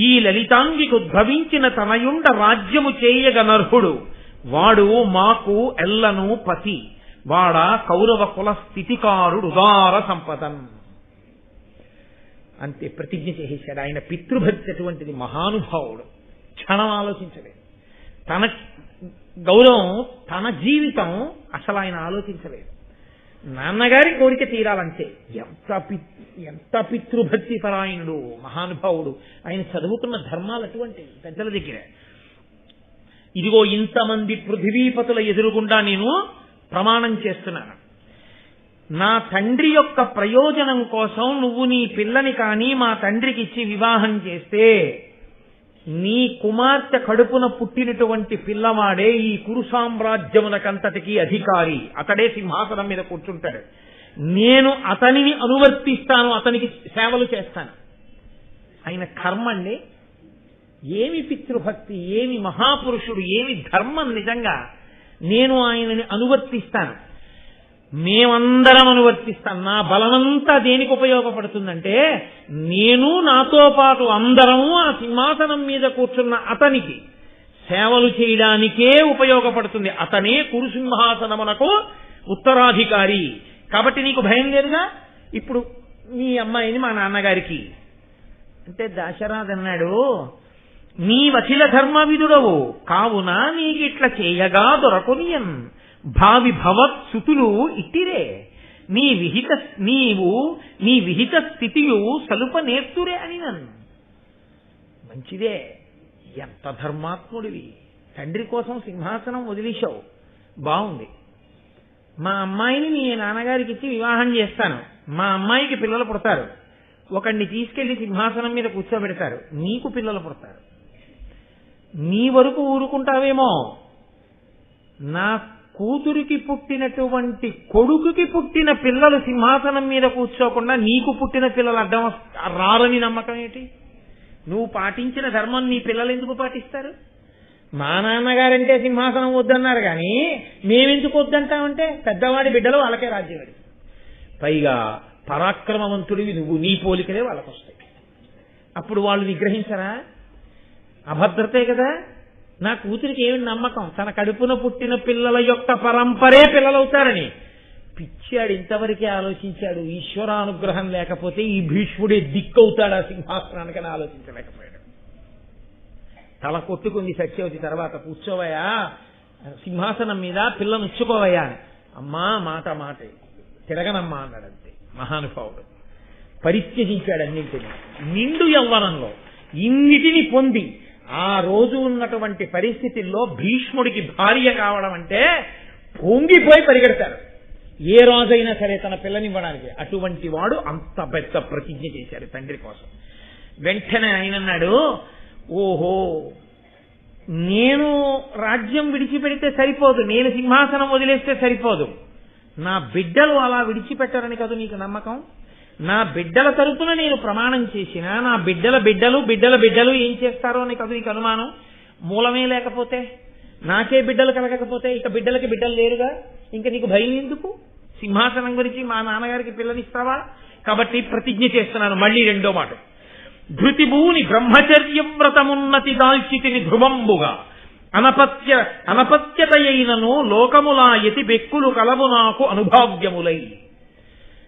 ఈ లలితాంగికి ఉద్భవించిన తనయుండ రాజ్యము చేయగనర్హుడు, వాడు మాకు ఎల్లను పతి, వాడ కౌరవ కుల స్థితికారుడు ఉదార సంపదన్. అంతే ప్రతిజ్ఞ చేసేశాడు. ఆయన పితృభక్తి అటువంటిది, మహానుభావుడు. క్షణం ఆలోచించలేదు. తన గౌరవం తన జీవితం అసలు ఆయన ఆలోచించలేదు. నాన్నగారి కోరిక తీరాలంటే ఎంత పితృభక్తి పరాయణుడు మహానుభావుడు. ఆయన చదువుకున్న ధర్మాలు అటువంటి పెద్దల దగ్గర. ఇదిగో ఇంతమంది పృథివీపతుల ఎదురుగుండా నేను ప్రమాణం చేస్తున్నాను, నా తండ్రి యొక్క ప్రయోజనం కోసం నువ్వు నీ పిల్లని కానీ మా తండ్రికి ఇచ్చి వివాహం చేస్తే నీ కుమార్తె కడుపున పుట్టినటువంటి పిల్లవాడే ఈ కురు సామ్రాజ్యమునకంతటికి అధికారి, అతడే సింహాసనం మీద కూర్చుంటాడు, నేను అతనిని అనువర్తిస్తాను, అతనికి సేవలు చేస్తాను. ఆయన కర్మ అండి. ఏమి పితృభక్తి, ఏమి మహాపురుషుడు, ఏమి ధర్మం. నిజంగా నేను ఆయనని అనువర్తిస్తాను, మేమందరం అనువర్తిస్తాం. నా బలమంతా దేనికి ఉపయోగపడుతుందంటే నేను నాతో పాటు అందరము ఆ సింహాసనం మీద కూర్చున్న అతనికి సేవలు చేయడానికే ఉపయోగపడుతుంది. అతనే కురు సింహాసనమునకు ఉత్తరాధికారి. కాబట్టి నీకు భయం లేదుగా. ఇప్పుడు మీ అమ్మాయిని మా నాన్నగారికి అంటే దశరథుడు అన్నాడు, నీ వకిల ధర్మవిదుడవు కావున నీకిట్లా చేయగా దొరకొనియన్ భావి భవత్ సుతులు ఇట్టిరే నీవు నీ విహిత స్థితియు సలుప నేర్తురే అని నన్ను. మంచిదే, ఎంత ధర్మాత్ముడివి, తండ్రి కోసం సింహాసనం వదిలేశావు, బాగుంది. మా అమ్మాయిని నీ నాన్నగారికి ఇచ్చి వివాహం చేస్తాను, మా అమ్మాయికి పిల్లలు పుడతారు, ఒకడిని తీసుకెళ్లి సింహాసనం మీద కూర్చోబెడతారు, నీకు పిల్లలు పుడతారు. నీ వరకు ఊరుకుంటావేమో, నా కూతురికి పుట్టినటువంటి కొడుకుకి పుట్టిన పిల్లలు సింహాసనం మీద కూర్చోకుండా నీకు పుట్టిన పిల్లలు అడ్డం రారని నమ్మకం ఏంటి? నువ్వు పాటించిన ధర్మం నీ పిల్లలు ఎందుకు పాటిస్తారు? మా నాన్నగారంటే సింహాసనం వద్దన్నారు కానీ మేమెందుకు వద్దంటామంటే పెద్దవాడి బిడ్డలు వాళ్ళకే రాజ్యం. పైగా పరాక్రమవంతుడివి నువ్వు, నీ పోలికలే వాళ్ళకు వస్తాయి. అప్పుడు వాళ్ళు నిగ్రహించరా? అభద్రతే కదా. నా కూతురికి ఏమి నమ్మకం, తన కడుపున పుట్టిన పిల్లల యొక్క పరంపరే పిల్లలవుతారని. పిచ్చాడు, ఇంతవరకే ఆలోచించాడు. ఈశ్వరానుగ్రహం లేకపోతే ఈ భీష్ముడే దిక్కవుతాడు ఆ సింహాసనానికి అని ఆలోచించలేకపోయాడు. తల కొట్టుకుంది సత్యవతి. తర్వాత కూర్చోవయ్యా సింహాసనం మీద, పిల్లను ఇచ్చుకోవయ్యా అని. అమ్మా మాట తిరగనమ్మా అన్నాడంతే మహానుభావుడు. పరిత్యజించాడు అన్నింటినీ. నిండు యవ్వనంలో ఇన్నిటిని పొంది ఆ రోజు ఉన్నటువంటి పరిస్థితుల్లో భీష్ముడికి భార్య కావడం అంటే పొంగిపోయి పరిగెడతారు ఏ రోజైనా సరే తన పిల్లనివ్వడానికి. అటువంటి వాడు అంత పెద్ద ప్రతిజ్ఞ చేశాడు తండ్రి కోసం. వెంటనే ఆయన అన్నాడు, ఓహో నేను రాజ్యం విడిచిపెడితే సరిపోదు, నేను సింహాసనం వదిలేస్తే సరిపోదు, నా బిడ్డలు అలా విడిచిపెట్టారని కదా నీకు నమ్మకం? నా బిడ్డల తరపున నేను ప్రమాణం చేసినా నా బిడ్డల బిడ్డలు ఏం చేస్తారో అని కదా నీకు అనుమానం? మూలమే లేకపోతే, నాకే బిడ్డలు కలగకపోతే ఇక బిడ్డలకి బిడ్డలు లేరుగా, ఇంకా నీకు భయం ఎందుకు? సింహాసనం గురించి మా నాన్నగారికి పిల్లనిస్తావా? కాబట్టి ప్రతిజ్ఞ చేస్తున్నాను. మళ్ళీ రెండో మాట, ధృతిభూని బ్రహ్మచర్య వ్రతమున్నతి దాల్చితిని ధ్రువంబుగా అనపత్యతయైనను లోకములా యతి బెక్కులు కలవు నాకు అనుభావ్యములై.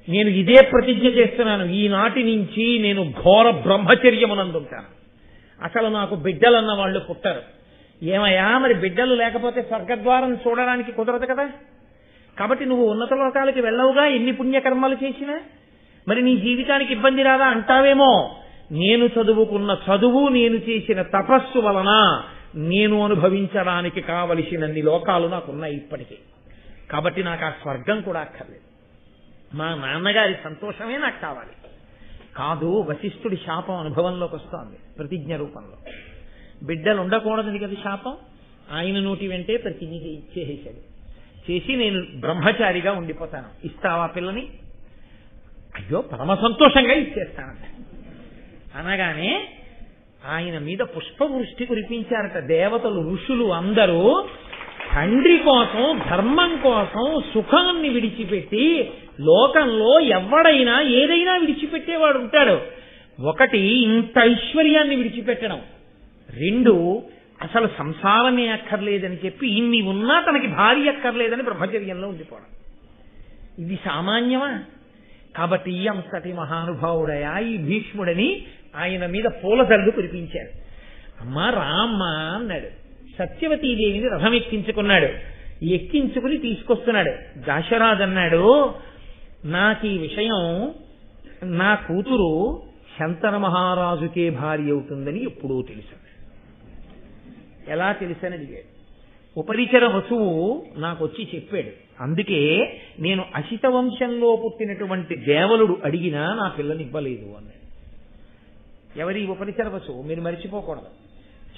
నేను ఇదే ప్రతిజ్ఞ చేస్తున్నాను, ఈనాటి నుంచి నేను ఘోర బ్రహ్మచర్యమునందుంటాను. అసలు నాకు బిడ్డలన్న వాళ్ళు పుట్టరు. ఏమయ్యా మరి బిడ్డలు లేకపోతే స్వర్గద్వారం చూడడానికి కుదరదు కదా. కాబట్టి నువ్వు ఉన్నత లోకాలకి వెళ్ళవుగా ఎన్ని పుణ్యకర్మలు చేసినా. మరి నీ జీవితానికి ఇబ్బంది రాదా అంటావేమో. నేను చదువుకున్న చదువు, నేను చేసిన తపస్సు వలన నేను అనుభవించడానికి కావలసినన్ని లోకాలు నాకున్నాయి ఇప్పటికీ. కాబట్టి నాకు ఆ స్వర్గం కూడా అక్కర్లేదు, మా నాన్నగారి సంతోషమే నాకు కావాలి. కాదు, వశిష్ఠుడి శాపం అనుభవంలోకి వస్తోంది ప్రతిజ్ఞ రూపంలో. బిడ్డలు ఉండకూడదని కదా శాపం. ఆయన నోటి వెంటే ప్రతిజ్ఞ చేసేశాడు. చేసి నేను బ్రహ్మచారిగా ఉండిపోతాను, ఇస్తావా పిల్లని? అయ్యో పరమ సంతోషంగా ఇచ్చేస్తానంట. అనగానే ఆయన మీద పుష్పవృష్టి కురిపించారట దేవతలు, ఋషులు అందరూ. తండ్రి కోసం, ధర్మం కోసం సుఖాన్ని విడిచిపెట్టి లోకంలో ఎవడైనా ఏదైనా విడిచిపెట్టేవాడు ఉంటాడు. ఒకటి ఇంత ఐశ్వర్యాన్ని విడిచిపెట్టడం, రెండు అసలు సంసారమే అక్కర్లేదని చెప్పి ఇన్ని ఉన్నా తనకి భార్య అక్కర్లేదని బ్రహ్మచర్యంలో ఉండిపోవడం. ఇది సామాన్యమా? కాబట్టి అంతటి మహానుభావుడయా ఈ భీష్ముడని ఆయన మీద పూలజల్లు కురిపించారు. అమ్మా రామ్మా అన్నాడు. సత్యవతీదేవిని రథం ఎక్కించుకున్నాడు. ఎక్కించుకుని తీసుకొస్తున్నాడు. దాశరాజు అన్నాడు, నాకు ఈ విషయం నా కూతురు శంతన మహారాజుకే భార్య అవుతుందని ఎప్పుడూ తెలుసు. ఎలా తెలుసని అడిగాడు. ఉపరిచర వసువు నాకు వచ్చి చెప్పాడు. అందుకే నేను అసిత వంశంలో పుట్టినటువంటి దేవలుడు అడిగినా నా పిల్లని ఇవ్వలేదు అన్నాడు. ఎవరి ఉపరిచర వసువు? మీరు మరిచిపోకూడదు.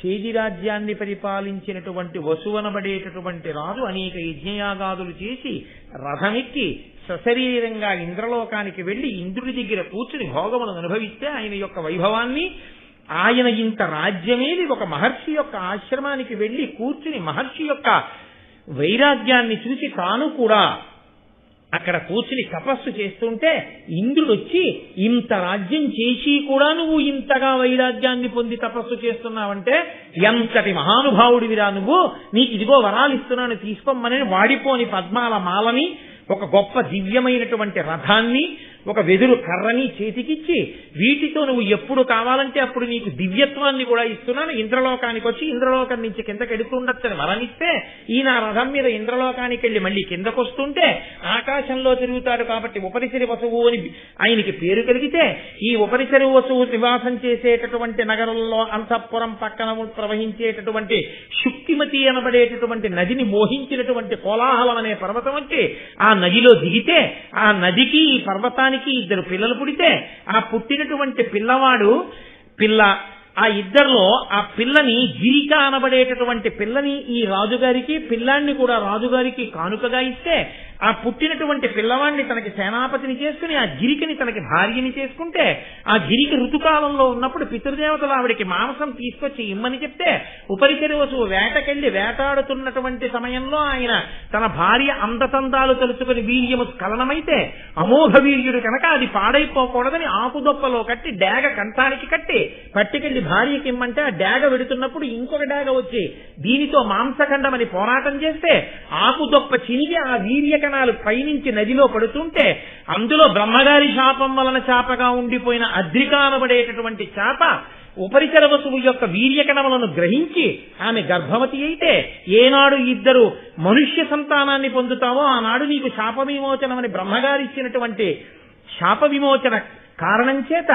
చేది రాజ్యాన్ని పరిపాలించినటువంటి వసువనబడేటటువంటి రాజు అనేక యజ్ఞయాగాదులు చేసి రథమెక్కి సశరీరంగా ఇంద్రలోకానికి వెళ్లి ఇంద్రుడి దగ్గర కూర్చుని భోగములను అనుభవిస్తే ఆయన యొక్క వైభవాన్ని, ఆయన ఇంత రాజ్యమేది ఒక మహర్షి యొక్క ఆశ్రమానికి వెళ్లి కూర్చుని మహర్షి యొక్క వైరాగ్యాన్ని చూసి తాను కూడా అక్కడ కూర్చుని తపస్సు చేస్తుంటే ఇంద్రుడు వచ్చి, ఇంత రాజ్యం చేసి కూడా నువ్వు ఇంతగా వైరాగ్యాన్ని పొంది తపస్సు చేస్తున్నావంటే ఎంతటి మహానుభావుడివిరా నువ్వు, నీకు ఇదిగో వరాలు ఇస్తున్నాను తీసుకోమని వాడిపోని పద్మాల మాలని, ఒక గొప్ప దివ్యమైనటువంటి రథాన్ని, ఒక వెదురు కర్రని చేతికిచ్చి, వీటితో నువ్వు ఎప్పుడు కావాలంటే అప్పుడు నీకు దివ్యత్వాన్ని కూడా ఇస్తున్నాను, ఇంద్రలోకానికి వచ్చి ఇంద్రలోకం నుంచి కిందకి ఎడుతుండొచ్చని వరమిస్తే ఈయన రథం మీద ఇంద్రలోకానికి వెళ్లి మళ్ళీ కిందకొస్తుంటే ఆకాశంలో తిరుగుతాడు కాబట్టి ఉపరిచరి వసువు అని ఆయనకి పేరు కలిగితే, ఈ ఉపరిచరి వసువు నివాసం చేసేటటువంటి నగరంలో అంతఃపురం పక్కన ప్రవహించేటటువంటి శుక్తిమతి అనబడేటటువంటి నదిని మోహించినటువంటి కోలాహలం అనే పర్వతం వచ్చి ఆ నదిలో దిగితే, ఆ నదికి ఈ పర్వతానికి ఇద్దరు పిల్లలు పుడితే, ఆ పుట్టినటువంటి పిల్ల ఆ ఇద్దరిలో ఆ పిల్లని గిరిక అనబడేటటువంటి పిల్లని ఈ రాజుగారికి, పిల్లాన్ని కూడా రాజుగారికి కానుకగా ఇస్తే, ఆ పుట్టినటువంటి పిల్లవాడిని తనకి సేనాపతిని చేసుకుని ఆ గిరికని తనకి భార్యని చేసుకుంటే, ఆ గిరికి ఋతుకాలంలో ఉన్నప్పుడు పితృదేవతలు ఆవిడికి మాంసం తీసుకొచ్చి ఇమ్మని చెప్తే, ఉపరిచరి వసువు వేటకెళ్లి వేటాడుతున్నటువంటి సమయంలో ఆయన తన భార్య అందతందాలు తలుచుకుని వీర్యము స్ఖలనమైతే అమోఘ వీర్యుడు కనుక అది పాడైపోకూడదని ఆకుదొప్పలో కట్టి డేగ కంఠానికి కట్టి పట్టుకెళ్లి భార్యకి ఇమ్మంటే ఆ డేగ వెడుతున్నప్పుడు ఇంకొక డేగ వచ్చి దీనితో మాంసఖండమని పోరాటం చేస్తే ఆకుదొప్ప చినిగి ఆ వీర్య కణాలు పైనుంచి నదిలో పడుతుంటే అందులో బ్రహ్మగారి శాపం వలన చాపగా ఉండిపోయిన అద్రిక అనబడేటటువంటి చాప ఉపరిచర వసువు యొక్క వీర్యకణములను గ్రహించి ఆమె గర్భవతి అయితే, ఏనాడు ఇద్దరు మనుష్య సంతానాన్ని పొందుతావో ఆనాడు నీకు శాప విమోచనమని బ్రహ్మగారి ఇచ్చినటువంటి శాప విమోచన కారణం చేత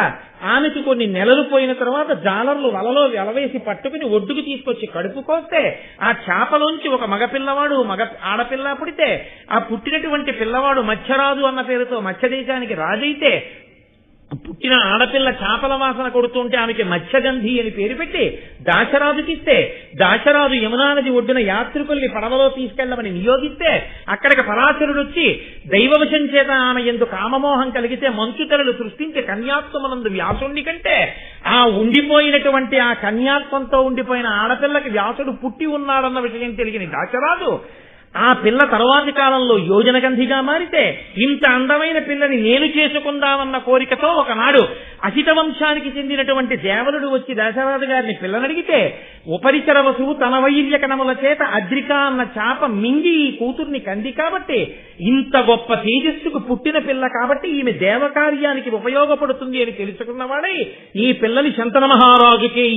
ఆమెకు కొన్ని నెలలు పోయిన తర్వాత జాలర్లు వలలో వెలవేసి పట్టుకుని ఒడ్డుకు తీసుకొచ్చి కడుపు కోస్తే ఆ చేపలోంచి ఒక మగపిల్లవాడు ఆడపిల్ల పుడితే, ఆ పుట్టినటువంటి పిల్లవాడు మత్స్యరాజు అన్న పేరుతో మత్స్యదేశానికి రాజైతే, పుట్టిన ఆడపిల్ల చేపల వాసన కొడుతుంటే ఆమెకి మత్స్యగంధి అని పేరు పెట్టి దాశరాజుకిస్తే, దాశరాజు యమునా నది ఒడ్డున యాత్రికుల్ని పడవలో తీసుకెళ్లమని నియోగిస్తే అక్కడికి పరాశరుడు వచ్చి దైవవశం చేత ఆమె యందు కామమోహం కలిగితే మంచుతెరలు సృష్టించి కన్యాత్వమునందు వ్యాసుణ్ణి కంటే ఆ ఉండిపోయినటువంటి ఆ కన్యాత్వంతో ఉండిపోయిన ఆడపిల్లకి వ్యాసుడు పుట్టి ఉన్నాడన్న విషయం తెలియని దాశరాజు ఆ పిల్ల తర్వాతి కాలంలో యోజనగంధిగా మారితే, ఇంత అందమైన పిల్లని నేను చేసుకుందామన్న కోరికతో ఒకనాడు అసిత వంశానికి చెందినటువంటి దేవలుడు వచ్చి దశరథ గారిని పిల్లనడిగితే, ఉపరిచర వసువు తన వైర్యకణముల చేత అద్రిక అన్న చాప మింగి ఈ కూతుర్ని కంది కాబట్టి, ఇంత గొప్ప తేజస్సుకు పుట్టిన పిల్ల కాబట్టి ఈమె దేవకార్యానికి ఉపయోగపడుతుంది అని తెలుసుకున్నవాడై ఈ పిల్లని శంతన మహారాజుకే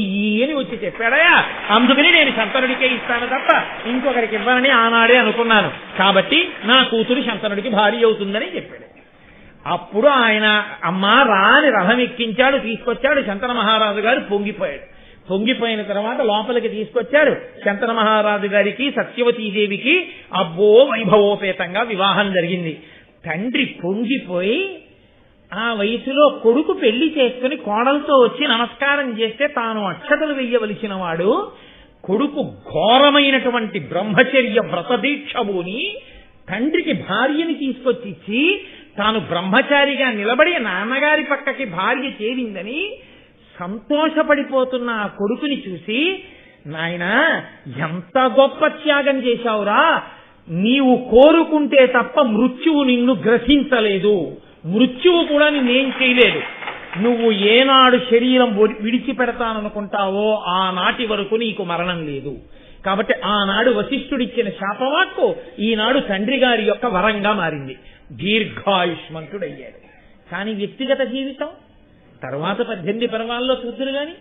అని వచ్చి చెప్పాడయా, అందుకని నేను శంతనుడికే ఇస్తాను తప్ప ఇంకొకరికి ఇవ్వనని ఆనాడే అనుకున్నాను, కాబట్టి నా కూతురు శంతనుడికి భార్య అవుతుందని చెప్పాడు. అప్పుడు ఆయన అమ్మా రాని రథం ఎక్కించాడు, తీసుకొచ్చాడు. శంతన మహారాజు గారు పొంగిపోయాడు. పొంగిపోయిన తర్వాత లోపలికి తీసుకొచ్చారు. శంతన మహారాజు గారికి సత్యవతీదేవికి అబ్బో వైభవోపేతంగా వివాహం జరిగింది. తండ్రి పొంగిపోయి ఆ వయసులో కొడుకు పెళ్లి చేసుకుని కోడలతో వచ్చి నమస్కారం చేస్తే తాను అక్షతలు వెయ్యవలసిన వాడు, కొడుకు ఘోరమైనటువంటి బ్రహ్మచర్య వ్రతదీక్షబూని తండ్రికి భార్యని తీసుకొచ్చి తాను బ్రహ్మచారిగా నిలబడి నాన్నగారి పక్కకి భార్య చేరిందని సంతోషపడిపోతున్న ఆ కొడుకుని చూసి, నాయనా ఎంత గొప్ప త్యాగం చేశావురా, నీవు కోరుకుంటే తప్ప మృత్యువు నిన్ను గ్రసించలేదు, మృత్యువు కూడా నిన్నేం చేయలేదు, నువ్వు ఏనాడు శరీరం విడిచిపెడతాననుకుంటావో ఆనాటి వరకు నీకు మరణం లేదు, కాబట్టి ఆనాడు వశిష్ఠుడిచ్చిన శాపవాక్కు ఈనాడు తండ్రి గారి యొక్క వరంగా మారింది. దీర్ఘాయుష్మంతుడయ్యాడు. కానీ వ్యక్తిగత జీవితం తర్వాత 18 పర్వాల్లో చూద్దురు గాని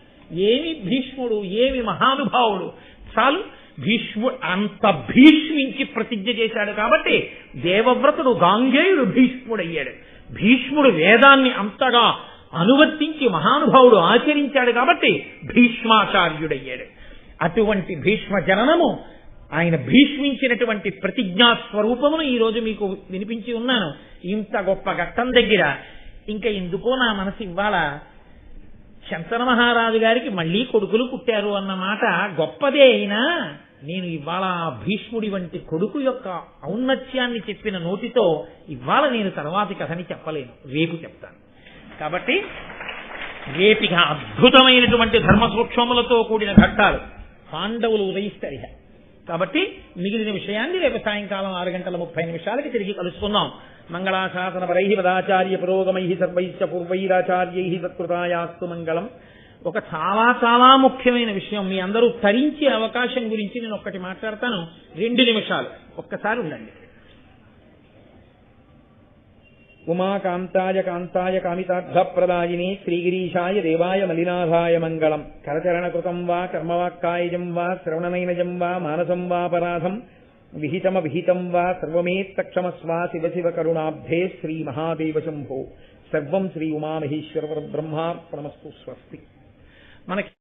ఏమి భీష్ముడు, ఏమి మహానుభావుడు. చాలు అంత భీష్మించి ప్రతిజ్ఞ చేశాడు కాబట్టి దేవవ్రతుడు గాంగేయుడు భీష్ముడయ్యాడు. భీష్ముడు వేదాన్ని అంతగా అనువర్తించి మహానుభావుడు ఆచరించాడు కాబట్టి భీష్మాచార్యుడయ్యాడు. అటువంటి భీష్మ జననము, ఆయన భీష్మించినటువంటి ప్రతిజ్ఞా స్వరూపమును ఈరోజు మీకు వినిపించి ఉన్నాను. ఇంత గొప్ప ఘట్టం దగ్గర ఇంకా ఎందుకో నా మనసు ఇవాళ శంతన మహారాజు గారికి మళ్లీ కొడుకులు పుట్టారు అన్న మాట గొప్పదే అయినా నేను ఇవాళ భీష్ముడి వంటి కొడుకు యొక్క ఔన్నత్యాన్ని చెప్పిన నోటితో ఇవాళ నేను తర్వాతి కథని చెప్పలేను, రేపు చెప్తాను. కాబట్టి రేపిక అద్భుతమైనటువంటి ధర్మ సూక్ష్మములతో కూడిన ఘట్టాలు పాండవులు ఉదయిస్తారు. కాబట్టి మిగిలిన విషయాన్ని రేపు సాయంకాలం 6:30 తిరిగి కలుసుకుందాం. మంగళాశాసన పరై పదాచార్య పురోగమై సర్వైశ్చ పూర్వైరాచార్యై సత్కృతాయాస్తు మంగళం. ఒక చాలా చాలా ముఖ్యమైన విషయం మీ అందరూ తరించే అవకాశం గురించి నేను ఒక్కటి మాట్లాడతాను. 2 నిమిషాలు ఒక్కసారి ఉండండి. ఉమాకాంతాయ కాంతాయ కామితార్థప్రదాయిని శ్రీగిరీశాయ దేవాయ మలినాథాయ మంగళం. కరచరణకృతం వా కర్మవాక్కాయజం వా శ్రవణనైనజం వా మానసం వాపరాధం విహితం వా సర్వమేత్తక్షమస్వ శివ శివ కరుణాబ్ధే శ్రీ మహాదేవ శంభో. సర్వం శ్రీ ఉమామహేశ్వర బ్రహ్మార్పణమస్తు. స్వస్తి. మనకి